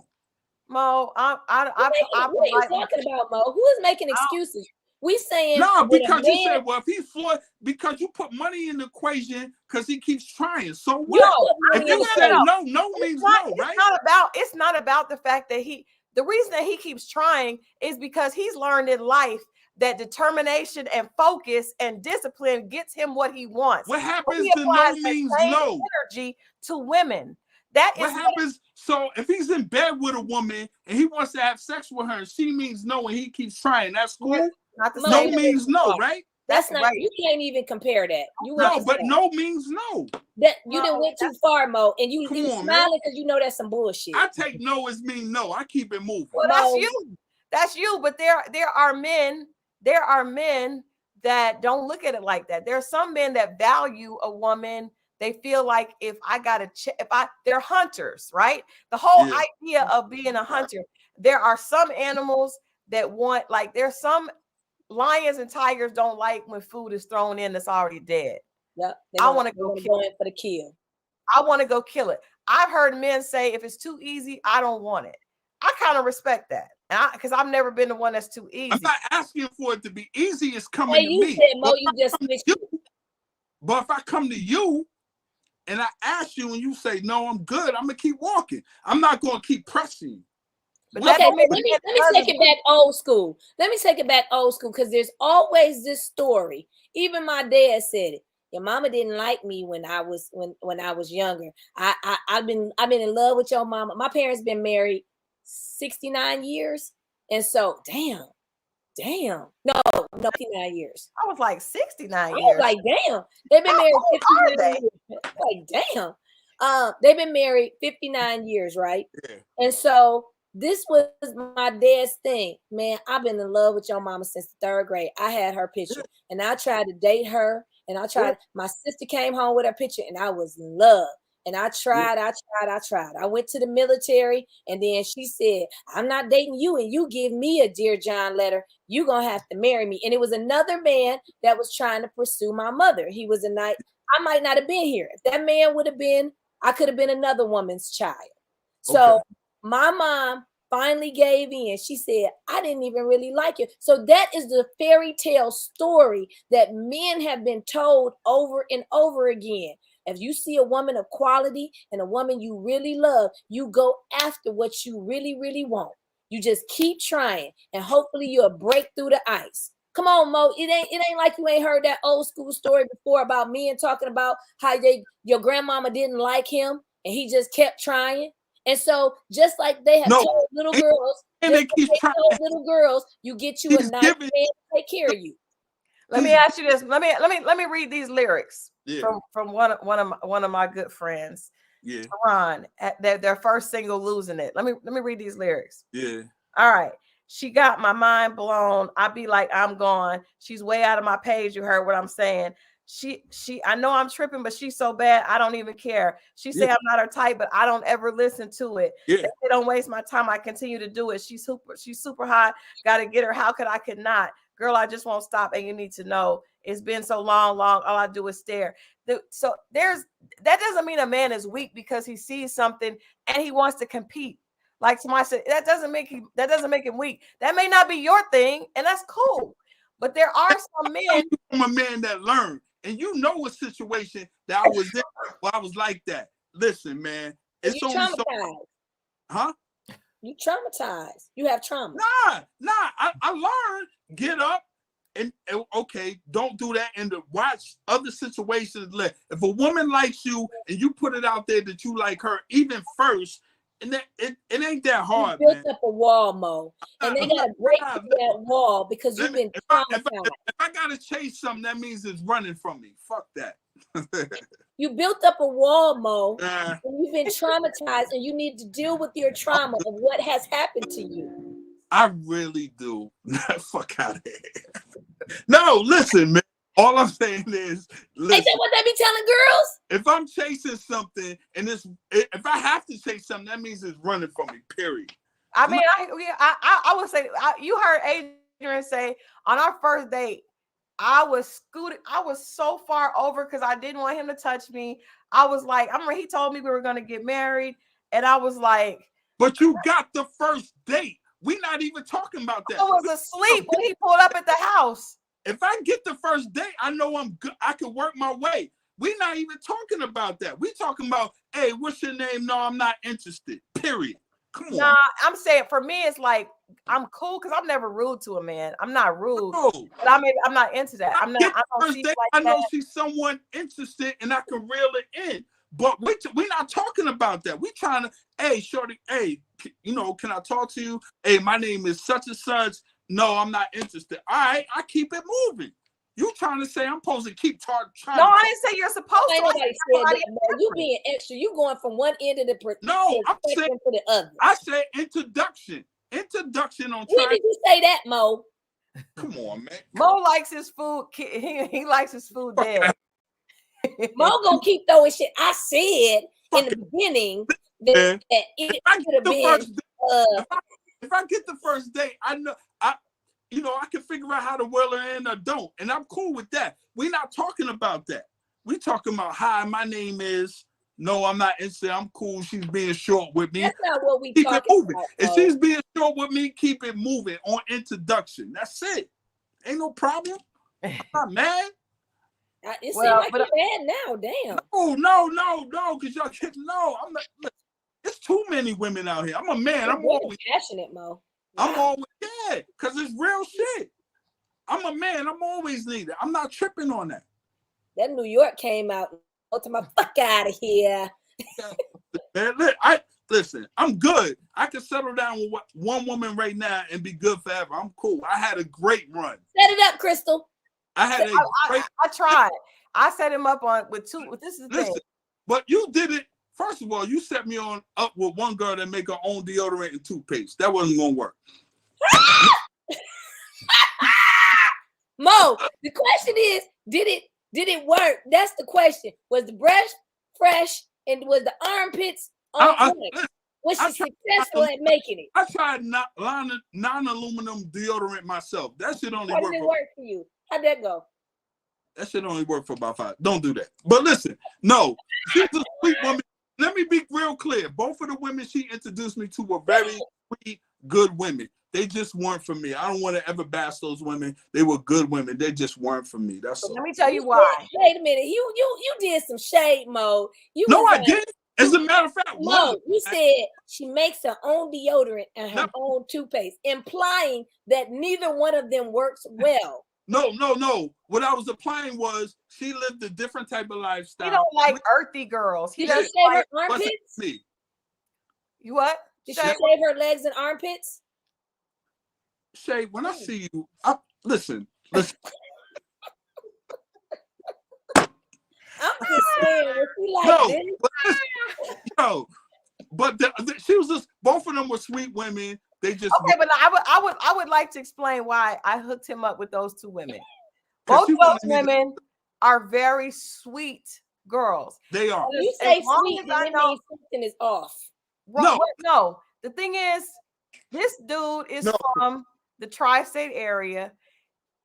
Mo, what are you talking about, Mo? Who is making excuses? We saying no, because you said, well, if he's Floyd, because you put money in the equation because he keeps trying. So what? If you say no means no, right? It's not about the fact that the reason that he keeps trying is because he's learned in life that determination and focus and discipline gets him what he wants. What happens to no means no? Energy to women. That is what happens. So if he's in bed with a woman and he wants to have sex with her, and she means no, and he keeps trying, that's cool. No means no, right? That's not. Right. You can't even compare that. But no means no. That you done went too far, Mo, and you smiling because you know that's some bullshit. I take no as mean no. I keep it moving. Well, that's you. But there are men. There are men that don't look at it like that. There are some men that value a woman. They feel like they're hunters, right? The whole idea of being a hunter. There are some animals that want, like, there's some lions and tigers don't like when food is thrown in that's already dead. Yep. I want to go kill it for the kill. I want to go kill it. I've heard men say, if it's too easy, I don't want it. I kind of respect that. Because I've never been the one that's too easy. I'm not asking for it to be easy. It's coming to me. Said, Mo, you just But if I come to you and I ask you and you say, no, I'm good, I'm gonna keep walking. I'm not gonna keep pressing you. But Okay, that let me take it back old school. Let me take it back old school, because there's always this story. Even my dad said it. Your mama didn't like me when I was younger. I've been in love with your mama. My parents been married 69 years, and so damn, no, 59 years. I was like 69 I was years. like, damn, they've been married How old 59 are years. Like, damn, they've been married 59 years, right? Yeah. And so this was my dad's thing. Man, I've been in love with your mama since the 3rd grade. I had her picture, and I tried to date her, and my sister came home with her picture, and I was in love. And I tried. I went to the military, and then she said, I'm not dating you, and you give me a Dear John letter, you're going to have to marry me. And it was another man that was trying to pursue my mother. He was I might not have been here. If that man would have been, I could have been another woman's child. So my mom finally gave in. She said, I didn't even really like you. So that is the fairy tale story that men have been told over and over again. If you see a woman of quality and a woman you really love, you go after what you really, really want. You just keep trying, and hopefully you'll break through the ice. Come on, Mo. It ain't like you ain't heard that old school story before about men talking about how your grandmama didn't like him and he just kept trying. And so just like they have told little girls, you get you a nice man to take care of you. Let me ask you this. Let me read these lyrics from one of my good friends. Yeah. Ron, at their first single, Losing It. Let me read these lyrics. Yeah. All right. She got my mind blown. I be like, I'm gone. She's way out of my page. You heard what I'm saying. I know I'm tripping, but she's so bad, I don't even care. She say I'm not her type, but I don't ever listen to it. Yeah. If they don't waste my time, I continue to do it. She's super hot. Got to get her. How could I could not? Girl, I just won't stop. And you need to know it's been so long. All I do is stare. So that doesn't mean a man is weak because he sees something and he wants to compete. Like somebody said, that doesn't make him weak. That may not be your thing, and that's cool. But there are some men. I'm a man that learned, and you know a situation that I was in where I was like that. Listen, man, it's you only traumatized. Huh? You traumatized. You have trauma. Nah. I learned. Get up and okay, don't do that. And to watch other situations. If a woman likes you and you put it out there that you like her, even first. And it ain't that hard, you built man. up a wall, Mo, and they gotta break through that wall because you've been traumatized. If I gotta chase something, that means it's running from me. Fuck that. You built up a wall, Mo, and you've been traumatized, and you need to deal with your trauma of what has happened to you. I really do. Fuck out of here. No, listen, man. All I'm saying is, listen, ain't that what they be telling girls? If I'm chasing something and if I have to chase something, that means it's running from me, period. I mean, I would say, you heard Adrian say on our first date, I was so far over because I didn't want him to touch me. I was like, he told me we were going to get married. And I was like. But you got the first date. We're not even talking about that. I was asleep when he pulled up at the house. If I get the first date, I know I'm good. I can work my way. We're not even talking about that. We're talking about, hey, what's your name? No, I'm not interested. Period. Come on. Nah, I'm saying for me, it's like I'm cool because I'm never rude to a man. I'm not rude. No. But I'm not into that. I'm not. I know she's someone interested and I can reel it in. But we're not talking about that. We're trying to, hey, shorty, hey, can I talk to you? Hey, my name is such and such. No, I'm not interested. All right, I keep it moving. You trying to say I'm supposed to keep trying? No, I didn't say you're supposed to. Nobody said that. You being extra. You going from one end of the spectrum to the other. I said introduction. Introduction on. When did you say that, Mo? Come on, man. Mo likes his food. He likes his food dead. Mo gonna keep throwing shit. I said in the beginning that it could have been. If I get the first date, I know I can figure out how to whirl her in or don't, and I'm cool with that. We're not talking about that. We're talking about, hi, my name is. No, I'm not interested. I'm cool. She's being short with me. That's not what we keep talking it moving. about. If she's being short with me, keep it moving on introduction. That's it. Ain't no problem. I'm not mad. It seems Well, like but you're mad now. Damn. No, because y'all kidding. No, I'm not. Look, it's too many women out here. I'm a man. I'm You're always passionate, Mo. I'm Wow. always because it's real shit. I'm a man. I'm always needed. I'm not tripping on that. That New York came out. Go to my fuck out of here. Man, listen. I'm good. I can settle down with one woman right now and be good forever. I'm cool. I had a great run. Set it up, Christal. I had a great. I tried. I set him up on with two. This is the thing. But you did it. First of all, you set me up with one girl that make her own deodorant and toothpaste. That wasn't gonna work. Mo, the question is, did it work? That's the question. Was the brush fresh and was the armpits on point? Was she successful at making it? I tried non-aluminum deodorant myself. That shit only How did it work for you? How'd that go? That shit only worked for about 5. Don't do that. But listen, no, she's a sweet woman. Let me be real clear. Both of the women she introduced me to were very sweet, good women. They just weren't for me. I don't want to ever bash those women. They were good women. They just weren't for me. That's all. Let me tell you why. Wait a minute. You did some shade, Mo. I didn't. As a matter of fact, Mo, you said she makes her own deodorant and her own toothpaste, implying that neither one of them works well. No. What I was applying was she lived a different type of lifestyle. He don't like earthy girls. He doesn't shave her armpits. Me. You what? Did she shave her legs and armpits? Shay, when I see you, listen. I'm just saying, if you like but she was just. Both of them were sweet women. They just okay, but I would like to explain why I hooked him up with those two women. Both of those women are very sweet girls. They are. You say sweet, and it means something is off. No. The thing is, this dude is from the tri-state area,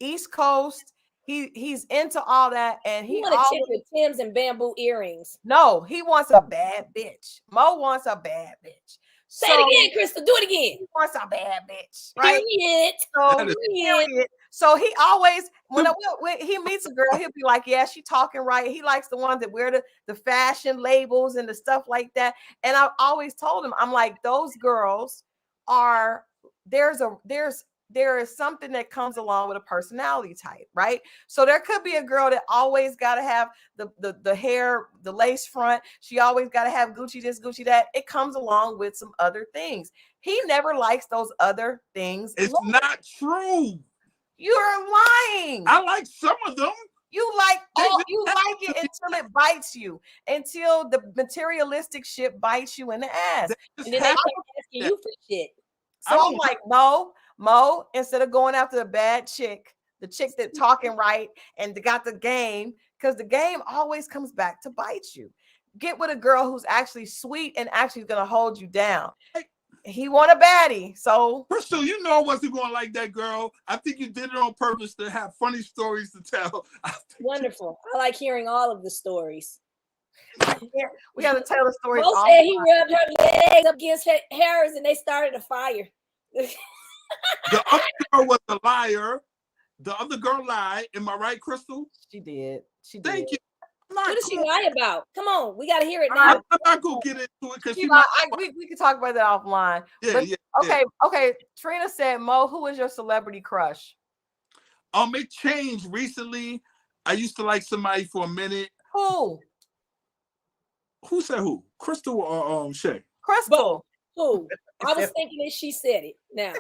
East Coast. He's into all that, and he want a chick with Timbs and bamboo earrings. No, he wants a bad bitch. Mo wants a bad bitch. Say it again, Christal. Do it again. He wants a bad bitch, right? Period. So he always, when he meets a girl, he'll be like, yeah, she talking right. He likes the ones that wear the fashion labels and the stuff like that. And I've always told him, I'm like, those girls are, there is something that comes along with a personality type, right? So there could be a girl that always got to have the hair, the lace front. She always got to have Gucci this, Gucci that. It comes along with some other things. He never likes those other things. It's not true. You're lying. I like some of them. You like it until it bites you, until the materialistic shit bites you in the ass. And then they start asking you for shit. So I'm like, Mo, instead of going after the bad chick, the chick that talking right and got the game, because the game always comes back to bite you. Get with a girl who's actually sweet and actually going to hold you down. He want a baddie, so Christal, you know I wasn't going to like that girl. I think you did it on purpose to have funny stories to tell. Wonderful. I like hearing all of the stories. We have to tell the stories. Mo said he rubbed her legs up against hers and they started a fire. The other girl was a liar. The other girl lied. Am I right, Christal? She did. Thank you. What did she lie about? Come on, we got to hear it now. I'm not gonna get into it because we can talk about that offline. Okay. Trina said, Mo, who is your celebrity crush? It changed recently. I used to like somebody for a minute. Who? Who said who? Christal or Shay? Christal. Who? I was thinking that she said it. Now,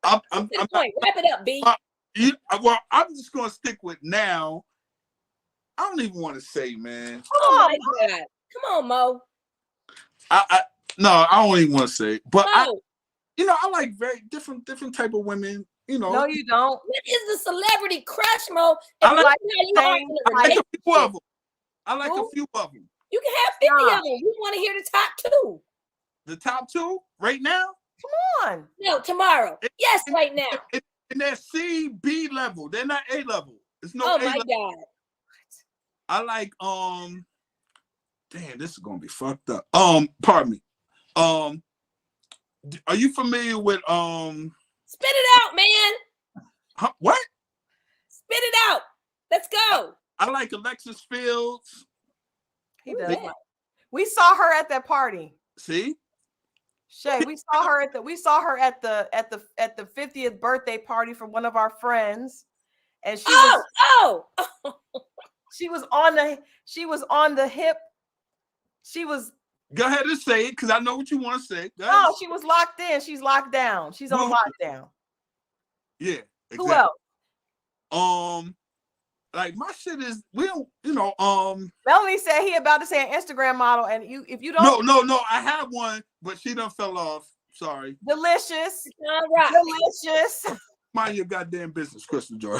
I'm wrap it up, B. I'm just gonna stick with now. I don't even want to say, man. Oh my God! Come on, Mo. I don't even want to say. But I like very different type of women. You know. No, you don't. What is the celebrity crush, Mo? I like a few of them. I like a few of them. You can have 50 of them. You want to hear the top 2? The top 2 right now? Come on. No, tomorrow. Yes, right now. In that C, B level. They're not A level. It's no A level. My God. I like damn, this is gonna be fucked up. Pardon me. Are you familiar with Spit it out, man. what? Spit it out. Let's go. I like Alexis Fields. He does. We saw her at that party. See, Shay, we saw her at the 50th birthday party for one of our friends, and she was on the hip. She was. Go ahead and say it, because I know what you want to say. No, she was locked in. She's locked down. She's on lockdown. Yeah. Exactly. Who else? Like my shit is, we don't, Melanie said he about to say an Instagram model, and if you don't. No. I had one, but she done fell off. Sorry. Delicious. Right. Delicious. Mind your goddamn business, Crystal Joy.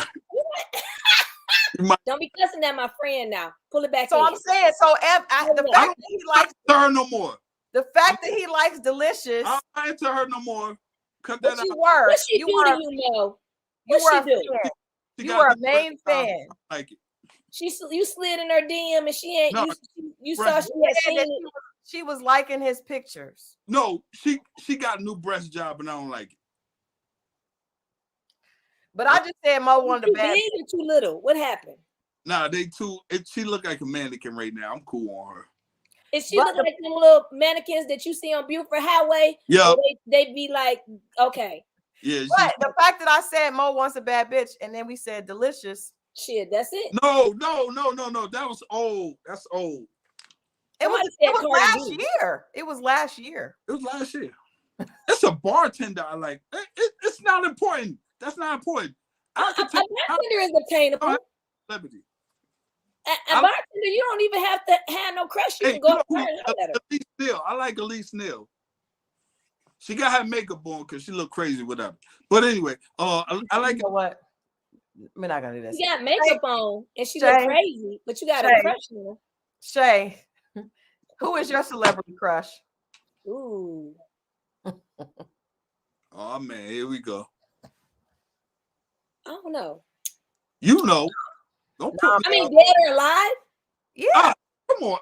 Don't be cussing at my friend now. Pull it back. So I'm saying, the fact that he likes her no more. The fact that he likes Delicious. I'm not into her no more. Cut that out. What she do to you, Mo? What she do? You were a main fan. I like it. You slid in her DM and she ain't. You saw she had seen it. She was liking his pictures. No, she got a new breast job and I don't like it. But I just said Mo wanted the bad. Too big or too little? What happened? Nah, she look like a mannequin right now. I'm cool on her. Is she look like them little mannequins that you see on Buford Highway? Yeah. They be like, okay. Yeah. But the fact that I said Mo wants a bad bitch, and then we said Delicious. Shit, that's it. No. That was old. That's old. It was last year. It was last year. It's a bartender I like. It's not important. That's not important. A bartender is obtainable. Celebrity. A bartender, you don't even have to have no crush. You can go up there and holler at her. Elise Neal. I like Elise Neal. She got her makeup on because she look crazy without it. But anyway, I like you know what? We're not gonna do this. She got makeup on and she look crazy, but you got a crush on her. Shay, who is your celebrity crush? Ooh. Oh man, here we go. I don't know. You know. Don't put I mean, dead or alive? Yeah. Come on.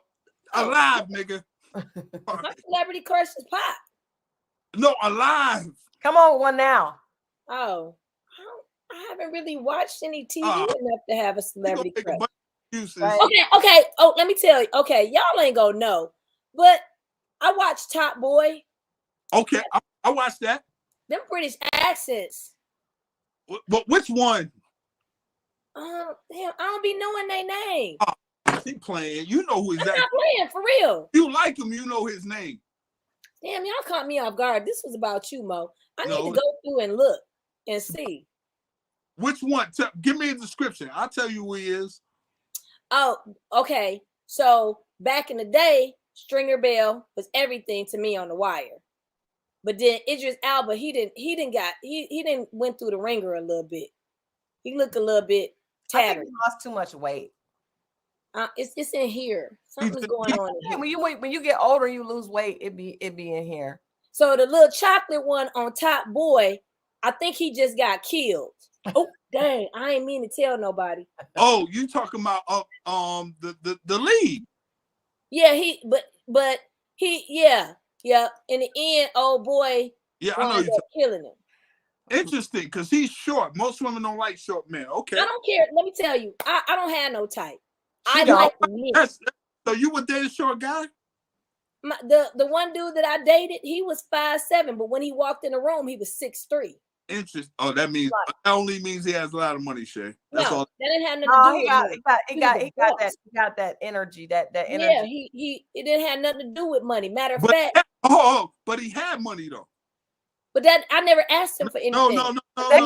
Alive, nigga. My celebrity crush is Pop. No, alive. Come on with one now. Oh. I haven't really watched any TV enough to have a celebrity crush. Okay. Oh, let me tell you. Okay, y'all ain't gonna know. But I watched Top Boy. Okay, I watched that. Them British accents. But which one? Damn, I don't be knowing their name. He playing. You know who he's I'm not playing for real. You like him, you know his name. Damn, y'all caught me off guard. This was about you, Mo. I need to go through and look and see. Which one? Give me a description. I'll tell you who he is. Oh, okay. So back in the day, Stringer Bell was everything to me on The Wire. But then Idris Elba, he didn't went through the ringer a little bit. He looked a little bit tattered. I think he lost too much weight. It's in here. Something's going on in here. When you get older, you lose weight. It be in here. So the little chocolate one on Top Boy, I think he just got killed. Oh dang! I ain't mean to tell nobody. Oh, you talking about the lead? Yeah, yeah. In the end, old boy, yeah, I know you're killing him. Interesting, because he's short. Most women don't like short men. Okay, I don't care. Let me tell you, I don't have no type. I like men. So you would date a short guy? The one dude that I dated, he was 5'7", but when he walked in the room, he was 6'3". Interesting. Oh, that only means he has a lot of money, Shay. That's all. That didn't have nothing to do with he got that energy, that energy. Yeah, it didn't have nothing to do with money. Matter of fact. But he had money though. But that I never asked him for anything. No. That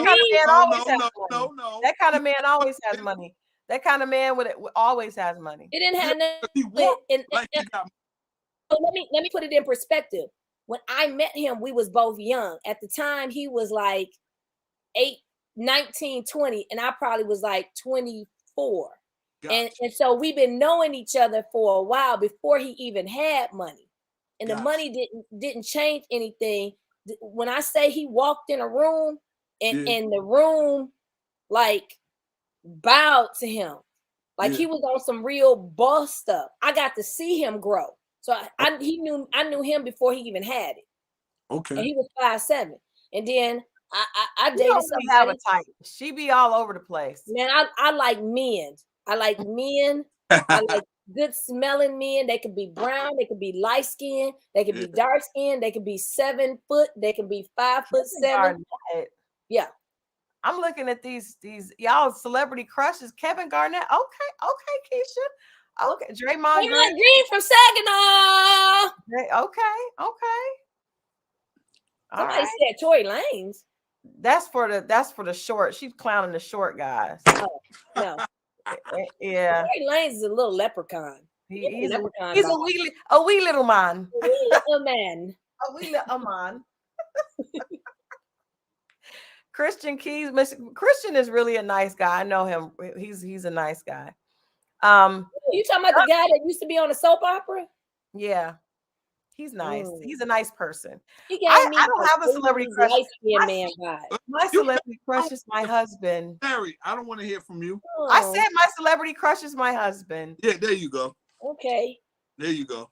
kind of man always has money. That kind of man always has money. It didn't have nothing. Let me put it in perspective. When I met him, we was both young. At the time, he was like 19, 20, and I probably was like 24. Gotcha. And so we've been knowing each other for a while before he even had money. And the money didn't change anything. When I say he walked in a room and the room like bowed to him, like he was on some real boss stuff. I got to see him grow. So I knew him before he even had it. Okay. And he was 5'7". And then I dated somebody. Have a type. She be all over the place. Man, I like men. I like men. I like good smelling men. They could be brown, they could be light skinned, they could be dark skinned, they could be 7 foot, they can be 5'7". Yeah. I'm looking at these y'all celebrity crushes. Kevin Garnett. Okay, Keisha. Okay, Draymond Green from Saginaw. Okay. Somebody said Tory Lanez. That's for the short. She's clowning the short guys. Oh, no. Yeah. Tory Lanez is a little leprechaun. He's a wee little man. A wee little man. A wee little man. Christian Keys. Christian is really a nice guy. I know him. He's a nice guy. You talking about the guy that used to be on a soap opera? Yeah. He's nice. He's a nice person. I don't have a celebrity crush. My celebrity crush is my husband. Mary, I don't want to hear from you. Oh. I said my celebrity crush is my husband. Yeah, there you go. Okay. There you go.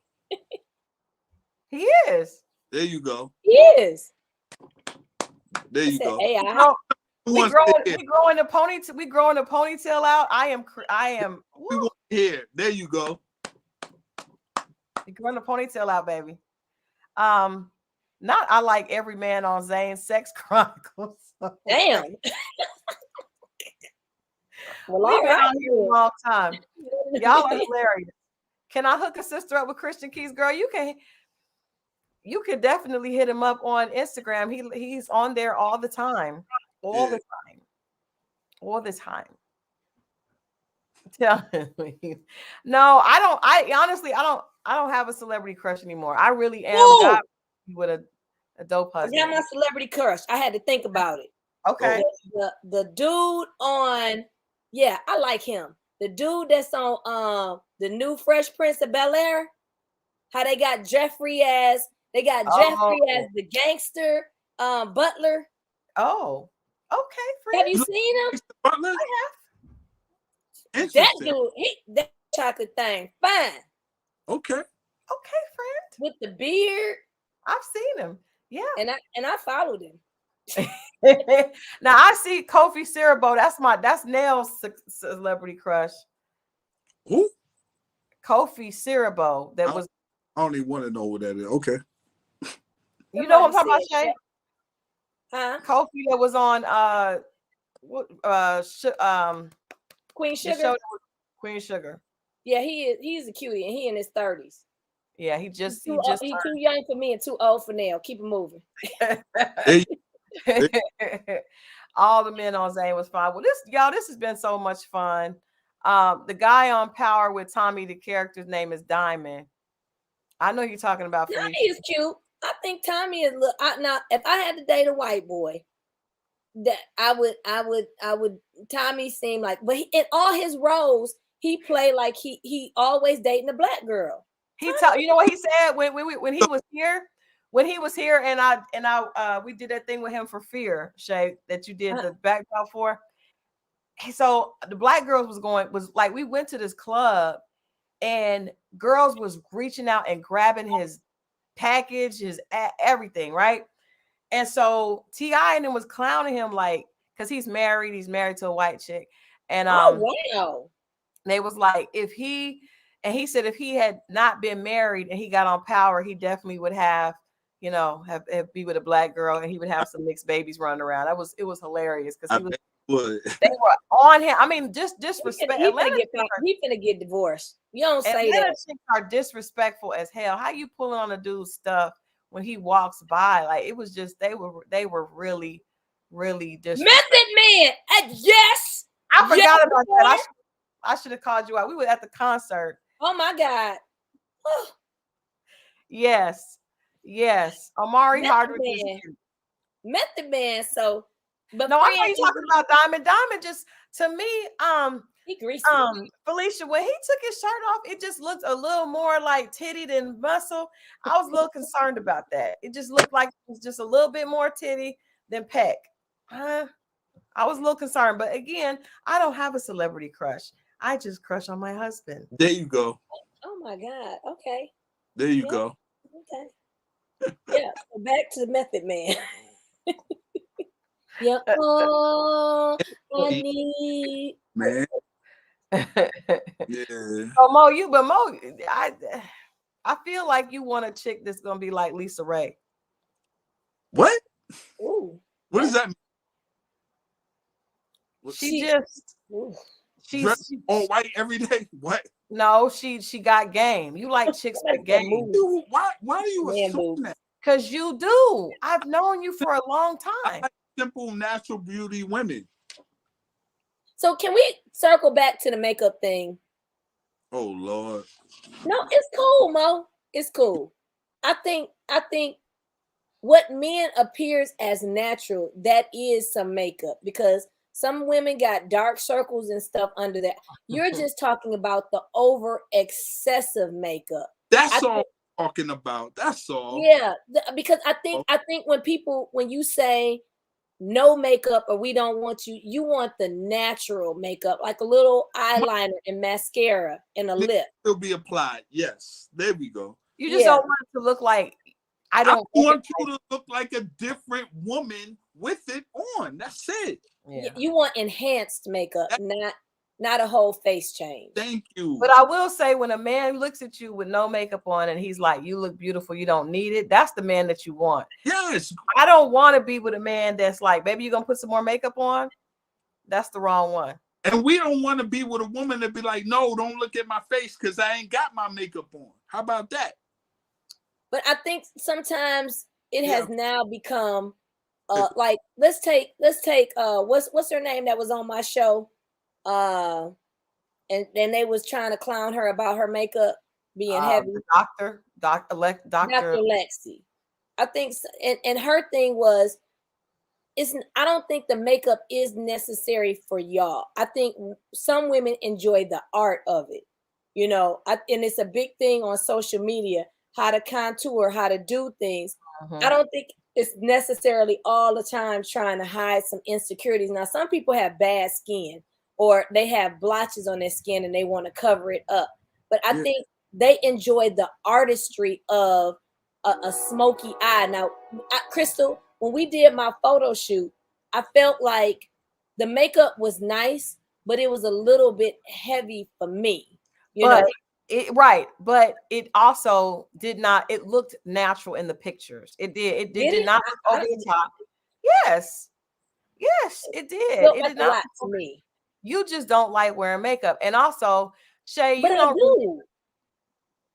He is. There you go. He is. There you go. We growing the ponytail out. I am. We want to hear. There you go. You growing the ponytail out, baby. Not I like every man on Zane's Sex Chronicles. Damn. Well, we've been on here a long time. Y'all are hilarious. Can I hook a sister up with Christian Keys, girl? You can definitely hit him up on Instagram. He's on there all the time. All the time. Tell me. No, I don't. I don't have a celebrity crush anymore. I really am God with a dope husband. I got my celebrity crush. I had to think about it. Okay. The dude on, I like him. The dude that's on the new Fresh Prince of Bel-Air. How they got Jeffrey as the gangster butler. Oh, okay. Friend. Have you seen him? Butler? I have. That dude, that chocolate thing, fine. Okay, friend. With the beard. I've seen him. Yeah. And I followed him. Now I see Kofi Siriboe. That's Nell's celebrity crush. Who? Kofi Siriboe. I don't even want to know what that is. Okay. You know what I'm talking about, Shay? Huh? Kofi that was on Queen Sugar. Queen Sugar. Yeah, he's a cutie and he in his 30s. Yeah, he's too young for me and too old for Nell. Keep it moving. All the men on Zane was fine. Well, this has been so much fun. The guy on Power with Tommy, the character's name is Diamond. I know you're talking about Felicia. Tommy is cute. I think Tommy is now if I had to date a white boy, that I would Tommy seemed like, but in all his roles, he played like he always dating a black girl. You know what he said when he was here? When he was here and I we did that thing with him for Fear, Shay, that you did the backdrop for. So the black girls was like, we went to this club and girls was reaching out and grabbing his package, his everything, right? And so T.I. and them was clowning him like, because he's married to a white chick. And wow. They was like, he said if he had not been married and he got on Power, he definitely would have, be with a black girl and he would have some mixed babies running around. It was hilarious because they were on him. I mean, just disrespect. He finna get divorced. You don't say that. Chicks are disrespectful as hell. How you pulling on a dude's stuff when he walks by? Like it was just they were really, really disrespectful. Method Man. Yes. I forgot about that. I should have called you out. We were at the concert. Oh my God. Yes. Omari Hardwick. Method Man. So, but no, I thought you talking about Diamond. Diamond just to me, he greasy. Felicia, when he took his shirt off, it just looked a little more like titty than muscle. I was a little concerned about that. It just looked like it was just a little bit more titty than pec. I was a little concerned, but again, I don't have a celebrity crush. I just crush on my husband. There you go. Oh my God. Okay. There you go. Okay. Yeah. So back to the Method Man. Yeah. Oh, I need. Man. Yeah. So Mo, I feel like you want a chick that's gonna be like Lisa Ray. What? Ooh, What does that mean? Dress She's all white every day? What? no, she got game. You like chicks with game. Dude, why do you Man assume boobs. that? Because you do. I've known you for a long I time. like simple, natural beauty women. So can we circle back to the makeup thing? Oh Lord. No, it's cool, Mo. It's cool. I think what men appears as natural, that is some makeup, because some women got dark circles and stuff under that. You're just talking about the over excessive makeup. That's all I'm talking about. That's all. Yeah, because I think when you say no makeup or we don't want you want the natural makeup, like a little eyeliner and mascara and a lip. Will be applied. Yes. There we go. You just don't want it to look like I want you to look like a different woman with it on. That's it. Yeah. You want enhanced makeup, not a whole face change. Thank you. But I will say, when a man looks at you with no makeup on and he's like, you look beautiful, you don't need it, that's the man that you want. Yes. I don't want to be with a man that's like, baby, you gonna put some more makeup on? That's the wrong one. And we don't want to be with a woman that be like, no, don't look at my face because I ain't got my makeup on. How about that? But I think sometimes it has now become like let's take what's her name that was on my show, and they was trying to clown her about her makeup being heavy. Dr. Lexi. I think, and her thing was, I don't think the makeup is necessary for y'all. I think some women enjoy the art of it, and it's a big thing on social media, how to contour, how to do things. I don't think it's necessarily all the time trying to hide some insecurities. Now, some people have bad skin or they have blotches on their skin and they want to cover it up. But I think they enjoy the artistry of a smoky eye. Now, Christal, when we did my photo shoot, I felt like the makeup was nice, but it was a little bit heavy for me. But it also did not. It looked natural in the pictures. It did. It did not look over the top. Yes, it did. It did not to me. You just don't like wearing makeup, and also, Shay, but you don't. I do.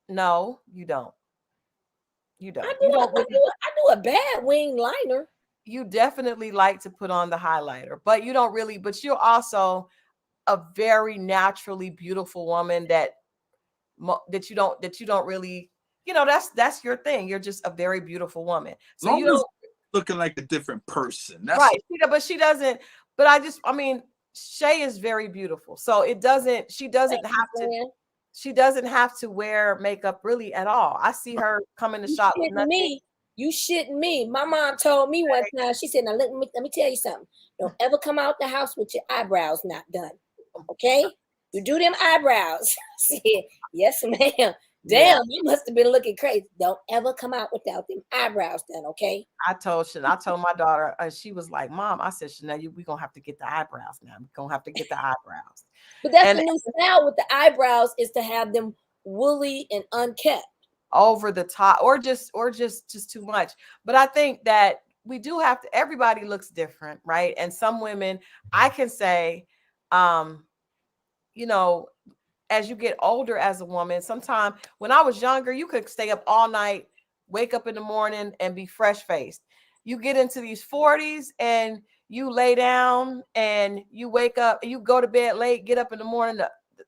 No, you don't. You don't. I do a bad wing liner. You definitely like to put on the highlighter, but you don't really. But you're also a very naturally beautiful woman that you don't really, that's your thing. You're just a very beautiful woman. So you don't looking like a different person. That's right. But she doesn't. But I mean, Shay is very beautiful. So she doesn't have to wear makeup really at all. I see her come in the shop with nothing. You shitting me. My mom told me one time, she said, now let me tell you something. Don't ever come out the house with your eyebrows not done. Okay? You do them eyebrows. I said, yes, ma'am. Damn, you must have been looking crazy. Don't ever come out without them eyebrows done, okay? I told my daughter, and she was like, Mom, I said, Chanel, we're going to have to get the eyebrows now. We're going to have to get the eyebrows. But that's the new style with the eyebrows, is to have them woolly and unkept. Over the top, or just too much. But I think that we do have to, everybody looks different, right? And some women, I can say, as you get older as a woman, sometimes when I was younger, you could stay up all night, wake up in the morning and be fresh faced. You get into these 40s and you lay down and you wake up, you go to bed late, get up in the morning,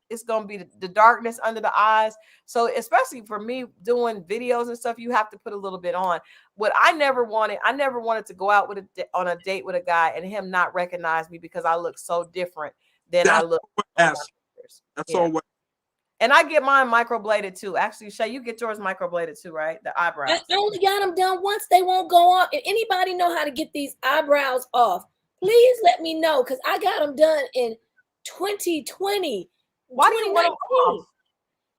it's going to be the darkness under the eyes. So especially for me doing videos and stuff, you have to put a little bit on. What I never wanted to go out on a date with a guy and him not recognize me because I look so different than I look. That's all. And I get mine microbladed too. Actually, Shay, you get yours microbladed too, right? The eyebrows. I only got them done once. They won't go off. If anybody know how to get these eyebrows off, please let me know, because I got them done in 2020. Why do you want them off?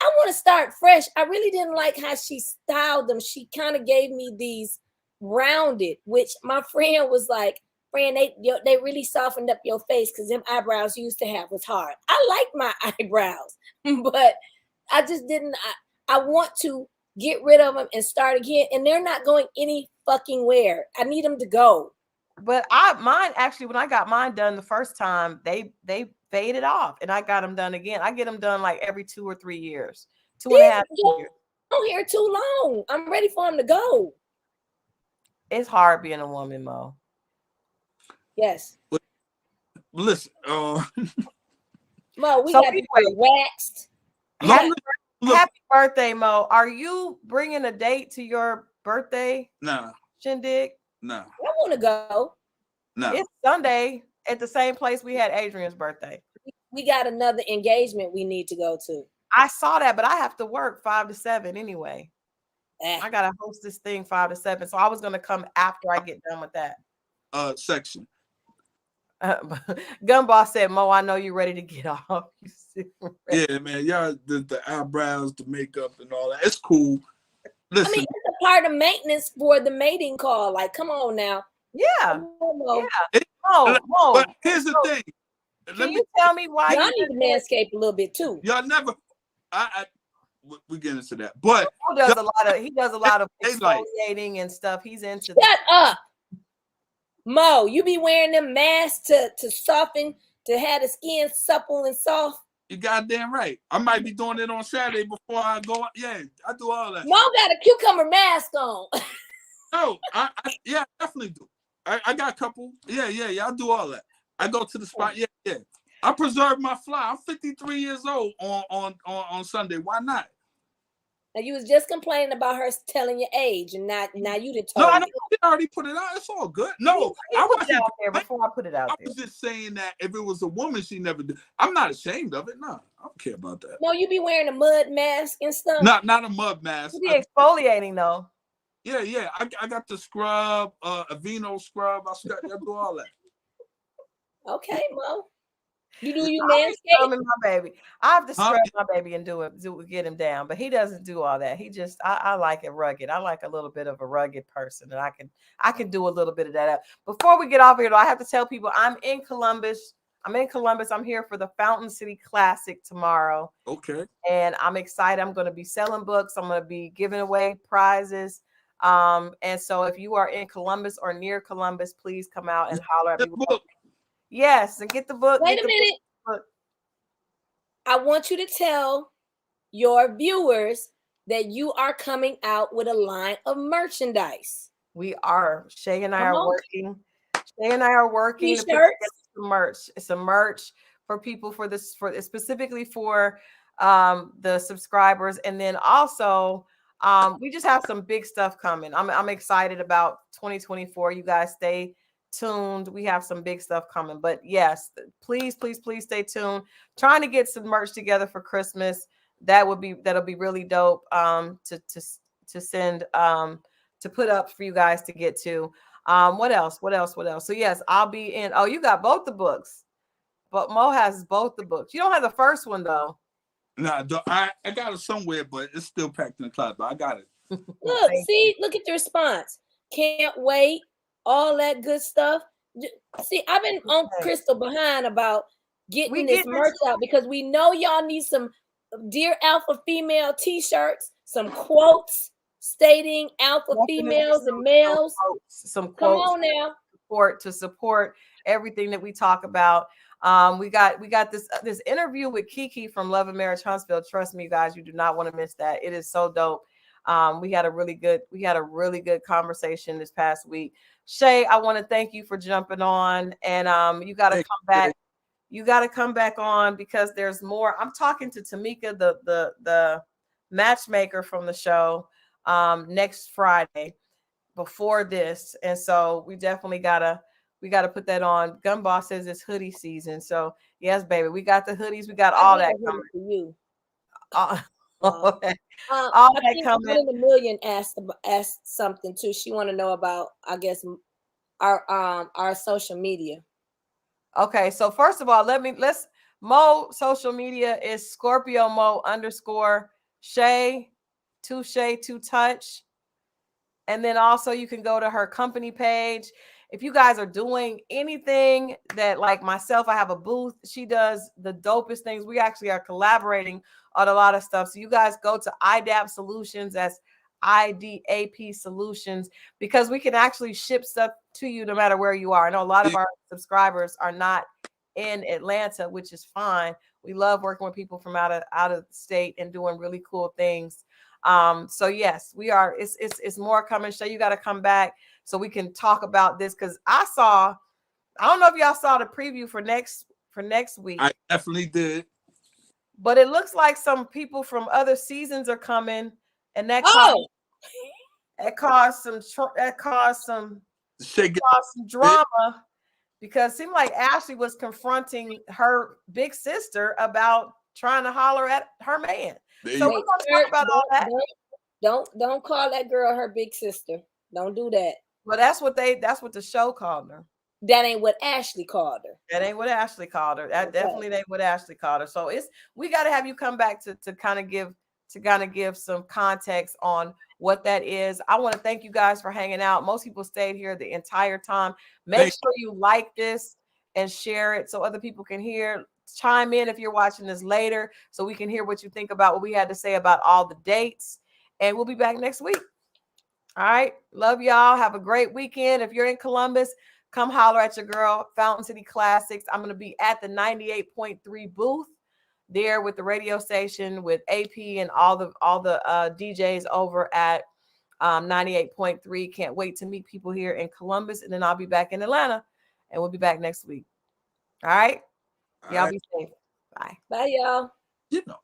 I want to start fresh. I really didn't like how she styled them. She kind of gave me these rounded, which my friend was like, friend, they really softened up your face because them eyebrows you used to have was hard. I like my eyebrows, but I just didn't. I want to get rid of them and start again, and they're not going any fucking where. I need them to go. But mine actually, when I got mine done the first time, they faded off, and I got them done again. I get them done like every 2 or 3 years, 2.5 years. Don't here too long. I'm ready for them to go. It's hard being a woman, Mo. Yes. Listen, Mo, we got to get waxed. Happy birthday, Mo. Are you bringing a date to your birthday? Nah. Shindig? Nah. I want to go. Nah. It's Sunday at the same place we had Adrian's birthday. We got another engagement we need to go to. I saw that, but I have to work 5 to 7 anyway. I gotta host this thing 5 to 7, so I was gonna come after I get done with that. Section. Gunboss said, Mo, I know you're ready to get off. Yeah, man. Y'all, the eyebrows, the makeup, and all that. It's cool. Listen. I mean, it's a part of maintenance for the mating call. Like, come on now. Yeah. Mo. Mo. But here's the thing. Can you tell me why y'all need to manscape a little bit too? Y'all never. We get into that, but he does a lot of exfoliating and stuff. He's into. Shut up, Mo. You be wearing them masks to soften, to have the skin supple and soft. You goddamn right. I might be doing it on Saturday before I go. Yeah, I do all that. Mo got a cucumber mask on. No, I definitely do. I got a couple. Yeah, I do all that. I go to the spot. Yeah. I preserve my fly. I'm 53 years old on Sunday. Why not? Now you was just complaining about her telling your age, and now you did. No, I don't. I already put it out. It's all good. No, I put it out there before I put it out there. I was just saying that if it was a woman, she never did. I'm not ashamed of it. No, I don't care about that. No, you be wearing a mud mask and stuff. Not a mud mask. You be exfoliating though. Yeah. I got the scrub, Aveeno scrub. I do all that. Okay, Mo. You do you manscape? My baby. I have to scrub my baby and get him down, but he doesn't do all that. He just I like it rugged. I like a little bit of a rugged person, and I can do a little bit of that. Before we get off here, though, I have to tell people I'm in Columbus. I'm here for the Fountain City Classic tomorrow. Okay. And I'm excited. I'm going to be selling books. I'm going to be giving away prizes. And so if you are in Columbus or near Columbus, please come out and holler at me. Yes, and get the book. Wait a minute. I want you to tell your viewers that you are coming out with a line of merchandise. We are. Shay and I are working. Shay and I are working to put some merch. It's a merch for people specifically for the subscribers, and then also we just have some big stuff coming. I'm excited about 2024. You guys stay tuned. We have some big stuff coming, but yes, please stay tuned. Trying to get some merch together for Christmas. That'll be really dope to send to put up for you guys to get to. What else? So yes, I'll be in. Oh, you got both the books, but Mo has both the books. You don't have the first one though. Nah, I got it somewhere, but it's still packed in the closet. But I got it. Look at the response. Can't wait. All that good stuff. See, I've been on Christal behind about getting this merch out because we know y'all need some Dear Alpha Female t-shirts, some quotes stating alpha females and males. Some quotes. Come on now. To support everything that we talk about. We got this interview with Kiki from Love and Marriage Huntsville. Trust me, you guys, you do not want to miss that. It is so dope. We had a really good conversation this past week. Shay, I want to thank you for jumping on, and you got to come back. You got to come back on because there's more. I'm talking to Tamika, the matchmaker from the show, next Friday before this, and so we definitely gotta put that on. Gunboss says it's hoodie season, so yes, baby, we got the hoodies, we got all that coming for you. Okay. I think $1 million asked something too. She want to know about, I guess, our social media. Okay, so first of all, let's Mo social media is Scorpio Moe _ Shay, 2 touch. And then also you can go to her company page. if you guys are doing anything that, like myself, I have a booth. She does the dopest things. We actually are collaborating on a lot of stuff. So you guys go to IDAP Solutions. That's IDAP Solutions, because we can actually ship stuff to you no matter where you are. I know a lot of our subscribers are not in Atlanta, which is fine. We love working with people from out of state and doing really cool things. So yes, we are. It's more coming. So you got to come back so we can talk about this, because I don't know if y'all saw the preview for next week. I definitely did. But it looks like some people from other seasons are coming, and that caused some drama, because it seemed like Ashley was confronting her big sister about trying to holler at her man. So we're gonna talk about all that. Don't call that girl her big sister. Don't do that. Well, that's what the show called her. That ain't what Ashley called her. That ain't what Ashley called her. That definitely ain't what Ashley called her. So we got to have you come back to kind of give some context on what that is. I want to thank you guys for hanging out. Most people stayed here the entire time. Make sure you like this and share it so other people can hear. Chime in if you're watching this later so we can hear what you think about what we had to say about all the dates. And we'll be back next week. All right. Love y'all. Have a great weekend. If you're in Columbus, come holler at your girl, Fountain City Classics. I'm going to be at the 98.3 booth there with the radio station, with AP and all the DJs over at 98.3. Can't wait to meet people here in Columbus, and then I'll be back in Atlanta, and we'll be back next week. All right. Y'all be safe. Bye. Bye, y'all. You know.